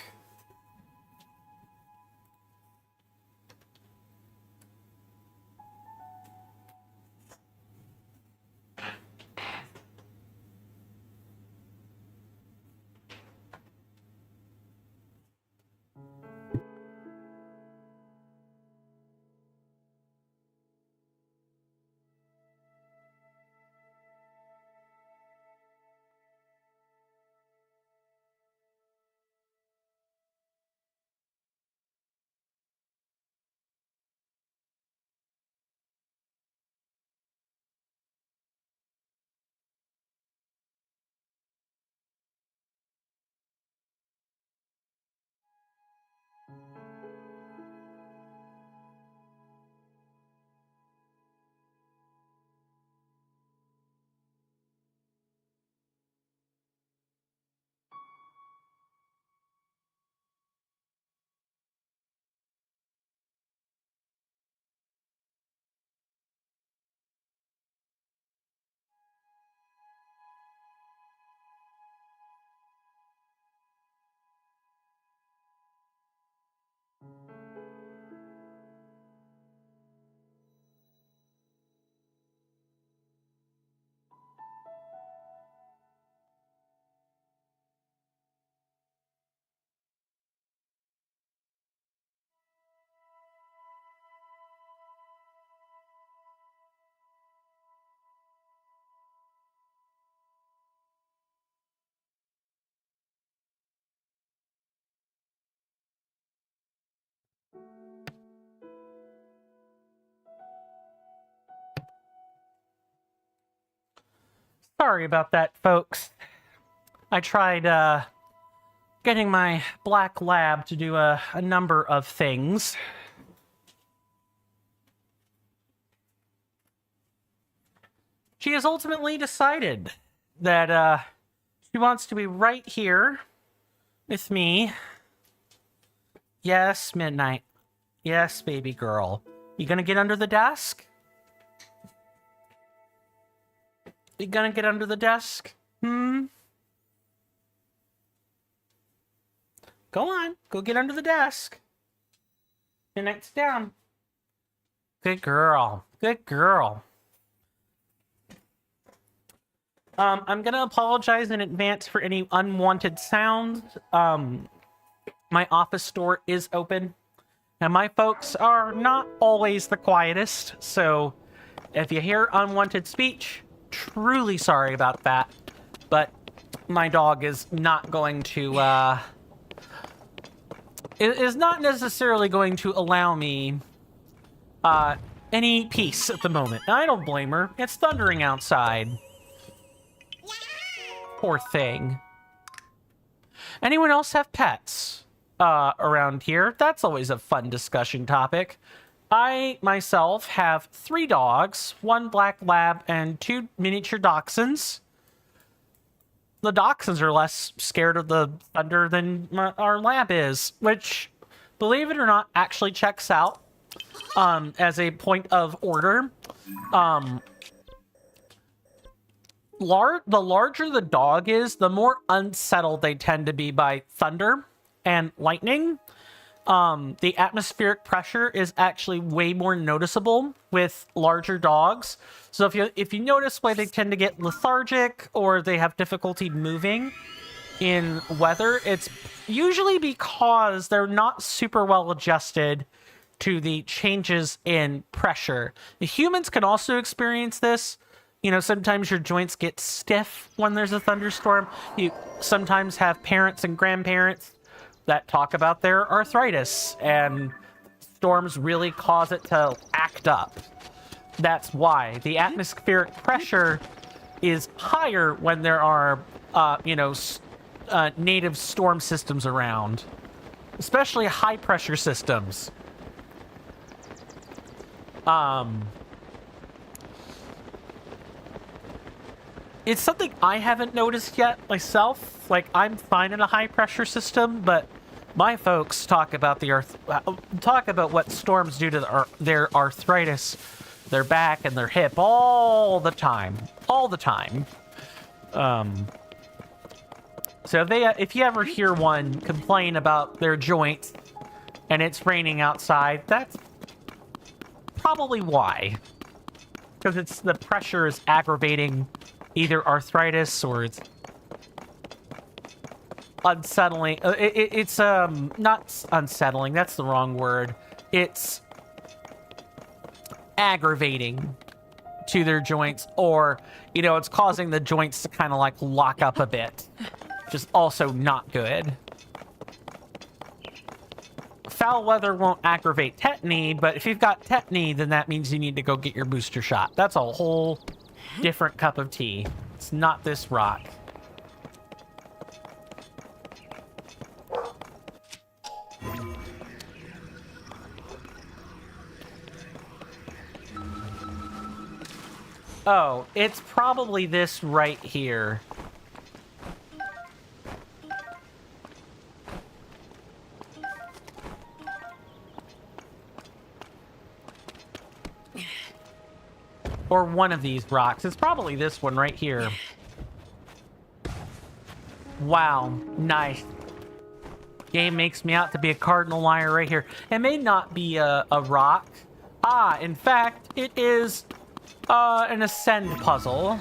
Sorry about that, folks. I tried getting my black lab to do a number of things. She has ultimately decided that she wants to be right here with me. Yes, Midnight. Yes, baby girl. You gonna get under the desk? You gonna get under the desk? Go on. Go get under the desk. Midnight's down. Good girl. Good girl. I'm gonna apologize in advance for any unwanted sounds. My office door is open, and my folks are not always the quietest, so if you hear unwanted speech, truly sorry about that, but my dog is not going to, is not necessarily going to allow me, any peace at the moment. And I don't blame her. It's thundering outside. Poor thing. Anyone else have pets around here? That's always a fun discussion topic. I, myself, have 3 dogs, 1 black lab, and 2 miniature dachshunds. The dachshunds are less scared of the thunder than our lab is, which, believe it or not, actually checks out as a point of order. The larger the dog is, the more unsettled they tend to be by thunder and lightning. The atmospheric pressure is actually way more noticeable with larger dogs. So if you notice why they tend to get lethargic or they have difficulty moving in weather, it's usually because they're not super well adjusted to the changes in pressure. The humans can also experience this. You know, sometimes your joints get stiff when there's a thunderstorm. You sometimes have parents and grandparents that talk about their arthritis, and storms really cause it to act up. That's why the atmospheric pressure is higher when there are, native storm systems around, especially high pressure systems. It's something I haven't noticed yet myself. Like, I'm fine in a high pressure system, but my folks talk about what storms do to their arthritis, their back, and their hip all the time. So if you ever hear one complain about their joint and it's raining outside, that's probably why. Because the pressure is aggravating either arthritis or it's unsettling. It's not unsettling. That's the wrong word. It's aggravating to their joints, or it's causing the joints to kind of like lock up a bit, which is also not good. Foul weather won't aggravate tetany, but if you've got tetany, then that means you need to go get your booster shot. That's a whole different cup of tea. It's not this rock. Oh, it's probably this right here. Or one of these rocks. It's probably this one right here. Wow, nice. Game makes me out to be a cardinal liar right here. It may not be a rock. Ah, in fact, it is an ascend puzzle.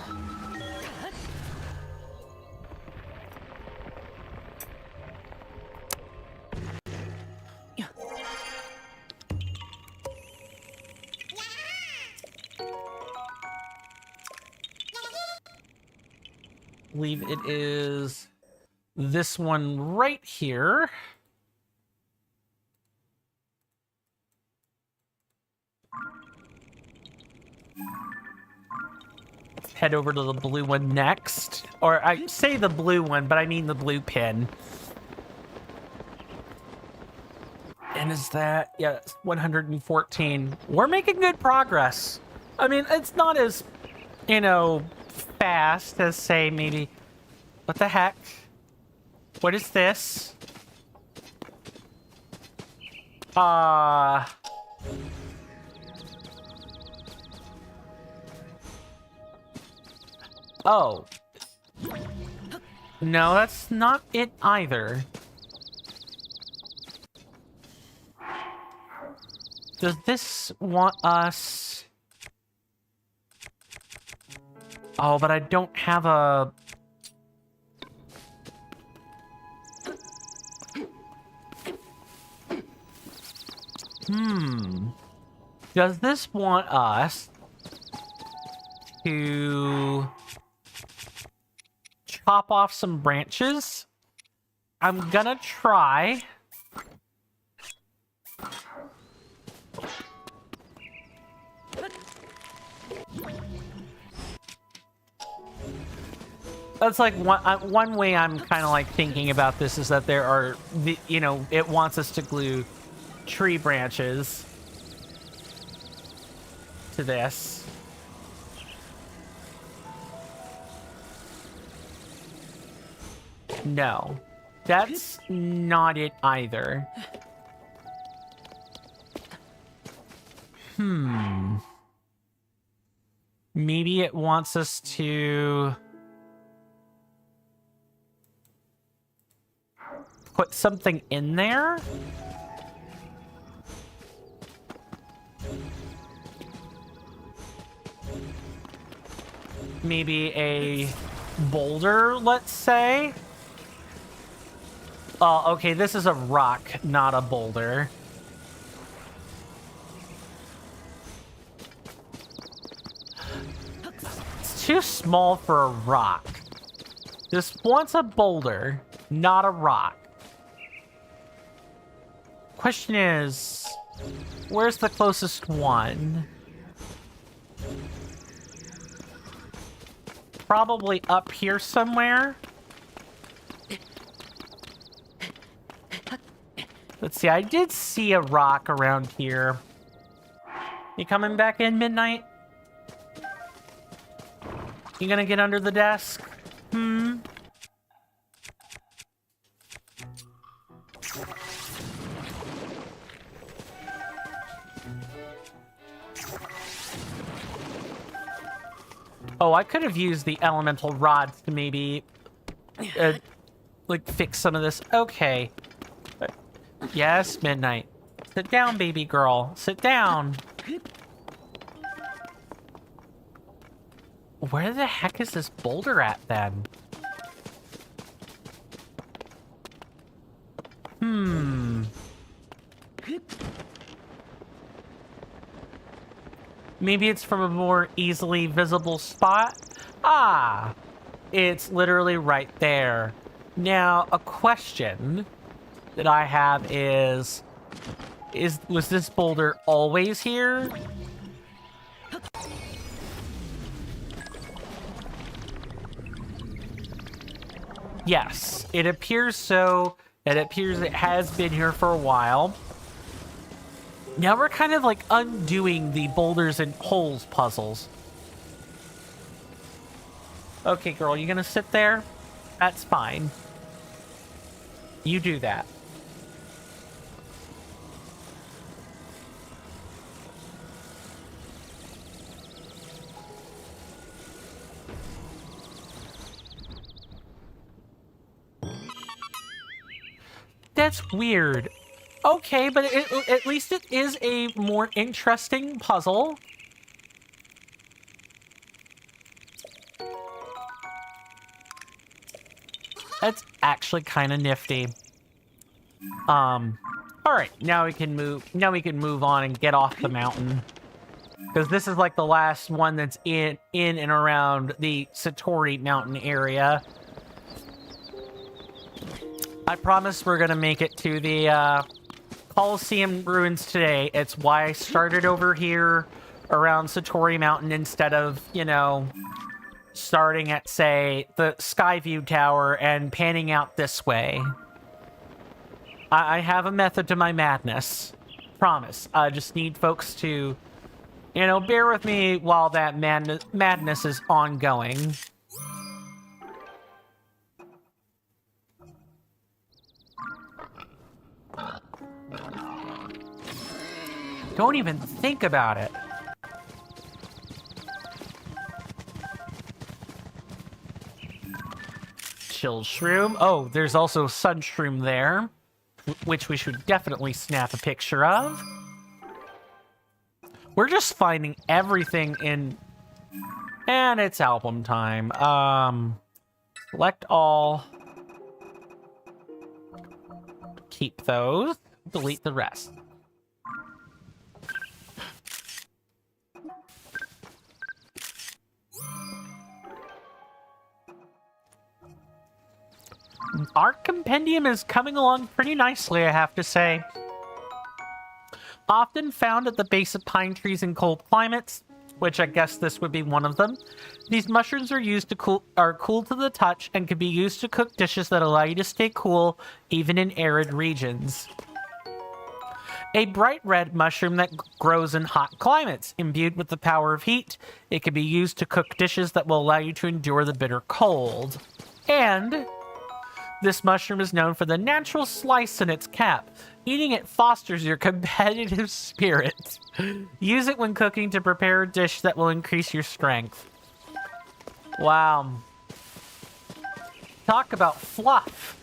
I believe it is this one right here. head over to the blue one next. Or I say the blue one, but I mean the blue pin. And is that, yeah, 114. We're making good progress. I mean, it's not as, you know, fast as, say, maybe... What the heck? What is this? Oh. No, that's not it either. Does this want us... Oh, but I don't have a... Does this want us to chop off some branches? I'm gonna try. That's like one way I'm kind of like thinking about this is that there are, you know, it wants us to glue tree branches to this. No, that's not it either. Maybe it wants us to put something in there? Maybe a boulder, let's say? Oh, okay, this is a rock, not a boulder. It's too small for a rock. This wants a boulder, not a rock. Question is, where's the closest one? Probably up here somewhere. Let's see, I did see a rock around here. You coming back in, Midnight? You gonna get under the desk? Oh, I could have used the elemental rods to maybe, like, fix some of this. Okay. Yes, Midnight. Sit down, baby girl. Sit down. Where the heck is this boulder at, then? Maybe it's from a more easily visible spot? Ah! It's literally right there. Now, a question that I have is was this boulder always here? Yes, it appears so. It appears it has been here for a while. Now we're kind of like undoing the boulders and holes puzzles. Okay, girl, you gonna sit there? That's fine. You do that. That's weird. Okay, but at least it is a more interesting puzzle. That's actually kind of nifty. All right, now we can move on and get off the mountain. Because this is like the last one that's in and around the Satori mountain area. I promise we're gonna make it to the Coliseum Ruins today. It's why I started over here around Satori Mountain instead of, you know, starting at, say, the Skyview Tower and panning out this way. I have a method to my madness. Promise. I just need folks to, you know, bear with me while that madness is ongoing. Don't even think about it. Chill Shroom. Oh, there's also Sun Shroom there, which we should definitely snap a picture of. We're just finding everything in... And it's album time. Select all. Keep those. Delete the rest. Our compendium is coming along pretty nicely, I have to say. Often found at the base of pine trees in cold climates, which I guess this would be one of them. These mushrooms are cool to the touch and can be used to cook dishes that allow you to stay cool even in arid regions. A bright red mushroom that grows in hot climates. Imbued with the power of heat, it can be used to cook dishes that will allow you to endure the bitter cold. And this mushroom is known for the natural slice in its cap. Eating it fosters your competitive spirit. Use it when cooking to prepare a dish that will increase your strength. Wow. Talk about fluff.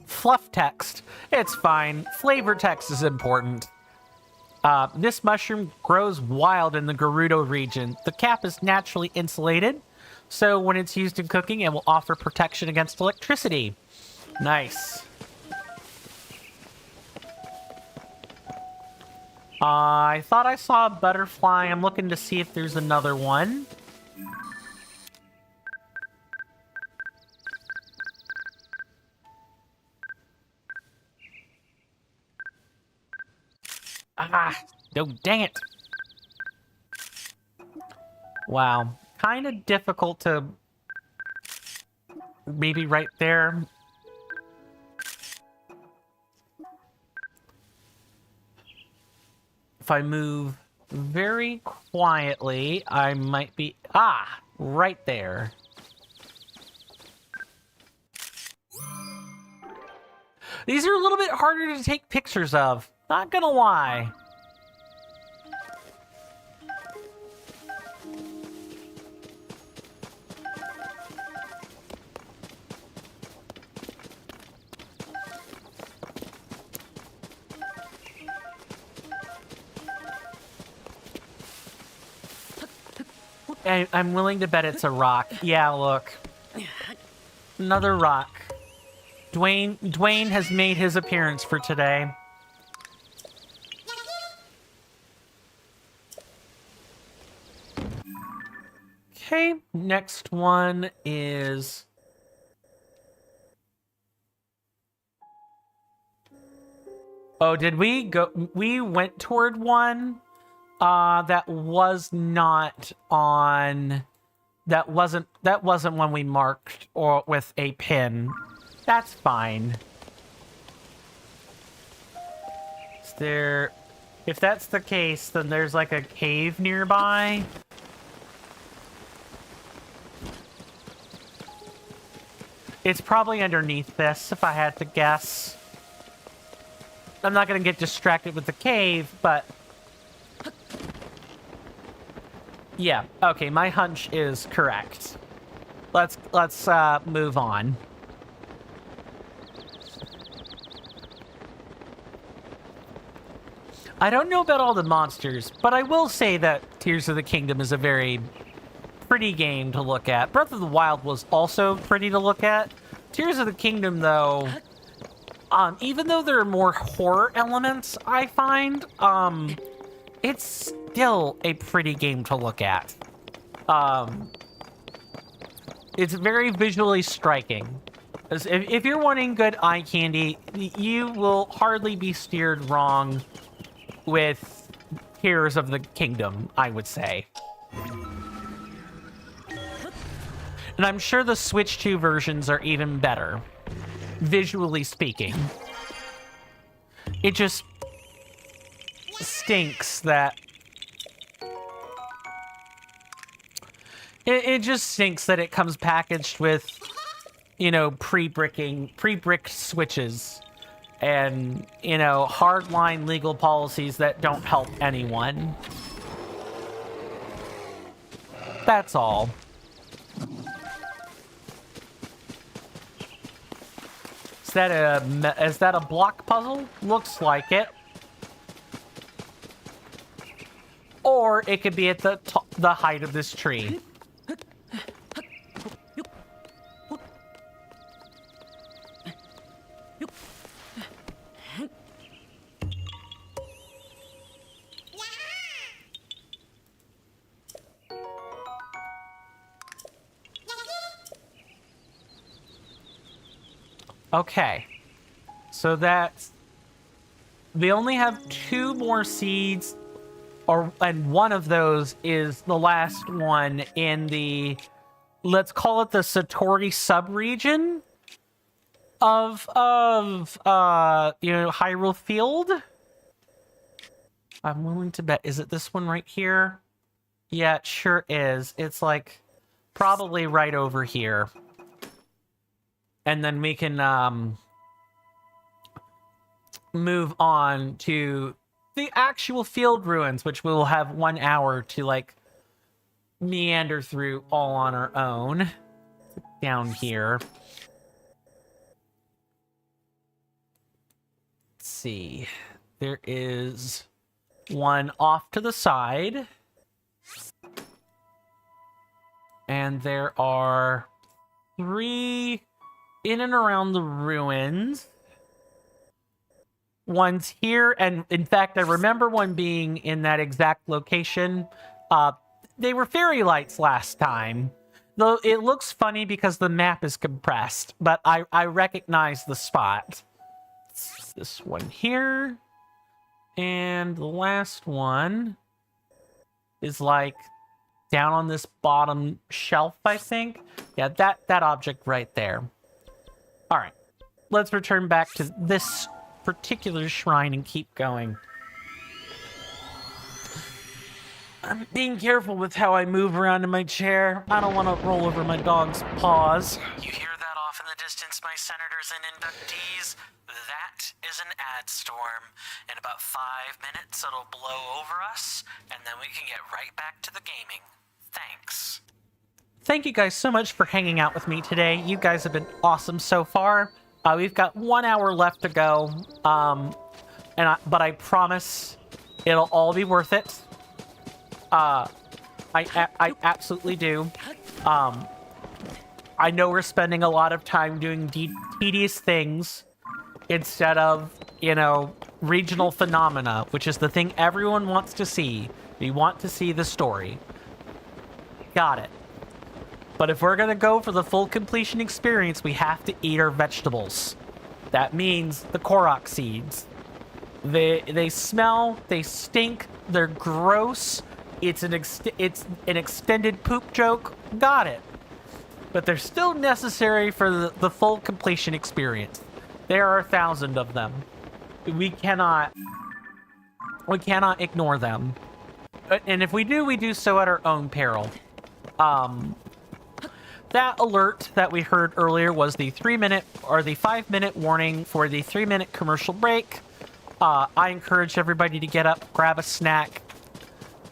Fluff text. It's fine. Flavor text is important. This mushroom grows wild in the Gerudo region. The cap is naturally insulated, so when it's used in cooking, it will offer protection against electricity. Nice. I thought I saw a butterfly. I'm looking to see if there's another one. Ah, no, dang it. Wow. Kind of difficult to... Maybe right there. If I move very quietly, I might be... Ah, right there. These are a little bit harder to take pictures of. Not gonna lie. I'm willing to bet it's a rock. Yeah, look. Another rock. Dwayne has made his appearance for today. Okay, next one is... Oh, did we go... We went toward one that was not on... That wasn't one we marked or with a pin. That's fine. Is there... If that's the case, then there's like a cave nearby. It's probably underneath this, if I had to guess. I'm not going to get distracted with the cave, but... Yeah, okay, my hunch is correct. Let's move on. I don't know about all the monsters, but I will say that Tears of the Kingdom is a very pretty game to look at. Breath of the Wild was also pretty to look at. Tears of the Kingdom, though, even though there are more horror elements, I find, it's still a pretty game to look at. It's very visually striking. If you're wanting good eye candy, you will hardly be steered wrong with Tears of the Kingdom, I would say. And I'm sure the Switch 2 versions are even better, visually speaking. It just stinks that... It just stinks that it comes packaged with, you know, pre-bricked switches and, you know, hardline legal policies that don't help anyone. That's all. Is that a block puzzle? Looks like it. Or it could be at the height of this tree. Okay, so that's... We only have 2 more seeds, and one of those is the last one in the, let's call it the Satori sub-region of you know, Hyrule Field. I'm willing to bet, is it this one right here? Yeah, it sure is. It's like probably right over here. And then we can move on to the actual field ruins, which we will have 1 hour to like meander through all on our own. Down here. Let's see. There is one off to the side. And there are 3 in and around the ruins. One's here, and in fact, I remember one being in that exact location. They were fairy lights last time. Though it looks funny because the map is compressed, but I recognize the spot. It's this one here. And the last one is like down on this bottom shelf, I think. Yeah, that object right there. All right, let's return back to this particular shrine and keep going. I'm being careful with how I move around in my chair. I don't want to roll over my dog's paws. You hear that off in the distance, my senators and inductees? That is an ad storm. In about 5 minutes, it'll blow over us, and then we can get right back to the gaming. Thanks. Thank you guys so much for hanging out with me today. You guys have been awesome so far. We've got 1 hour left to go, but I promise it'll all be worth it. I absolutely do. I know we're spending a lot of time doing tedious things instead of, you know, regional phenomena, which is the thing everyone wants to see. We want to see the story. Got it. But if we're going to go for the full completion experience, we have to eat our vegetables. That means the Korok seeds. They smell, they stink, they're gross. It's an extended poop joke. Got it. But they're still necessary for the full completion experience. There are 1,000 of them. We cannot ignore them. And if we do so at our own peril. That alert that we heard earlier was the 3-minute or the 5-minute warning for the 3-minute commercial break. I encourage everybody to get up, grab a snack,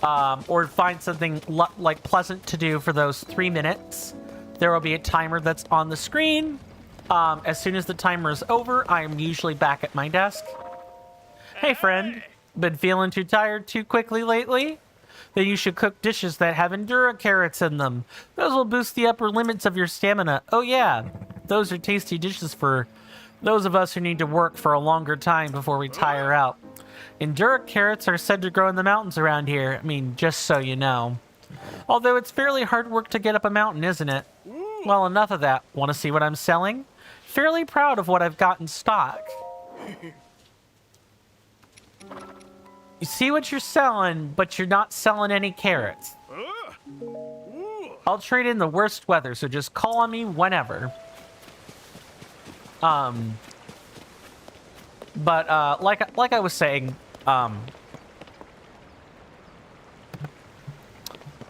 or find something like pleasant to do for those 3 minutes. There will be a timer that's on the screen. As soon as the timer is over, I am usually back at my desk. Hey friend, been feeling too tired too quickly lately? Then you should cook dishes that have Endura carrots in them. Those will boost the upper limits of your stamina. Oh yeah, those are tasty dishes for those of us who need to work for a longer time before we tire out. Endura carrots are said to grow in the mountains around here. I mean, just so you know. Although it's fairly hard work to get up a mountain, isn't it? Well, enough of that. Want to see what I'm selling? Fairly proud of what I've got in stock. You see what you're selling, but you're not selling any carrots. I'll trade in the worst weather, so just call on me whenever. But like I was saying,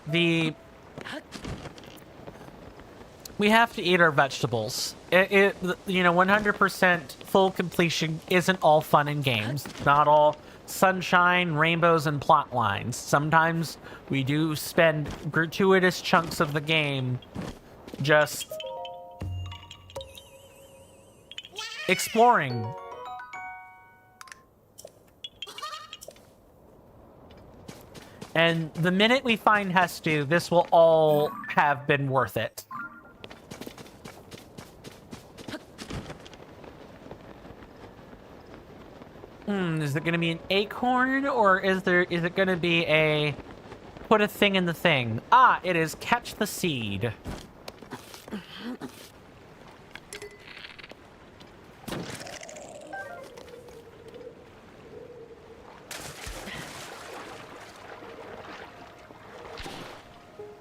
we have to eat our vegetables. You know, 100% full completion isn't all fun and games. Not all sunshine, rainbows, and plot lines. Sometimes we do spend gratuitous chunks of the game just exploring. And the minute we find Hestu, this will all have been worth it. Is it going to be an acorn, or is it going to be a put a thing in the thing? Ah, it is catch the seed.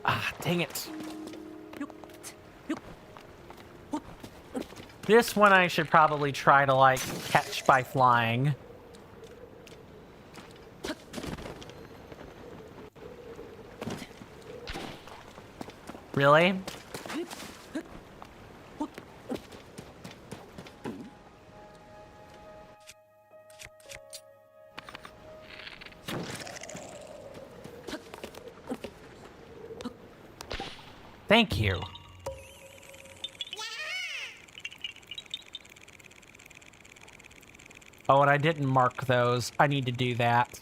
Ah, dang it. This one I should probably try to, like, catch by flying. Really? Thank you. Oh, and I didn't mark those. I need to do that.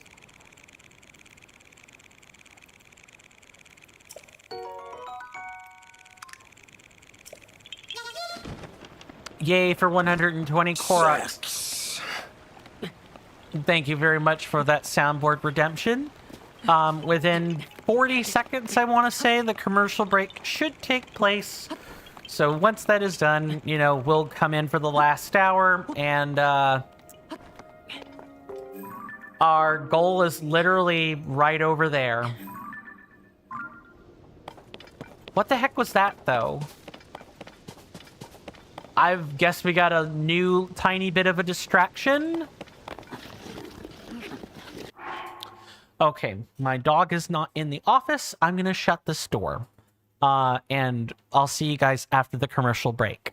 Yay for 120 Koroks. Thank you very much for that soundboard redemption. Within 40 seconds, I want to say, the commercial break should take place. So once that is done, you know, we'll come in for the last hour, and our goal is literally right over there. What the heck was that, though? I guess we got a new tiny bit of a distraction. Okay, my dog is not in the office. I'm going to shut the store. And I'll see you guys after the commercial break.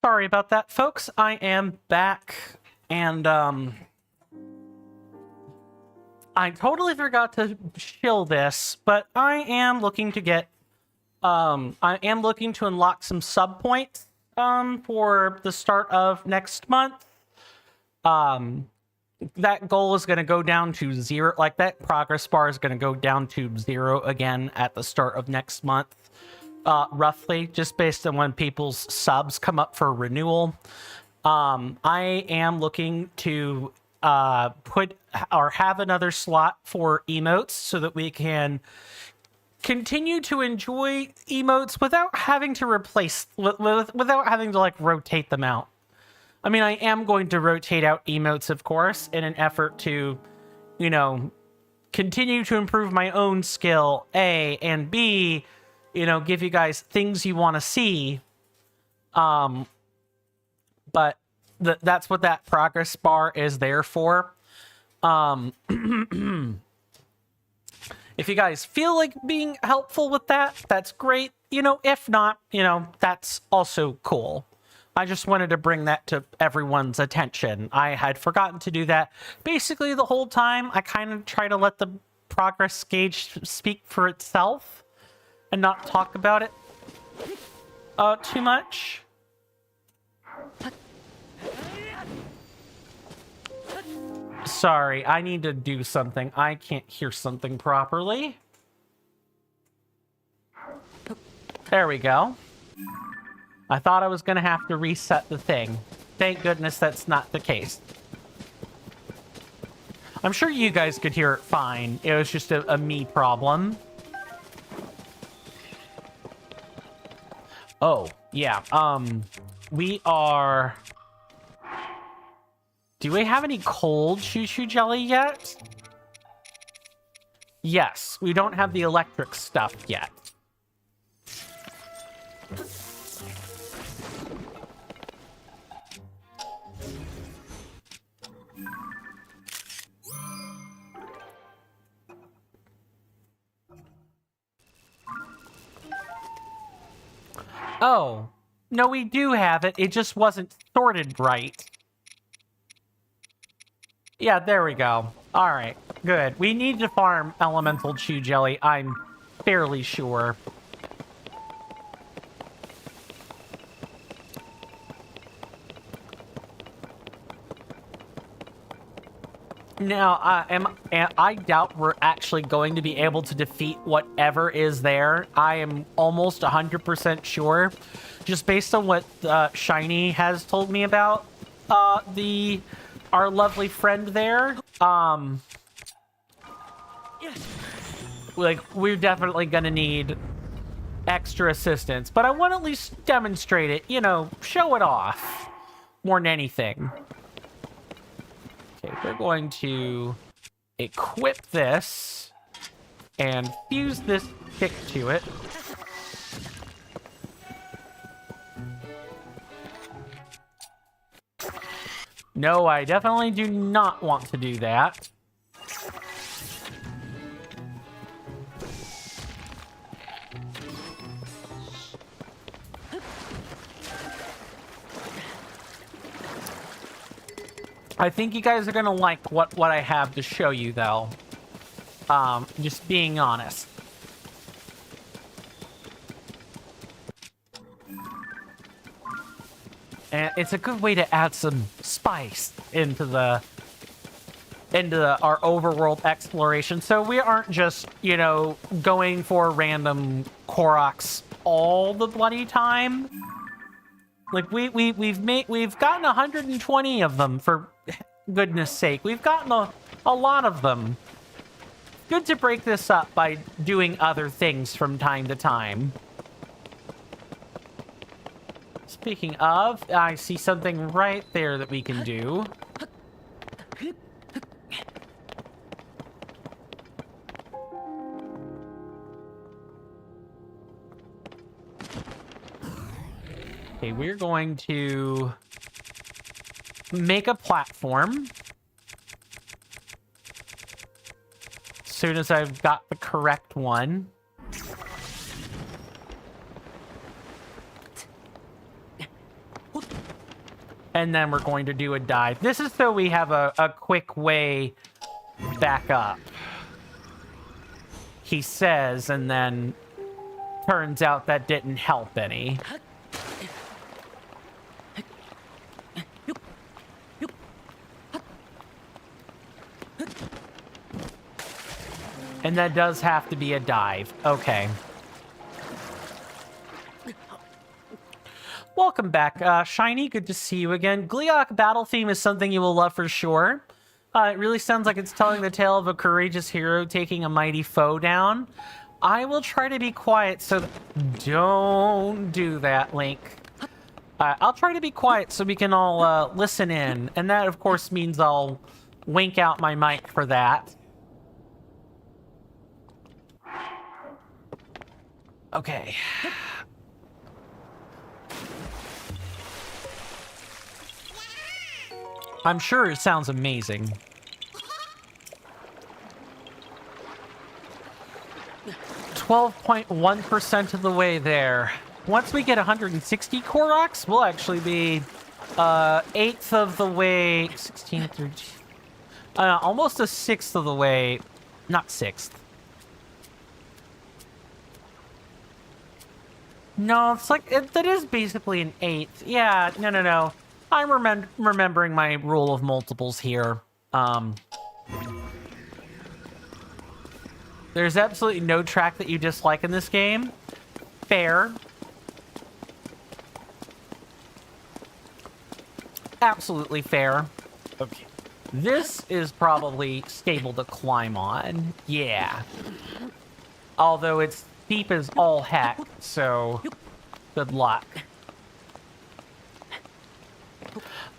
Sorry about that, folks. I am back, and I totally forgot to shill this, but I am looking to get I am looking to unlock some sub points for the start of next month. That goal is going to go down to 0. Like, that progress bar is going to go down to 0 again at the start of next month, roughly, just based on when people's subs come up for renewal. I am looking to put or have another slot for emotes so that we can continue to enjoy emotes without having to without having to like rotate them out. I mean, I am going to rotate out emotes, of course, in an effort to, you know, continue to improve my own skill, A, and B, you know, give you guys things you want to see. But that's what that progress bar is there for. If you guys feel like being helpful with that, that's great. You know, if not, you know, that's also cool. I just wanted to bring that to everyone's attention. I had forgotten to do that. Basically, the whole time, I kind of try to let the progress gauge speak for itself and not talk about it too much. Sorry, I need to do something. I can't hear something properly. There we go. I thought I was going to have to reset the thing. Thank goodness that's not the case. I'm sure you guys could hear it fine. It was just a me problem. Oh, yeah. We are... Do we have any cold choo-choo jelly yet? Yes, we don't have the electric stuff yet. Oh, no, we do have it. It just wasn't sorted right. Yeah, there we go. All right, good. We need to farm elemental chew jelly, I'm fairly sure. Now, I doubt we're actually going to be able to defeat whatever is there. I am almost 100% sure, just based on what Shiny has told me about our lovely friend there. Like, we're definitely gonna need extra assistance, but I want to at least demonstrate it, you know, show it off more than anything. Okay, we're going to equip this and fuse this stick to it. No, I definitely do not want to do that. I think you guys are gonna like what I have to show you, though. Just being honest. And it's a good way to add some spice into our overworld exploration. So we aren't just, you know, going for random Koroks all the bloody time. Like we've gotten 120 of them, for goodness sake. We've gotten a lot of them. Good to break this up by doing other things from time to time. Speaking of, I see something right there that we can do. Okay, we're going to make a platform. As soon as I've got the correct one. and then we're going to do a dive. This is so we have a quick way back up. He says, and then turns out that didn't help any. And that does have to be a dive. Okay. Welcome back, Shiny. Good to see you again. Gleeok battle theme is something you will love for sure. It really sounds like it's telling the tale of a courageous hero taking a mighty foe down. I will try to be quiet, so don't do that, Link. I'll try to be quiet so we can all listen in, and that, of course, means I'll wink out my mic for that. Okay. I'm sure it sounds amazing. 12.1% of the way there. Once we get 160 Koroks, we'll actually be 1/8 of the way. 16 through almost a 1/6 of the way. Not 1/6. No, it's like that is basically an 1/8. Yeah, no. I'm remembering my rule of multiples here. There's absolutely no track that you dislike in this game. Fair. Absolutely fair. Okay. This is probably stable to climb on. Yeah. Although it's steep as all heck, so good luck.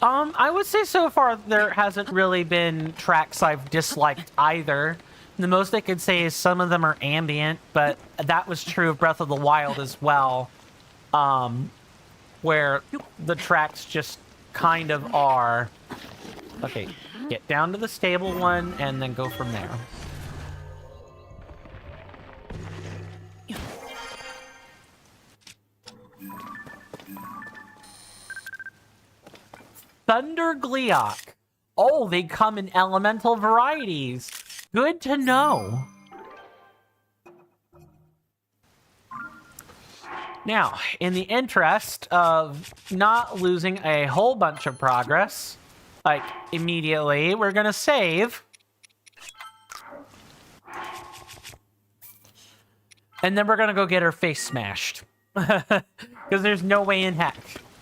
I would say so far there hasn't really been tracks I've disliked either. The most I could say is some of them are ambient, but that was true of Breath of the Wild as well, where the tracks just kind of are. Okay, get down to the stable one and then go from there. Thunder Gleeok. Oh, they come in elemental varieties. Good to know. Now, in the interest of not losing a whole bunch of progress, like immediately, we're gonna save. And then we're gonna go get her face smashed. Because there's no way in heck.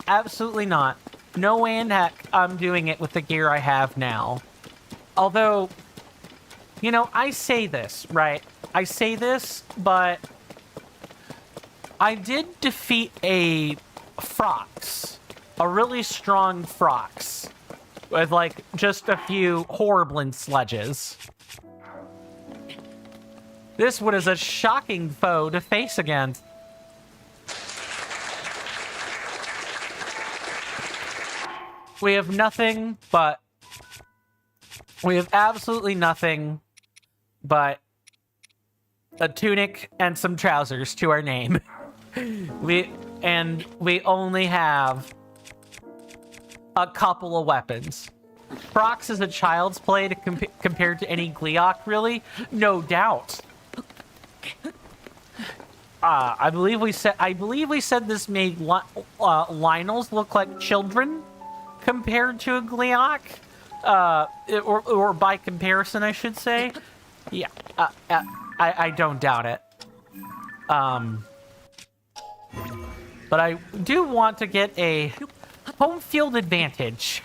Absolutely not. No way in heck I'm doing it with the gear I have now. Although, you know, I say this, right? I say this, but I did defeat a Frox. A really strong Frox. With, like, just a few Horriblin sledges. This one is a shocking foe to face against. We have nothing but... We have absolutely nothing but a tunic and some trousers to our name. We only have a couple of weapons. Frox is a child's play to compared to any Gleeok, really? No doubt. I believe we said this made Lionels look like children compared to a Gleeok. Or by comparison, I should say. Yeah, I don't doubt it. But I do want to get a home field advantage.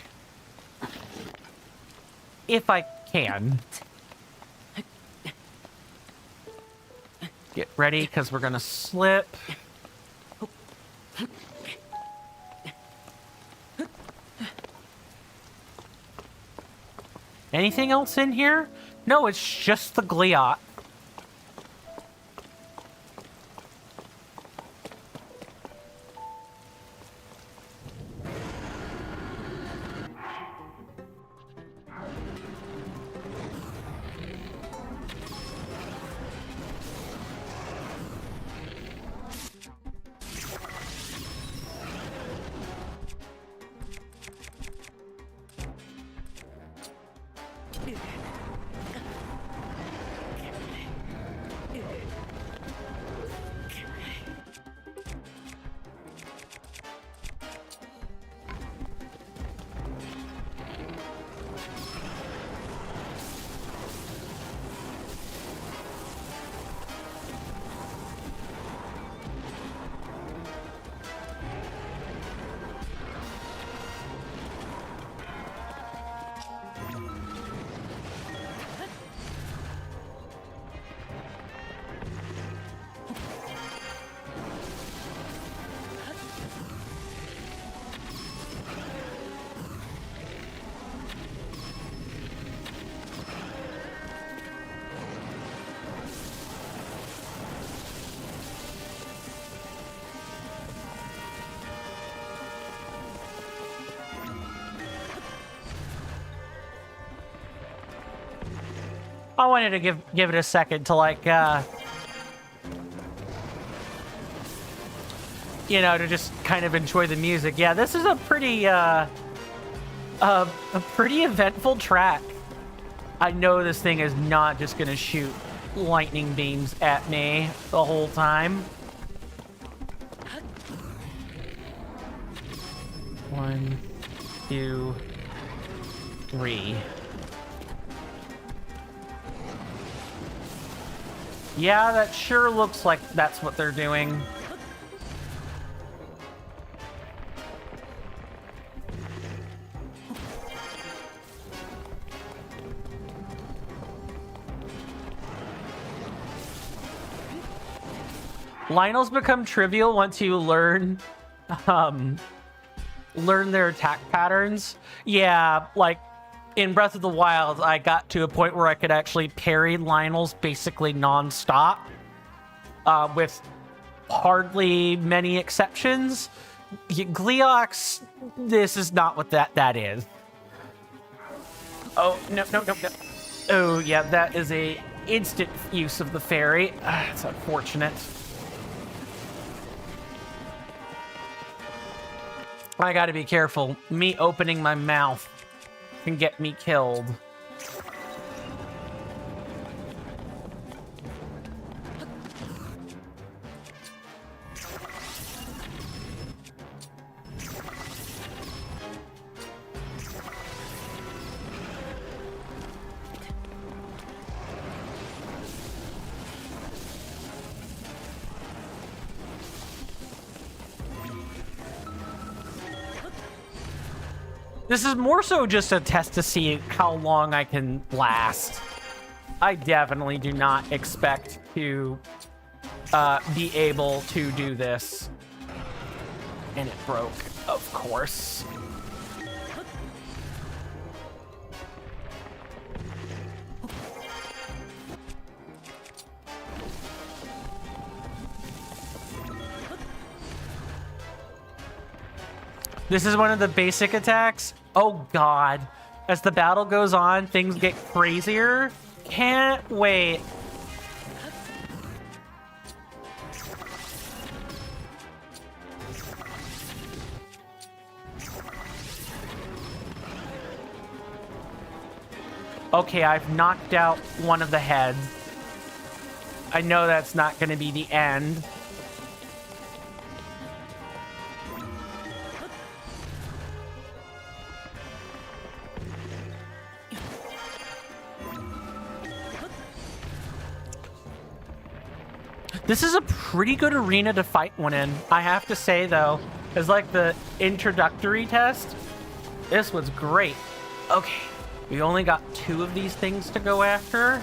If I can. Get ready, because we're going to slip. Anything else in here? No, it's just the Gleeok. I wanted to give it a second to like, you know, to just kind of enjoy the music. Yeah, this is a pretty eventful track. I know this thing is not just gonna shoot lightning beams at me the whole time. 1, 2, 3. Yeah, that sure looks like that's what they're doing. Lionels become trivial once you learn their attack patterns. Yeah, like in Breath of the Wild, I got to a point where I could actually parry Lionels basically non-stop, with hardly many exceptions. Gleeox, this is not what that is. Oh, no. Oh, yeah, that is a instant use of the fairy. It's unfortunate. I gotta be careful. Me opening my mouth can get me killed. This is more so just a test to see how long I can last. I definitely do not expect to be able to do this. And it broke, of course. This is one of the basic attacks. Oh god. As the battle goes on, things get crazier. Can't wait. Okay, I've knocked out one of the heads. I know that's not going to be the end. This is a pretty good arena to fight one in. I have to say, though, as like the introductory test, this was great. Okay, we only got 2 of these things to go after.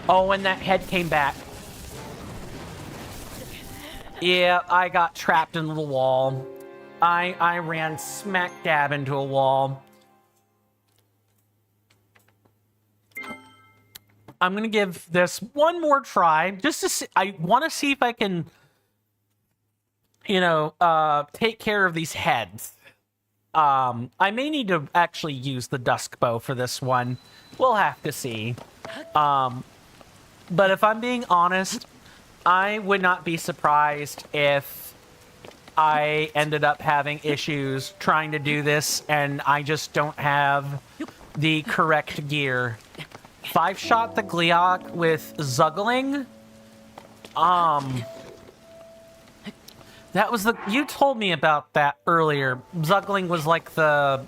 Oh, and that head came back. Yeah, I got trapped into the wall. I ran smack dab into a wall. I'm gonna give this one more try, just to see. I want to see if I can, you know, take care of these heads. I may need to actually use the dusk bow for this one. We'll have to see. But if I'm being honest, I would not be surprised if I ended up having issues trying to do this and I just don't have the correct gear. 5-shot the Gleeok with Zuggling. That was the... You told me about that earlier. Zuggling was like the...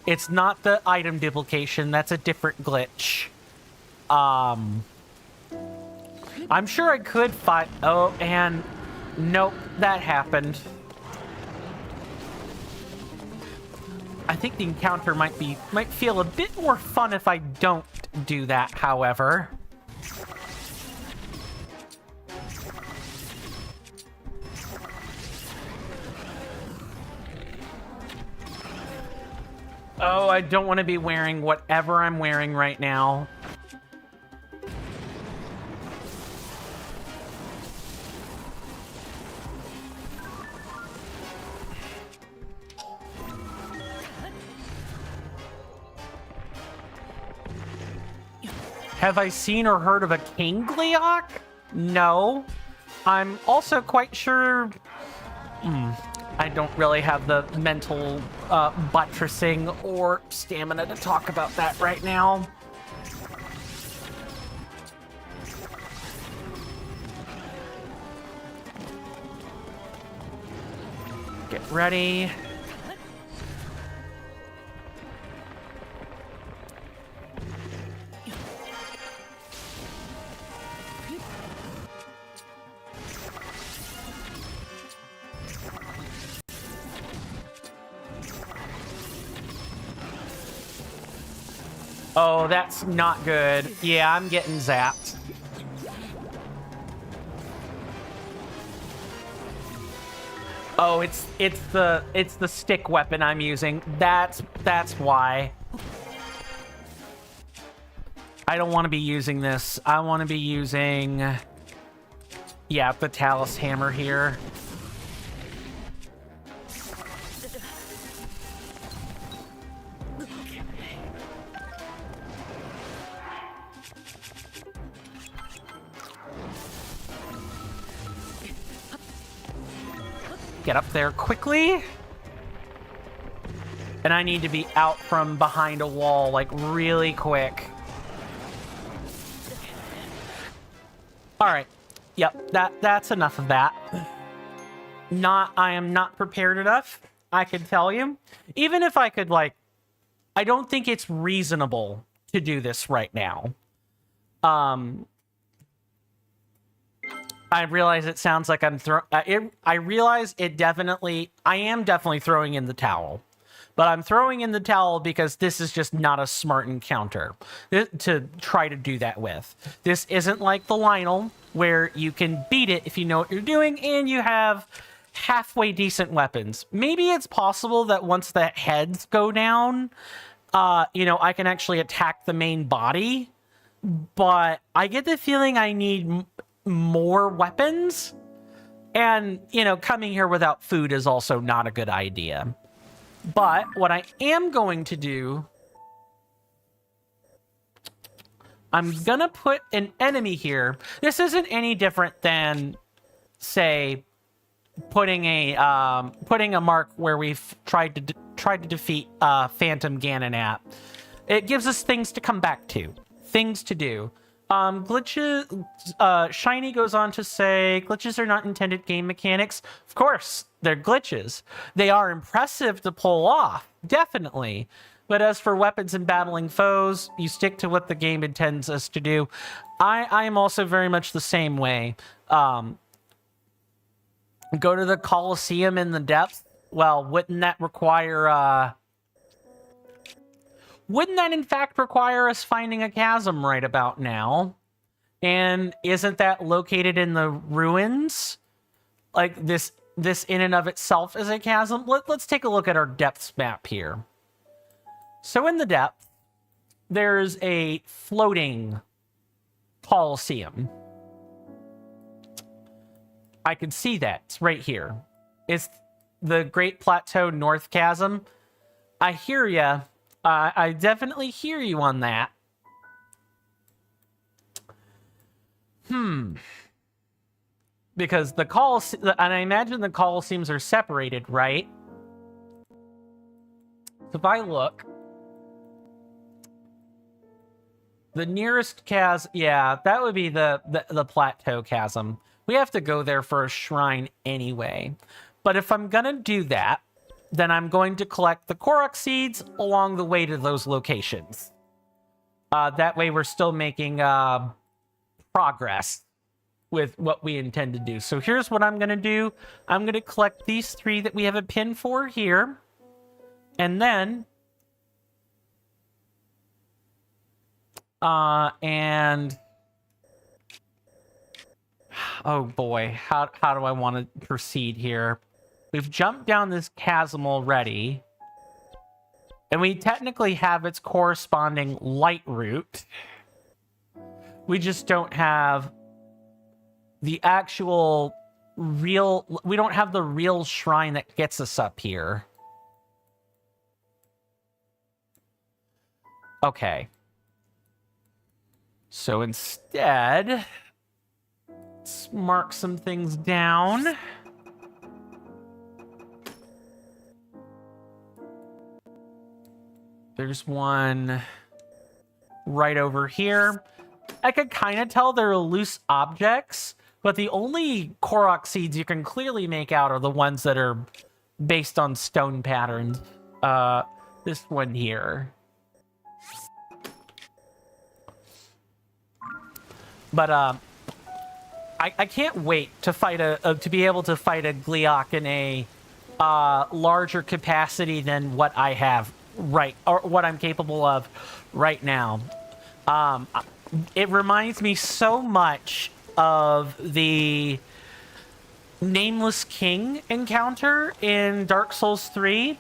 It's not the item duplication. That's a different glitch. I'm sure I could fight... Oh, and... Nope, that happened. I think the encounter might feel a bit more fun if I don't do that, however. Oh, I don't want to be wearing whatever I'm wearing right now. Have I seen or heard of a King Gleeok? No. I'm also quite sure... I don't really have the mental buttressing or stamina to talk about that right now. Get ready. Oh, that's not good. Yeah, I'm getting zapped. Oh, it's the stick weapon I'm using. That's why. I don't want to be using this. I want to be using, yeah, the Talus hammer here. Get up there quickly. And I need to be out from behind a wall, like, really quick. All right. Yep, that's enough of that. I am not prepared enough, I can tell you. Even if I could, like, I don't think it's reasonable to do this right now. I realize it sounds like I'm I realize I am definitely throwing in the towel. But I'm throwing in the towel because this is just not a smart encounter to try to do that with. This isn't like the Lionel, where you can beat it if you know what you're doing and you have halfway decent weapons. Maybe it's possible that once the heads go down, I can actually attack the main body. But I get the feeling I need more weapons. And, coming here without food is also not a good idea. But what I am going to do, I'm going to put an enemy here. This isn't any different than, say, putting a mark where we've tried to defeat Phantom Ganon at. It gives us things to come back to, things to do. Glitches, Shiny goes on to say, glitches are not intended game mechanics. Of course, they're glitches. They are impressive to pull off, definitely. But as for weapons and battling foes, you stick to what the game intends us to do. I am also very much the same way. Go to the Coliseum in the depths. Well, wouldn't that require, wouldn't that in fact require us finding a chasm right about now? And isn't that located in the ruins? Like this in and of itself is a chasm? Let's take a look at our depths map here. So in the depth, there's a floating Coliseum. I can see that. It's right here. It's the Great Plateau North Chasm. I hear ya. I definitely hear you on that. Because the and I imagine the Coliseums are separated, right? So if I look, the nearest chasm, yeah, that would be the Plateau Chasm. We have to go there for a shrine anyway. But if I'm gonna do that, then I'm going to collect the Korok seeds along the way to those locations. That way we're still making progress with what we intend to do. So here's what I'm going to do. I'm going to collect these 3 that we have a pin for here. And then... oh boy, how do I want to proceed here? We've jumped down this chasm already. And we technically have its corresponding light route. We just don't have the actual real... We don't have the real shrine that gets us up here. Okay. So instead, let's mark some things down. There's one right over here. I could kind of tell they're loose objects, but the only Korok seeds you can clearly make out are the ones that are based on stone patterns. This one here. But I can't wait to fight to be able to fight a Gleeok in a larger capacity than what I have or what I'm capable of right now. It reminds me so much of the Nameless King encounter in Dark Souls 3.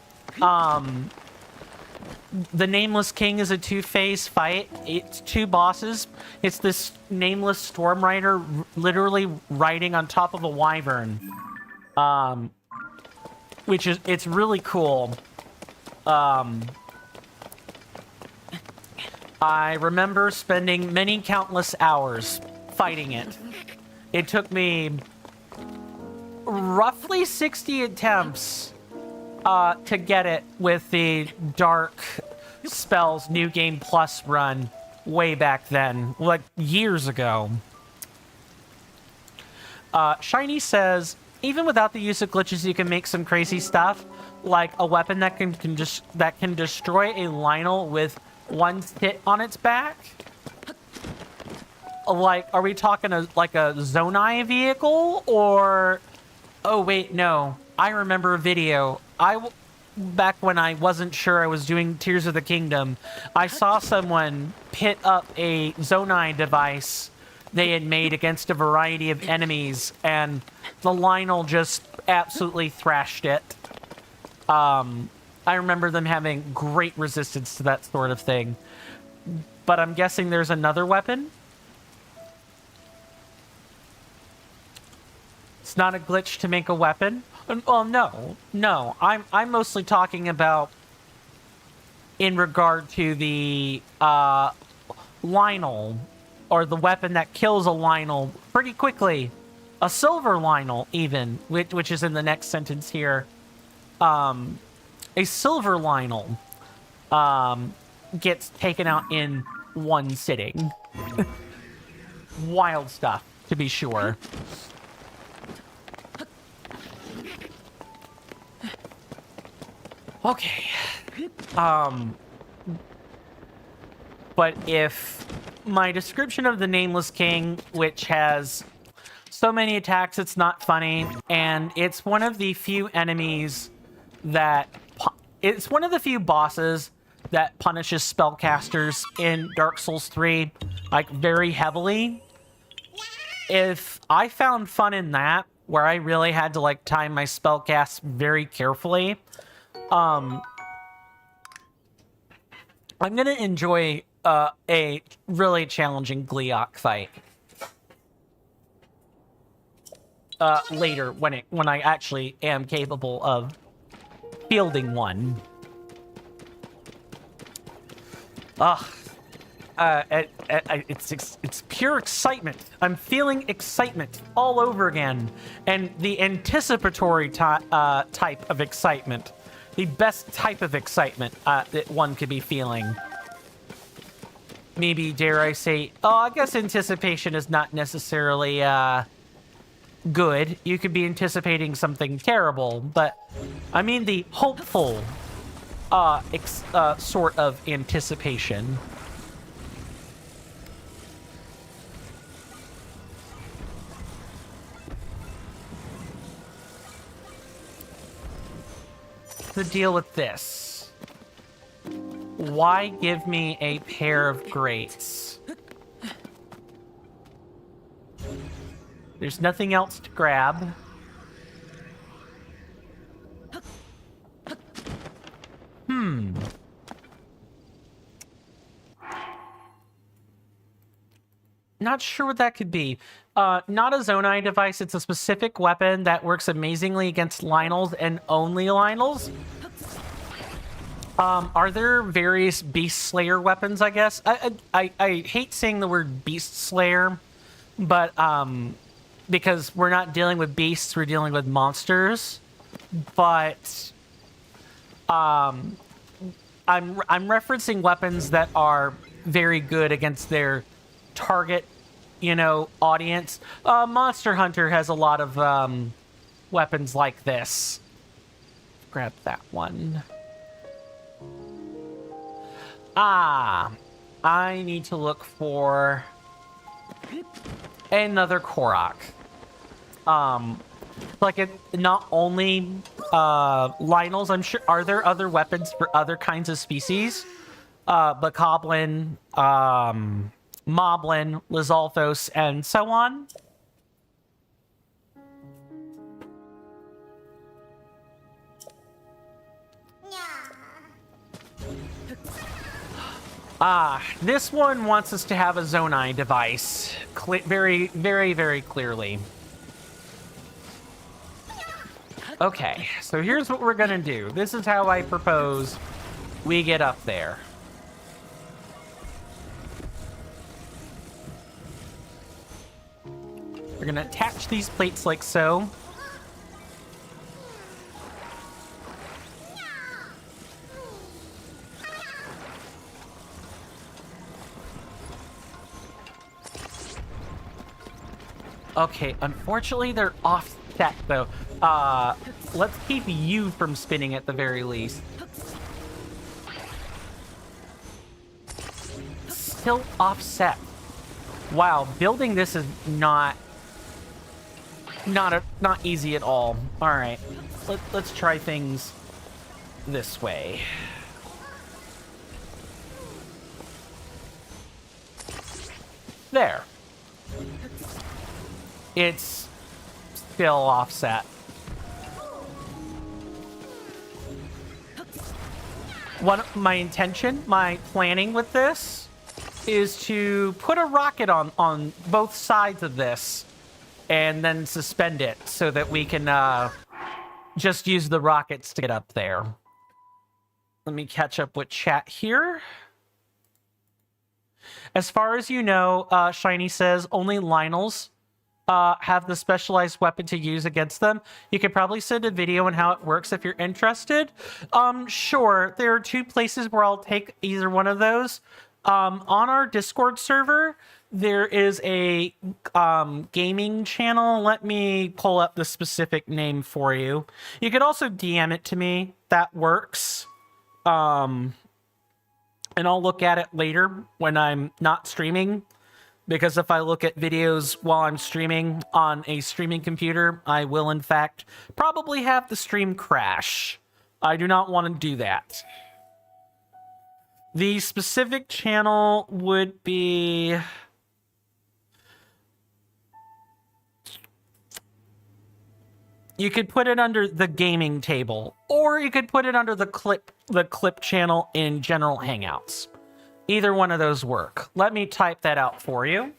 The Nameless King is a two-phase fight. It's two bosses. It's this nameless storm rider literally riding on top of a wyvern. It's really cool. I remember spending many countless hours fighting it. It took me roughly 60 attempts to get it with the Dark Spells New Game Plus run way back then, like years ago. Shiny says, even without the use of glitches, you can make some crazy stuff, like a weapon that can destroy a Lionel with one hit on its back. Like, are we talking like a Zonai vehicle, or... Oh, wait, no. I remember a video. Back when I wasn't sure I was doing Tears of the Kingdom, I saw someone pit up a Zonai device they had made against a variety of enemies, and the Lionel just absolutely thrashed it. I remember them having great resistance to that sort of thing. But I'm guessing there's another weapon? It's not a glitch to make a weapon? Well, no. I'm mostly talking about in regard to the Lionel, or the weapon that kills a Lionel pretty quickly. A silver Lionel, even, which is in the next sentence here. A silver Lionel gets taken out in one sitting. Wild stuff, to be sure. Okay. But if my description of the Nameless King, which has so many attacks it's not funny, and it's one of the few enemies that... It's one of the few bosses that punishes spellcasters in Dark Souls 3, like, very heavily. If I found fun in that, where I really had to, like, time my spellcasts very carefully, I'm gonna enjoy a really challenging Gleeok fight later when I actually am capable of fielding one. It's pure excitement. I'm feeling excitement all over again, and the anticipatory type of excitement. The best type of excitement that one could be feeling. Maybe, dare I say... Oh, I guess anticipation is not necessarily good. You could be anticipating something terrible, but... I mean the hopeful sort of anticipation. The deal with this. Why give me a pair of grates? There's nothing else to grab. Not sure what that could be. Not a Zonai device. It's a specific weapon that works amazingly against Lionels and only Lionels. Are there various Beast Slayer weapons, I guess? I hate saying the word Beast Slayer, but, because we're not dealing with beasts, we're dealing with monsters. But, I'm referencing weapons that are very good against their target, you know, audience. Monster Hunter has a lot of, weapons like this. Grab that one. Ah, I need to look for another Korok. Like it, not only Lionels, I'm sure, are there other weapons for other kinds of species? But Goblin, Moblin, Lizalthos, and so on. This one wants us to have a Zonai device. Very, very, very clearly. Okay, so here's what we're gonna do. This is how I propose we get up there. We're gonna attach these plates like so. Okay, unfortunately they're offset though. Let's keep you from spinning at the very least. Still offset. Wow, building this is not easy at all. All right, let's try things this way. There. It's still offset. My intention, my planning with this is to put a rocket on both sides of this and then suspend it so that we can just use the rockets to get up there. Let me catch up with chat here. As far as you know, Shiny says only Lionels have the specialized weapon to use against them. You could probably send a video on how it works if you're interested. Sure, there are two places where I'll take either one of those. On our Discord server, there is a gaming channel. Let me pull up the specific name for you. You could also DM it to me. That works. And I'll look at it later when I'm not streaming. Because if I look at videos while I'm streaming on a streaming computer, I will, in fact, probably have the stream crash. I do not want to do that. The specific channel would be... You could put it under the gaming table, or you could put it under the clip channel in general Hangouts. Either one of those work. Let me type that out for you.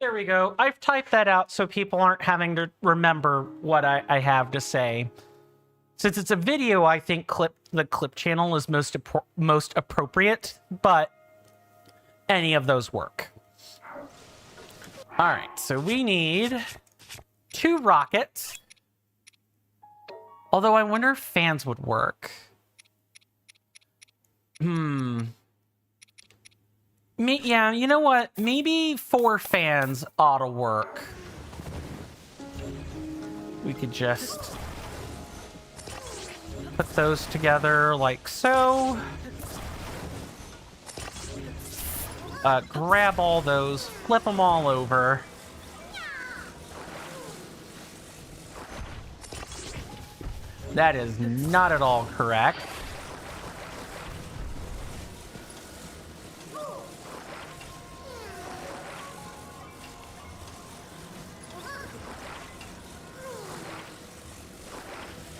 There we go. I've typed that out so people aren't having to remember what I have to say. Since it's a video, I think the clip channel is most appropriate, but any of those work. All right, so we need 2 rockets. Although I wonder if fans would work. Yeah, you know what? Maybe 4 fans ought to work. we could just put those together like so. Grab all those, flip them all over. That is not at all correct.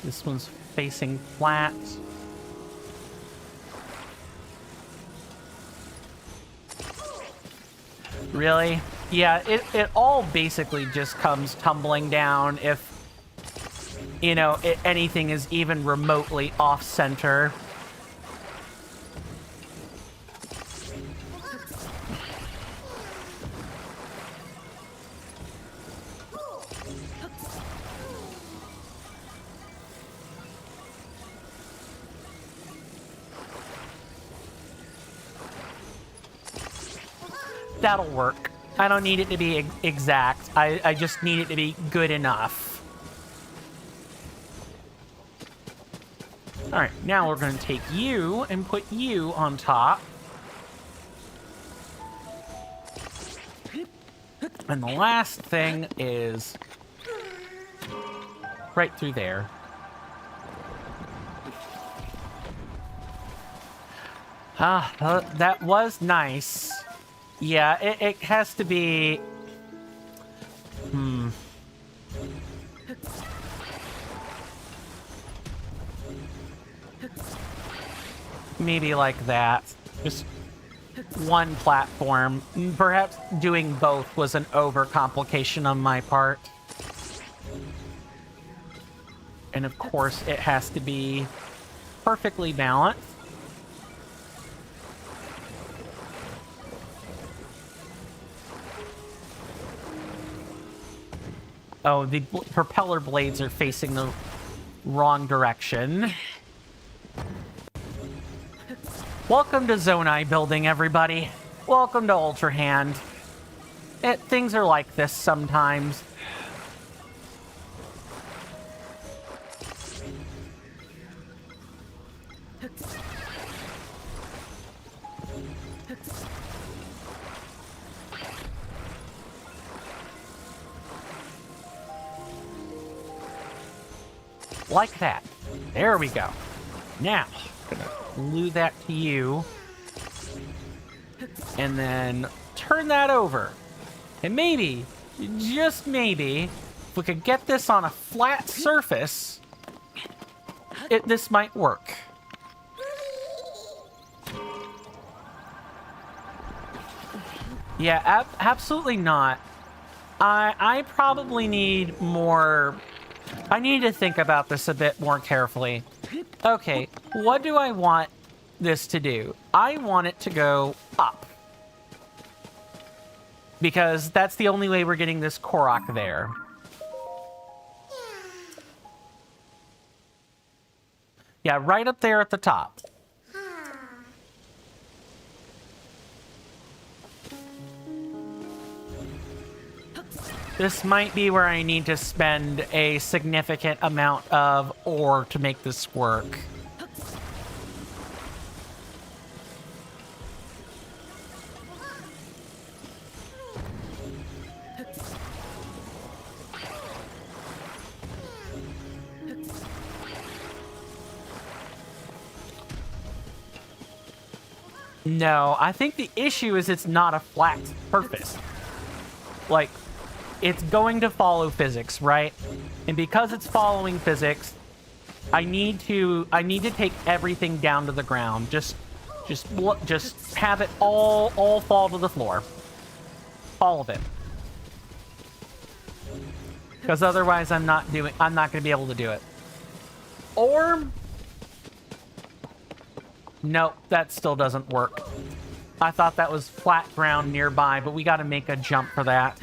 This one's facing flat. Really? Yeah, it all basically just comes tumbling down if, you know, anything is even remotely off-center. That'll work. I don't need it to be exact. I just need it to be good enough. Alright, now we're going to take you and put you on top. And the last thing is right through there. That was nice. Yeah, it has to be... Maybe like that. Just one platform. Perhaps doing both was an overcomplication on my part. And of course, it has to be perfectly balanced. Oh, the propeller blades are facing the wrong direction. Welcome to Zonai building, everybody. Welcome to Ultra Hand. Things are like this sometimes. Like that. There we go. Now, I'm gonna glue that to you. And then turn that over. And maybe, just maybe, if we could get this on a flat surface, this might work. Yeah, absolutely not. I probably need more... I need to think about this a bit more carefully. Okay, what do I want this to do? I want it to go up. Because that's the only way we're getting this Korok there. Yeah, right up there at the top. This might be where I need to spend a significant amount of ore to make this work. No, I think the issue is it's not a flat surface. Like, it's going to follow physics, right? And because it's following physics, I need to take everything down to the ground. Just have it all fall to the floor. All of it. Because otherwise I'm not going to be able to do it. Or nope, that still doesn't work. I thought that was flat ground nearby, but we got to make a jump for that.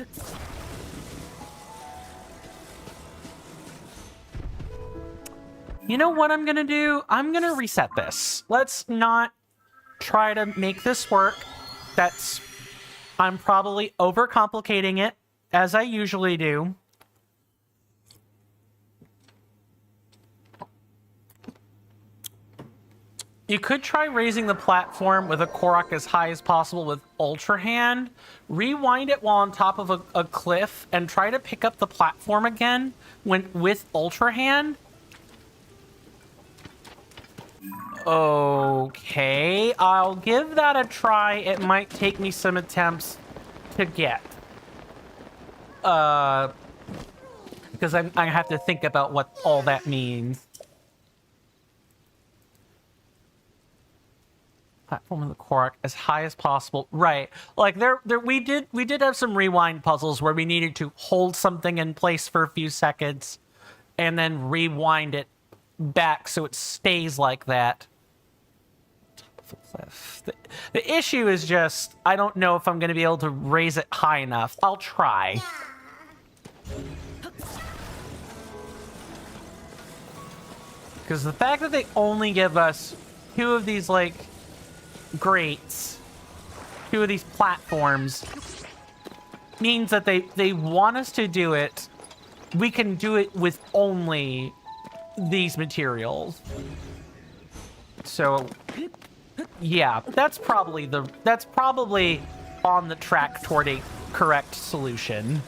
You know what I'm going to do? I'm going to reset this. Let's not try to make this work. I'm probably overcomplicating it, as I usually do. You could try raising the platform with a Korok as high as possible with Ultra Hand, rewind it while on top of a cliff, and try to pick up the platform again with Ultra Hand. Okay, I'll give that a try. It might take me some attempts to get. Because I have to think about what all that means. Platform of the Korok as high as possible. Right. Like we did have some rewind puzzles where we needed to hold something in place for a few seconds and then rewind it back so it stays like that. The issue is just I don't know if I'm going to be able to raise it high enough. I'll try. Because the fact that they only give us 2 of these, like, grates, 2 of these platforms, means that they want us to do it. We can do it with only these materials. So, yeah, that's probably on the track toward a correct solution.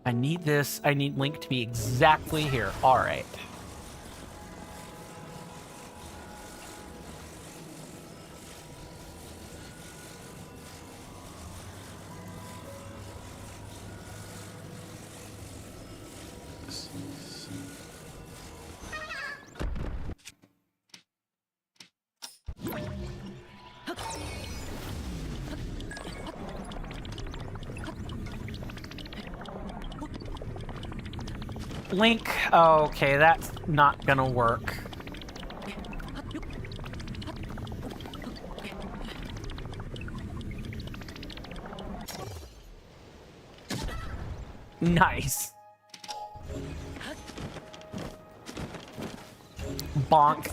I need this. I need Link to be exactly here. All right. Link, okay, that's not gonna work. Nice. Bonk.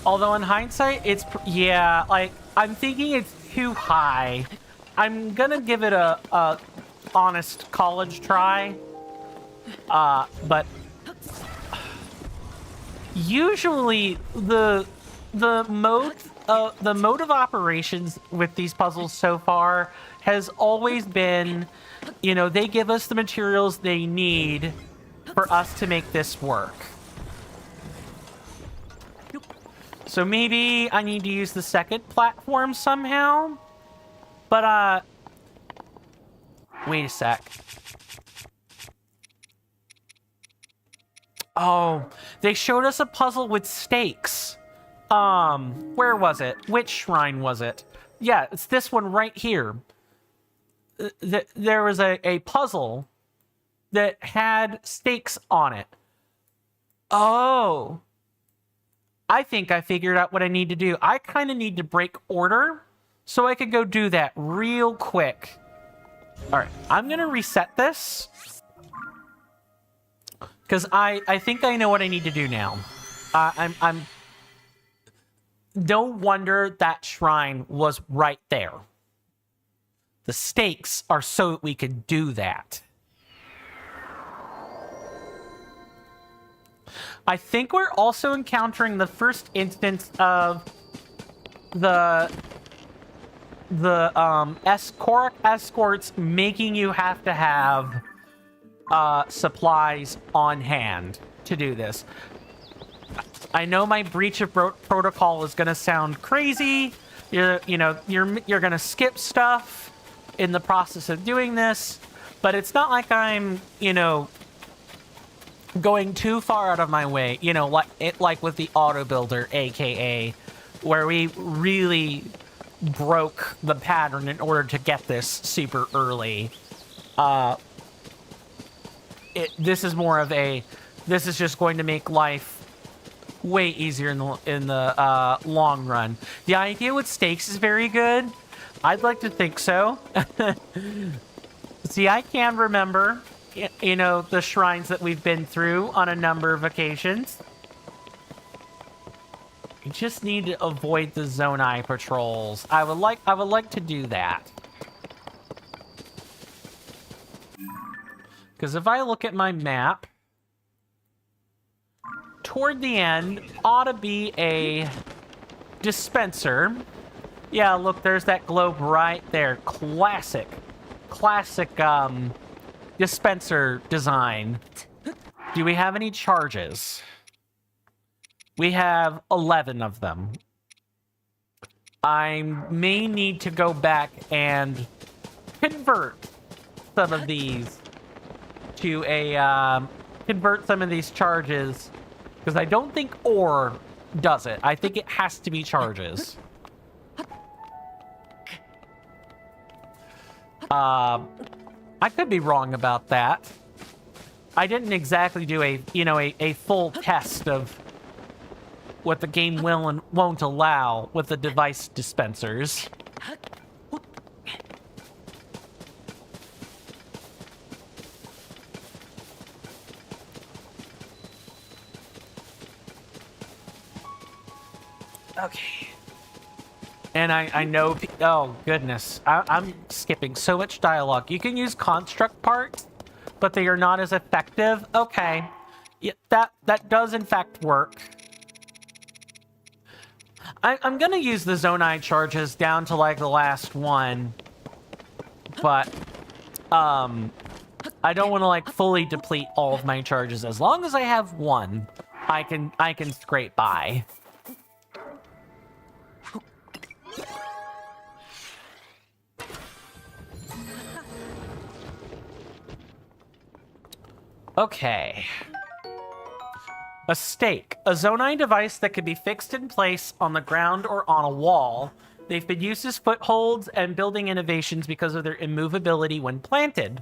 Although in hindsight, yeah, like, I'm thinking it's too high. I'm gonna give it a honest college try. But usually the mode of operations with these puzzles so far has always been, you know, they give us the materials they need for us to make this work. So maybe I need to use the second platform somehow. But wait a sec. Oh, they showed us a puzzle with stakes. Where was it? Which shrine was it? Yeah, it's this one right here. There was a puzzle that had stakes on it. Oh. I think I figured out what I need to do. I kind of need to break order so I could go do that real quick. All right, I'm going to reset this. Because I think I know what I need to do now. I'm... No wonder that shrine was right there. The stakes are so that we could do that. I think we're also encountering the first instance of the Korok escorts making you have to have supplies on hand to do this. I know my breach of protocol is going to sound crazy. You're going to skip stuff in the process of doing this, but it's not like I'm, going too far out of my way, like with the Autobuilder, aka, where we really broke the pattern in order to get this super early. This is more of this is just going to make life way easier in the long run. The idea with stakes is very good. I'd like to think so. See, I can remember, the shrines that we've been through on a number of occasions. You just need to avoid the Zonai patrols. I would like to do that. Because if I look at my map, toward the end ought to be a dispenser. Yeah, look, there's that globe right there. Classic dispenser design. Do we have any charges? We have 11 of them. I may need to go back and convert some of these to a convert some of these charges, because I don't think ore does it. I think it has to be charges. I could be wrong about that. I didn't exactly do a full test of what the game will and won't allow with the device dispensers. Okay. And I know... Oh, goodness. I'm skipping so much dialogue. You can use construct parts, but they are not as effective. Okay. Yeah, that does, in fact, work. I'm going to use the Zonai charges down to, like, the last one. But, I don't want to, like, fully deplete all of my charges. As long as I have one, I can scrape by. Okay. A stake. A Zonai device that can be fixed in place on the ground or on a wall. They've been used as footholds and building innovations because of their immovability when planted.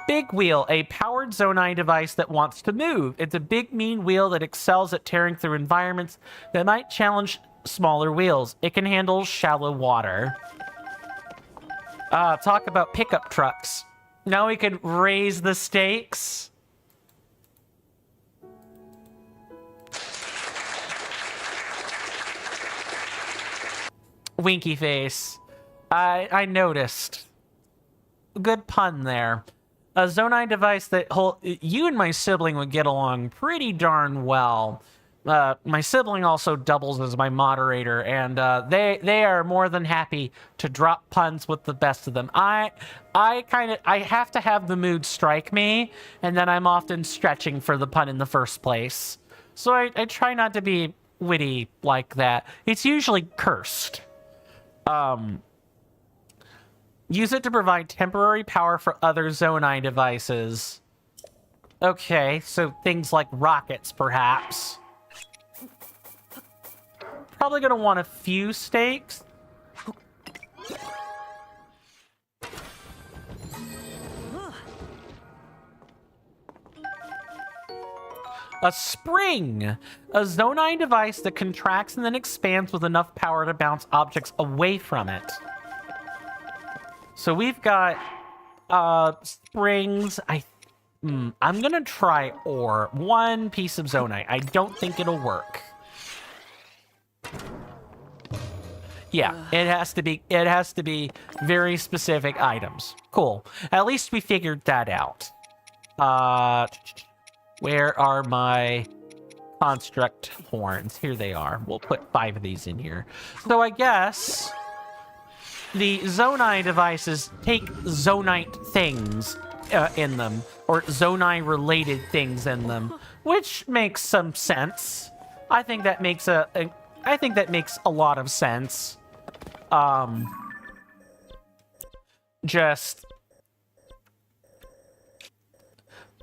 Big wheel. A powered Zonai device that wants to move. It's a big, mean wheel that excels at tearing through environments that might challenge smaller wheels. It can handle shallow water. Talk about pickup trucks. Now we can raise the stakes. Winky face. I noticed. Good pun there. A Zonai device that you and my sibling would get along pretty darn well. My sibling also doubles as my moderator, and they are more than happy to drop puns with the best of them. I have to have the mood strike me, and then I'm often stretching for the pun in the first place. So I try not to be witty like that. It's usually cursed. Use it to provide temporary power for other Zonai devices. Okay, so things like rockets, perhaps. Probably gonna want a few stakes. A spring! A Zonai device that contracts and then expands with enough power to bounce objects away from it. So we've got springs. I'm gonna try ore. One piece of Zonai. I don't think it'll work. Yeah, it has to be very specific items. Cool. At least we figured that out. Where are my construct horns? Here they are. We'll put 5 of these in here. So I guess the Zonai devices take Zonite things in them, or Zonai-related things in them, which makes some sense. I think that makes a lot of sense. Just,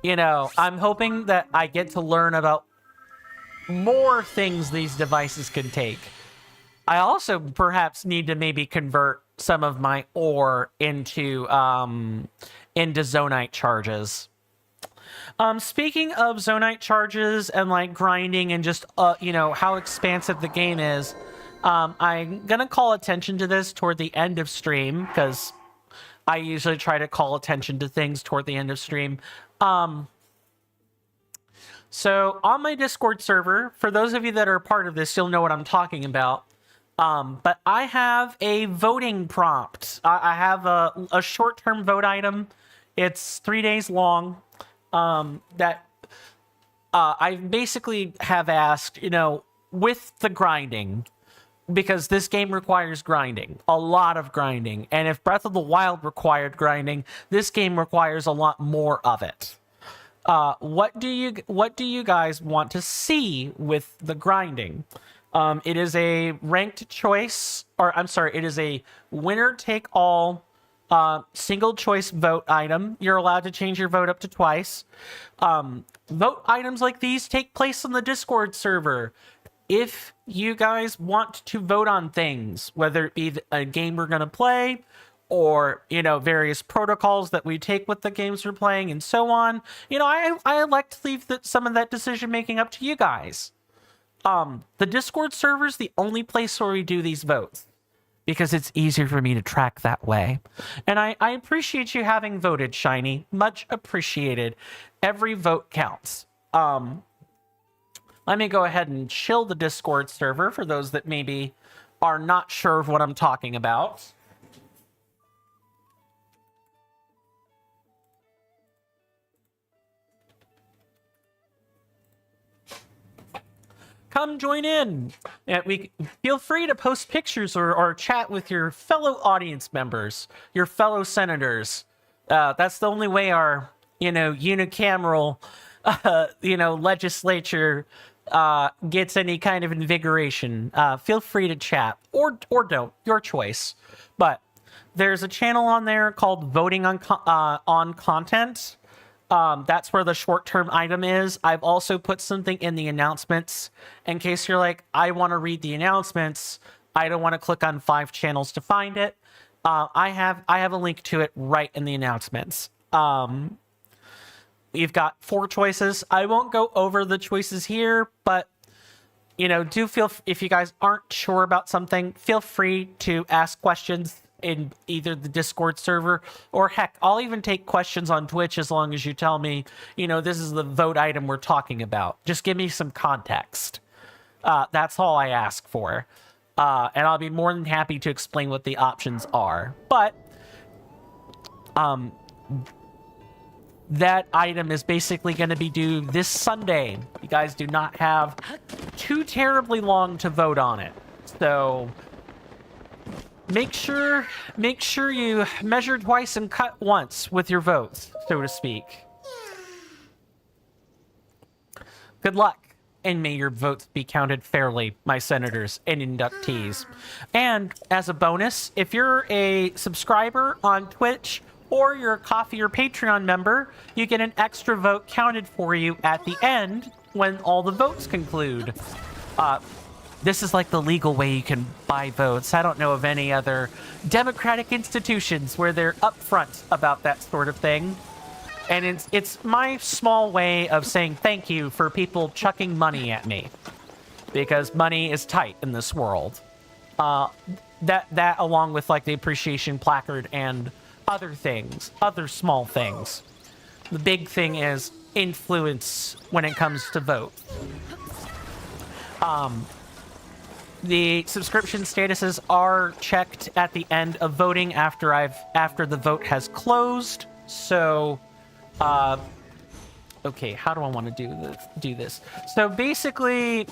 you know, I'm hoping that I get to learn about more things these devices can take. I also perhaps need to maybe convert some of my ore into Zonite charges. Speaking of Zonite charges and like grinding and just you know, how expansive the game is, I'm gonna call attention to this toward the end of stream, because I usually try to call attention to things toward the end of stream. So on my Discord server, for those of you that are part of this, you'll know what I'm talking about. But I have a voting prompt. I have a short-term vote item. It's 3 days long. That I basically have asked, with the grinding, because this game requires grinding, a lot of grinding. And if Breath of the Wild required grinding, this game requires a lot more of it. What do you guys want to see with the grinding? It is a ranked choice, or I'm sorry, it is a winner-take-all single choice vote item. You're allowed to change your vote up to twice. Vote items like these take place on the Discord server. If you guys want to vote on things, whether it be a game we're going to play, or, various protocols that we take with the games we're playing and so on, I like to leave some of that decision-making up to you guys. The Discord server is the only place where we do these votes, because it's easier for me to track that way. And I appreciate you having voted, Shiny. Much appreciated. Every vote counts. Let me go ahead and chill the Discord server for those that maybe are not sure of what I'm talking about. Come join in. We feel free to post pictures or chat with your fellow audience members, your fellow senators. That's the only way our, unicameral, legislature gets any kind of invigoration. Feel free to chat or don't, your choice. But there's a channel on there called Voting on Content. That's where the short-term item is. I've also put something in the announcements in case you're like, I want to read the announcements. I don't want to click on 5 channels to find it. I have a link to it right in the announcements. You've got 4 choices. I won't go over the choices here, but do feel, if you guys aren't sure about something, feel free to ask questions in either the Discord server, or heck, I'll even take questions on Twitch as long as you tell me, this is the vote item we're talking about. Just give me some context. That's all I ask for. And I'll be more than happy to explain what the options are. But that item is basically going to be due this Sunday. You guys do not have too terribly long to vote on it. So make sure you measure twice and cut once with your votes, so to speak. Good luck, and may your votes be counted fairly, my senators and inductees. And as a bonus, if you're a subscriber on Twitch or you're a Coffee or Patreon member, you get an extra vote counted for you at the end when all the votes conclude. This is like the legal way you can buy votes. I don't know of any other democratic institutions where they're upfront about that sort of thing. And it's my small way of saying thank you for people chucking money at me, because money is tight in this world. That along with like the appreciation placard and other things, other small things. The big thing is influence when it comes to vote. The subscription statuses are checked at the end of voting after the vote has closed. So, okay, how do I want to do this? So basically,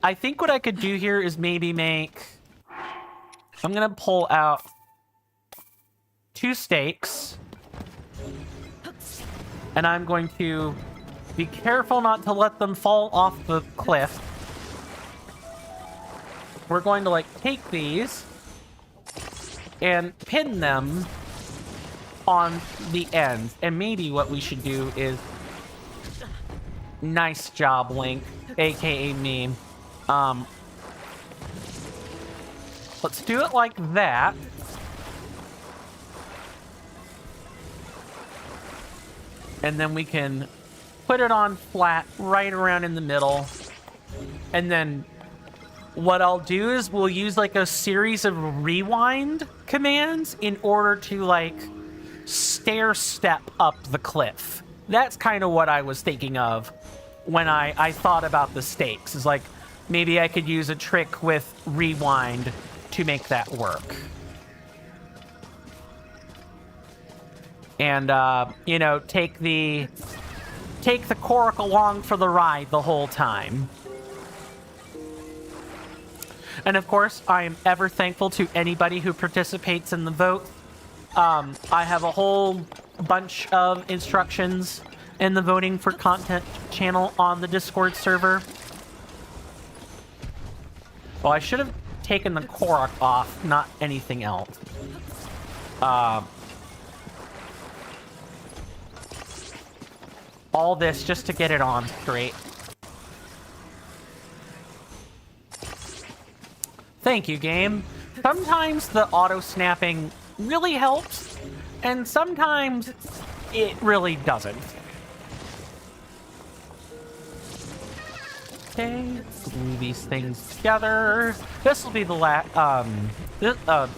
I think what I could do here is maybe I'm gonna pull out 2 stakes, and I'm going to be careful not to let them fall off the cliff. We're going to take these and pin them on the end. And maybe what we should do is, nice job, Link, aka me. Let's do it like that. And then we can put it on flat right around in the middle. And then what I'll do is we'll use a series of rewind commands in order to stair step up the cliff. That's kind of what I was thinking of. when I thought about the stakes. It's like, maybe I could use a trick with rewind to make that work. And, you know, take the Korok along for the ride the whole time. And of course, I am ever thankful to anybody who participates in the vote. I have a whole bunch of instructions in the voting for content channel on the Discord server. Well, I should have taken the Korok off, not anything else. All this just to get it on straight. Thank you, game. Sometimes the auto-snapping really helps, and sometimes it really doesn't. Okay, let's glue these things together. This will be the last,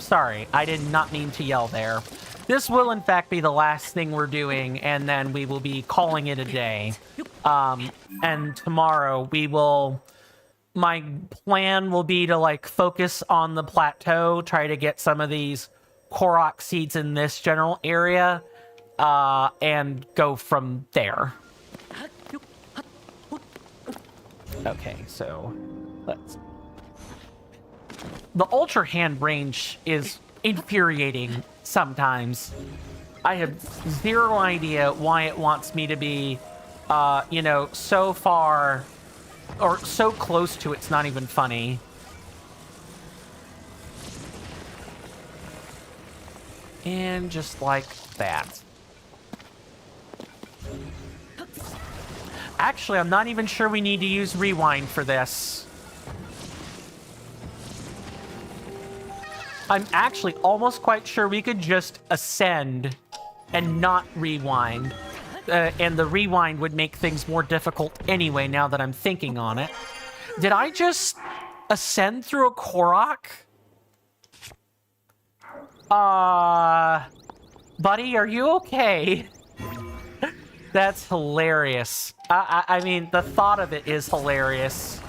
sorry, I did not mean to yell there. This will, in fact, be the last thing we're doing, and then we will be calling it a day. And tomorrow we will... My plan will be to, like, focus on the plateau, try to get some of these Korok seeds in this general area, and go from there. Okay, so let's... The Ultra Hand range is infuriating sometimes. I have zero idea why it wants me to be, you know, so far... or so close to it's not even funny. And just like that. Actually, I'm not even sure we need to use rewind for this. I'm actually almost quite sure we could just ascend and not rewind. And the rewind would make things more difficult anyway, now that I'm thinking on it. Did I just ascend through a Korok? Buddy, are you okay? That's hilarious. I mean, the thought of it is hilarious.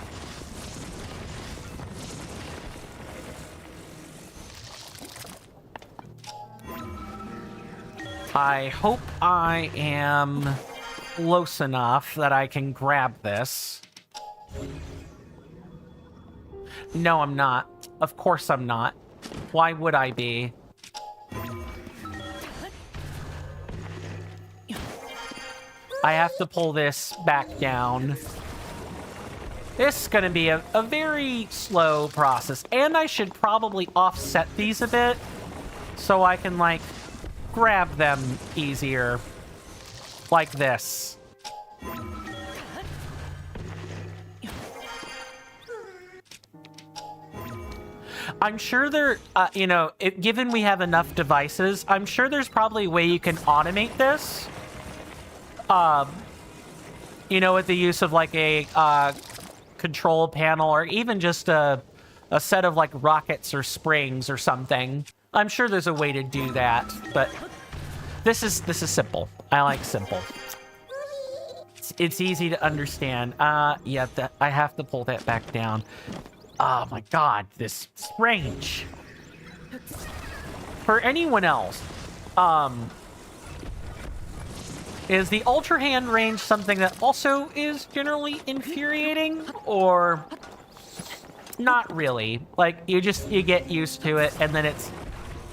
I hope I am close enough that I can grab this. No, I'm not. Of course I'm not. Why would I be? I have to pull this back down. This is going to be a very slow process. And I should probably offset these a bit so I can, like, grab them easier. Like this. I'm sure there, you know, given we have enough devices, I'm sure there's probably a way you can automate this. You know, with the use of like a control panel or even just a set of like rockets or springs or something. I'm sure there's a way to do that, but this is simple. I like simple. It's easy to understand. Yeah, I have to pull that back down. Oh my god, this range. For anyone else, is the Ultra Hand range something that also is generally infuriating, or not really? Like, you get used to it, and then it's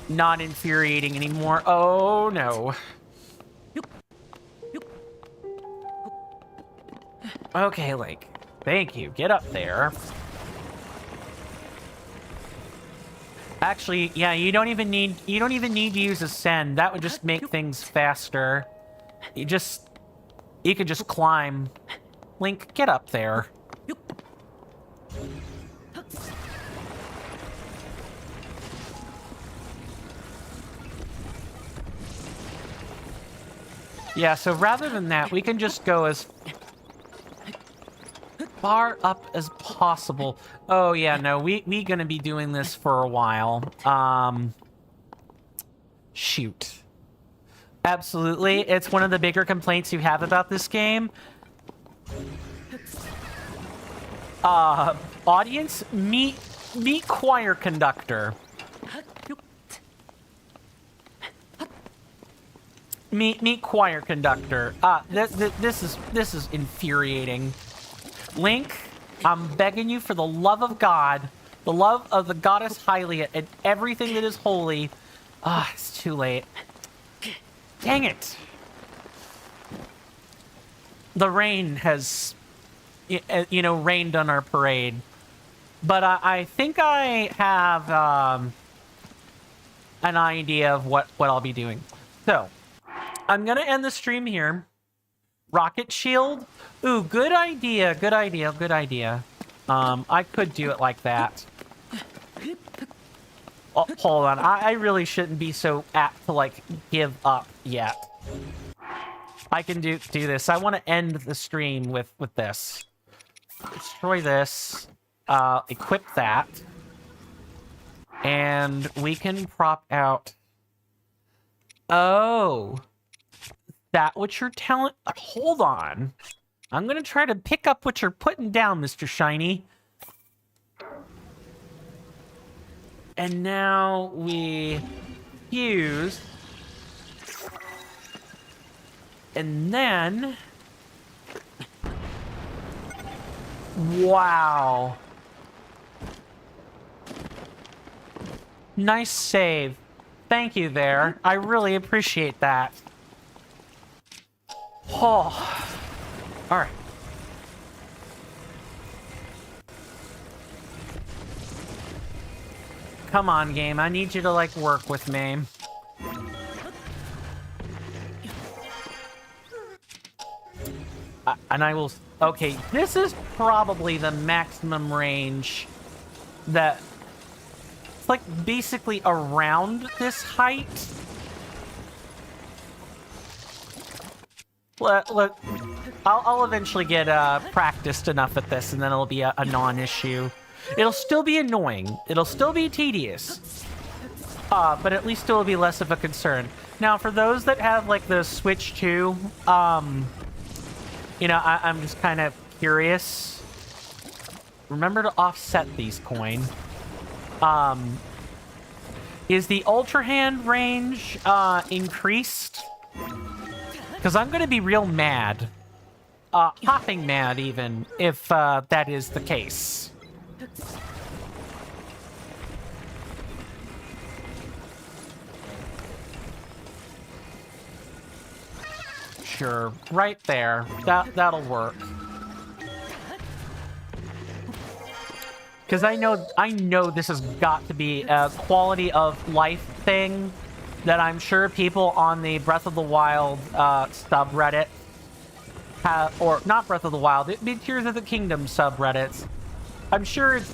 not infuriating anymore. Oh, no. Okay, Link. Thank you. Get up there. Actually, yeah, you don't even need to use Ascend. That would just make things faster. You could just climb. Link, get up there. Yeah, so rather than that, we can just go as far up as possible. Oh yeah, no, we gonna be doing this for a while. Shoot. Absolutely, it's one of the bigger complaints you have about this game. Audience, meet choir conductor. Meet choir conductor. This is infuriating. Link, I'm begging you for the love of God, the love of the goddess Hylia, and everything that is holy. It's too late. Dang it. The rain has, rained on our parade. But I think I have an idea of what I'll be doing. So, I'm going to end the stream here. Rocket shield. Ooh, good idea. Good idea. Good idea. I could do it like that. Oh, hold on. I really shouldn't be so apt to, like, give up yet. I can do this. I want to end the stream with this. Destroy this. Equip that. And we can prop out... Oh... That what you're telling... Hold on. I'm going to try to pick up what you're putting down, Mr. Shiny. And now we fuse. And then... Wow. Nice save. Thank you there. I really appreciate that. Oh, all right. Come on, game. I need you to, like, work with me. And I will... Okay, this is probably the maximum range that... It's, like, basically around this height. Look, I'll eventually get practiced enough at this, and then it'll be a non-issue. It'll still be annoying. It'll still be tedious. But at least it'll be less of a concern. Now, for those that have, like, the Switch 2, I'm just kind of curious. Remember to offset these coin. Is the Ultra Hand range increased? Because I'm going to be real mad. Hopping mad, even, if that is the case. Sure, right there. That'll work. Because I know this has got to be a quality of life thing that I'm sure people on the Breath of the Wild subreddit have, or not Breath of the Wild, it'd be Tears of the Kingdom subreddits. I'm sure it's...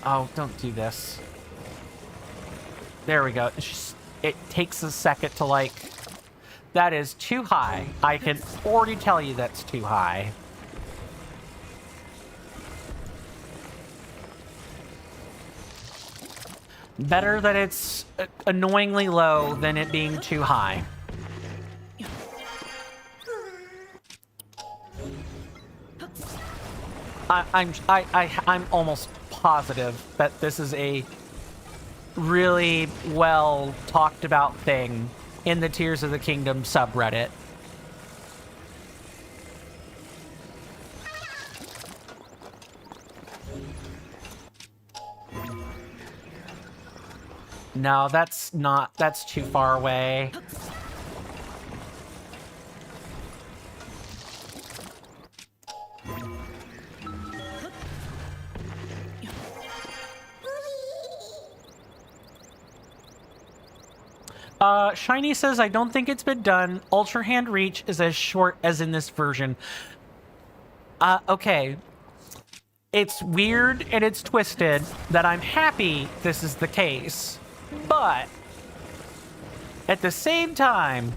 Oh, don't do this. There we go. It's just, it takes a second to, like... That is too high. I can already tell you that's too high. Better that it's annoyingly low than it being too high. I'm almost positive that this is a really well talked about thing in the Tears of the Kingdom subreddit. No, that's too far away. Shiny says, I don't think it's been done. Ultra Hand reach is as short as in this version. Okay. It's weird and it's twisted that I'm happy this is the case. But at the same time,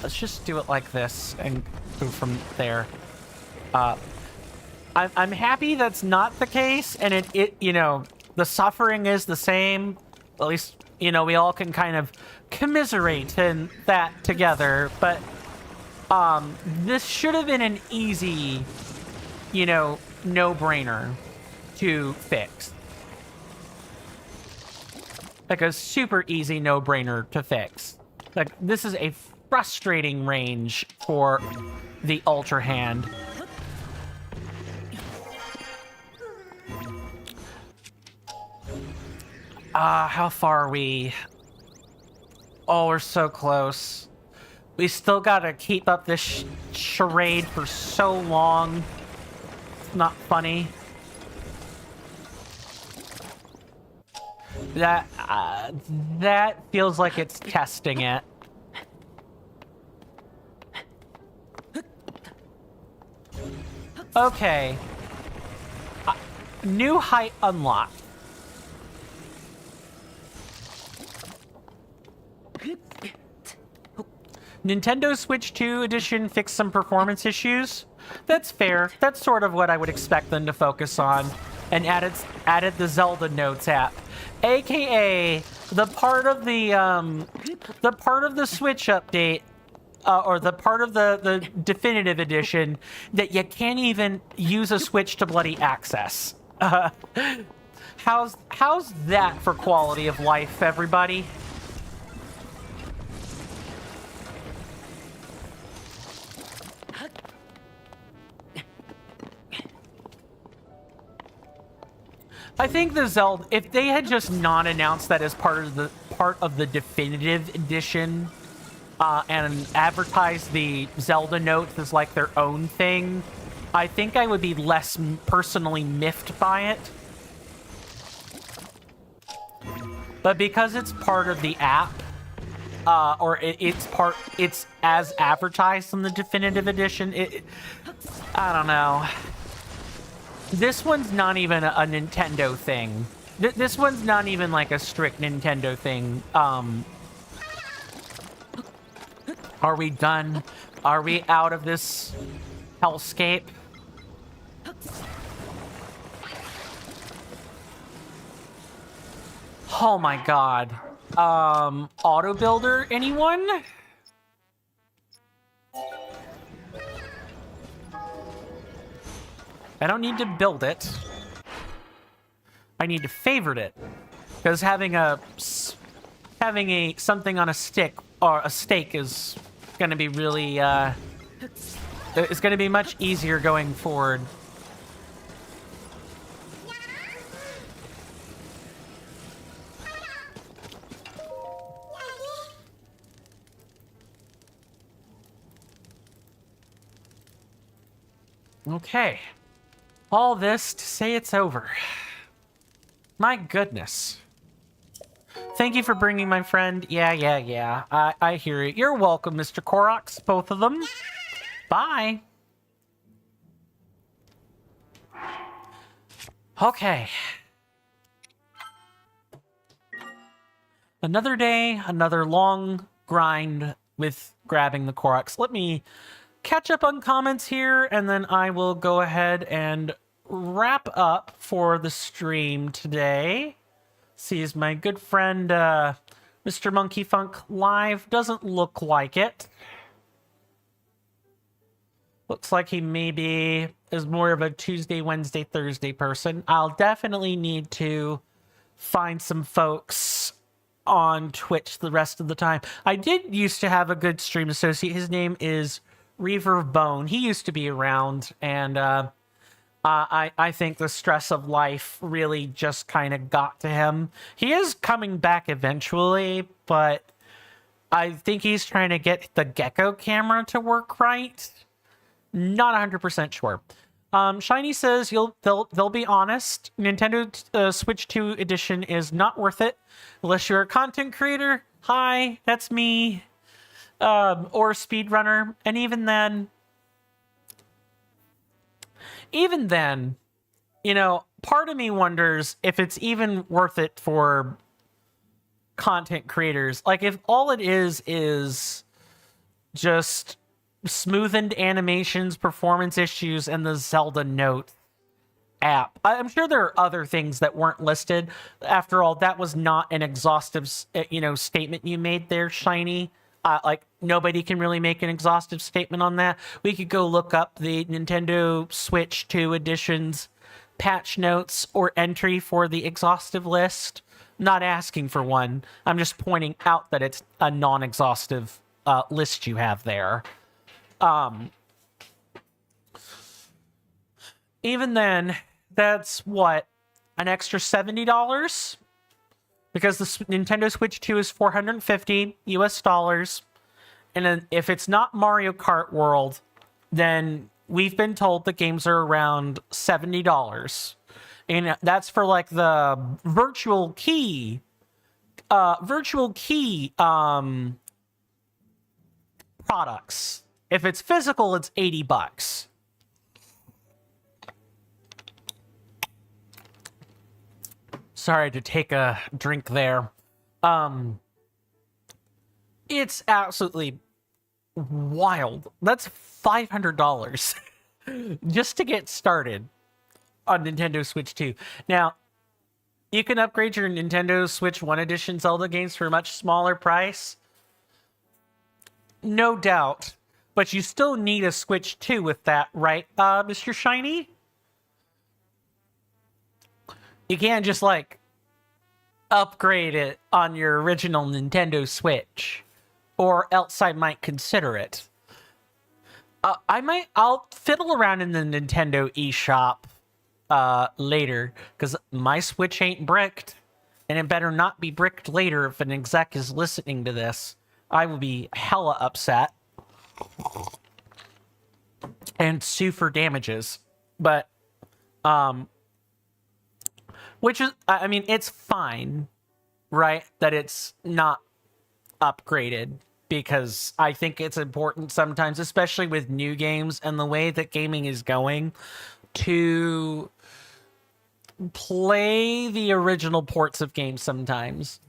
let's just do it like this and go from there. I'm happy that's not the case, and it the suffering is the same. At least, we all can kind of commiserate in that together. But This should have been an easy, you know, no-brainer to fix. Like a super easy no-brainer to fix. Like, this is a frustrating range for the Ultra Hand. How far are we? Oh, we're so close. We still gotta keep up this charade for so long. It's not funny. That feels like it's testing it. Okay. New height unlocked. Nintendo Switch 2 edition fixed some performance issues. That's fair. That's sort of what I would expect them to focus on. And added the Zelda Notes app, aka the part of the Switch update, or the part of the definitive edition that you can't even use a Switch to bloody access. How's that for quality of life, everybody? I think the Zelda, if they had just not announced that as part of the definitive edition, and advertised the Zelda Notes as like their own thing, I think I would be less personally miffed by it. But because it's part of the app, or it's as advertised in the definitive edition, I don't know. This one's not even a Nintendo thing. This one's not even like a strict Nintendo thing. Are we done? Are we out of this hellscape? Oh my god. Autobuilder, anyone? I don't need to build it. I need to favorite it. Because having something on a stick or a stake is going to be really it's going to be much easier going forward. Okay. All this to say it's over. My goodness. Thank you for bringing my friend. Yeah. I hear you. You're welcome, Mr. Koroks. Both of them. Bye. Okay. Another day, another long grind with grabbing the Koroks. Let me catch up on comments here, and then I will go ahead and wrap up for the stream today. See, is my good friend Mr. Monkey Funk live? Doesn't look like it. Looks like he maybe is more of a Tuesday, Wednesday, Thursday person. I'll definitely need to find some folks on Twitch the rest of the time. I did used to have a good stream associate. His name is Reaver Bone. He used to be around, and I think the stress of life really just kind of got to him. He is coming back eventually, but I think he's trying to get the Gecko camera to work right. Not 100% sure. Shiny says they'll be honest. Nintendo Switch 2 edition is not worth it unless you're a content creator. Hi, that's me. Or speedrunner, and even then, you know, part of me wonders if it's even worth it for content creators. Like, if all it is just smoothened animations, performance issues, and the Zelda Note app. I'm sure there are other things that weren't listed. After all, that was not an exhaustive, you know, statement you made there, Shiny. Like, nobody can really make an exhaustive statement on that. We could go look up the Nintendo Switch 2 edition's patch notes or entry for the exhaustive list. Not asking for one. I'm just pointing out that it's a non-exhaustive list you have there. Even then, that's what, an extra $70? Because the Nintendo Switch 2 is $450 US. And then if it's not Mario Kart World, then we've been told the games are around $70. And that's for like the virtual key products. If it's physical, it's $80. Sorry to take a drink there. It's absolutely wild. That's $500 just to get started on Nintendo Switch 2. Now, you can upgrade your Nintendo Switch 1 Edition Zelda games for a much smaller price. No doubt. But you still need a Switch 2 with that, right, Mr. Shiny? You can't just, like, upgrade it on your original Nintendo Switch. Or else I might consider it. I'll fiddle around in the Nintendo eShop later, because my Switch ain't bricked. And it better not be bricked later if an exec is listening to this. I will be hella upset. And sue for damages. But, which is, I mean, it's fine, right, that it's not upgraded, because I think it's important sometimes, especially with new games and the way that gaming is going, to play the original ports of games sometimes.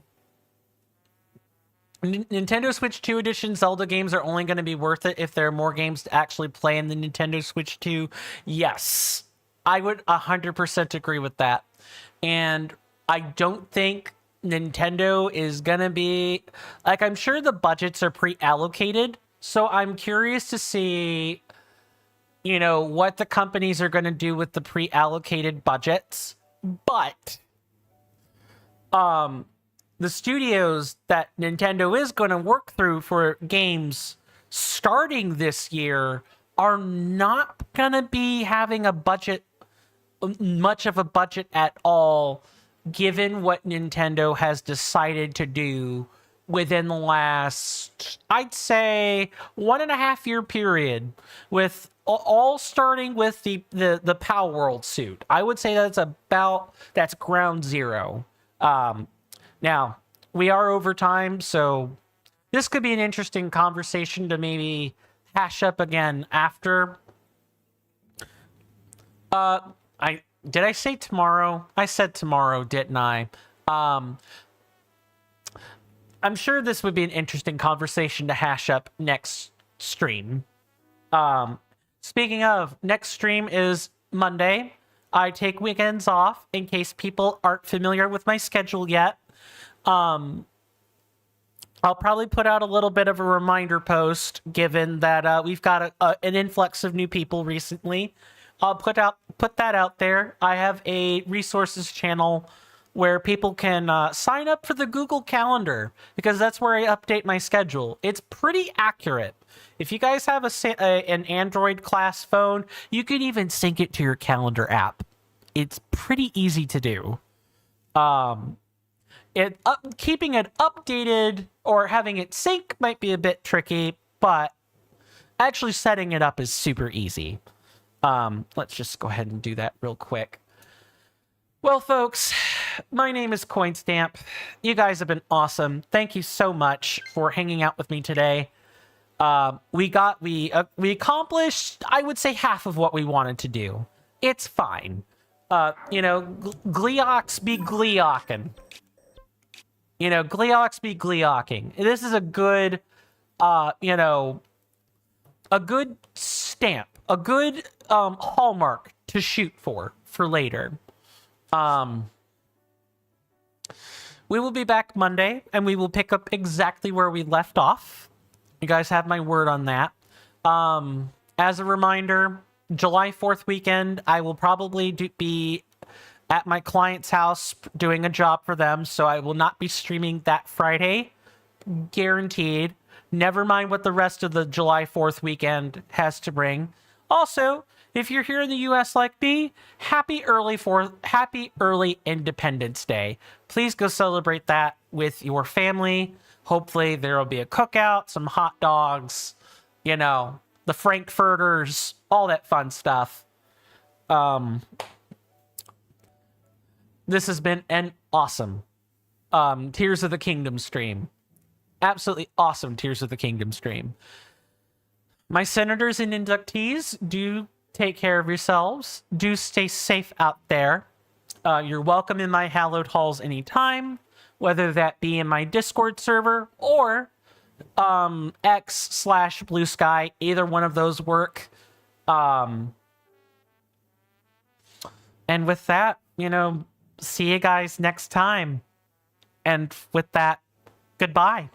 Nintendo Switch 2 Edition Zelda games are only going to be worth it if there are more games to actually play in the Nintendo Switch 2. Yes, I would 100% agree with that. And I don't think Nintendo is going to be... Like, I'm sure the budgets are pre-allocated, so I'm curious to see, you know, what the companies are going to do with the pre-allocated budgets. But, the studios that Nintendo is going to work through for games starting this year are not going to be having a budget, much of a budget at all, given what Nintendo has decided to do within the last, I'd say, 1.5 year period, with all starting with the Power World suit. I would say that's ground zero. Now, we are over time, so this could be an interesting conversation to maybe hash up again after. Did I say tomorrow? I said tomorrow, didn't I? I'm sure this would be an interesting conversation to hash up next stream. Speaking of, next stream is Monday. I take weekends off in case people aren't familiar with my schedule yet. I'll probably put out a little bit of a reminder post, given that we've got an influx of new people recently. I'll put that out there. I have a resources channel where people can sign up for the Google Calendar, because that's where I update my schedule. It's pretty accurate. If you guys have an Android class phone, you can even sync it to your calendar app. It's pretty easy to do. Keeping it updated or having it sync might be a bit tricky, but actually setting it up is super easy. Let's just go ahead and do that real quick. Well, folks, my name is Coinstamp. You guys have been awesome. Thank you so much for hanging out with me today. We accomplished, I would say, half of what we wanted to do. It's fine. Gleox be gleocking. Gleox be gleocking. This is a good, a good stamp, a good hallmark to shoot for later. We will be back Monday, and we will pick up exactly where we left off. You guys have my word on that. As a reminder, July 4th weekend, I will probably be at my client's house doing a job for them, so I will not be streaming that Friday. Guaranteed. Never mind what the rest of the July 4th weekend has to bring. Also, if you're here in the US like me, happy early Independence Day. Please go celebrate that with your family. Hopefully there will be a cookout, some hot dogs, you know, the Frankfurters, all that fun stuff. This has been an awesome Tears of the Kingdom stream. Absolutely awesome Tears of the Kingdom stream. My senators and inductees, do take care of yourselves. Do stay safe out there. You're welcome in my hallowed halls anytime, whether that be in my Discord server or X/Blue Sky. Either one of those work. And with that, you know, see you guys next time. And with that, goodbye.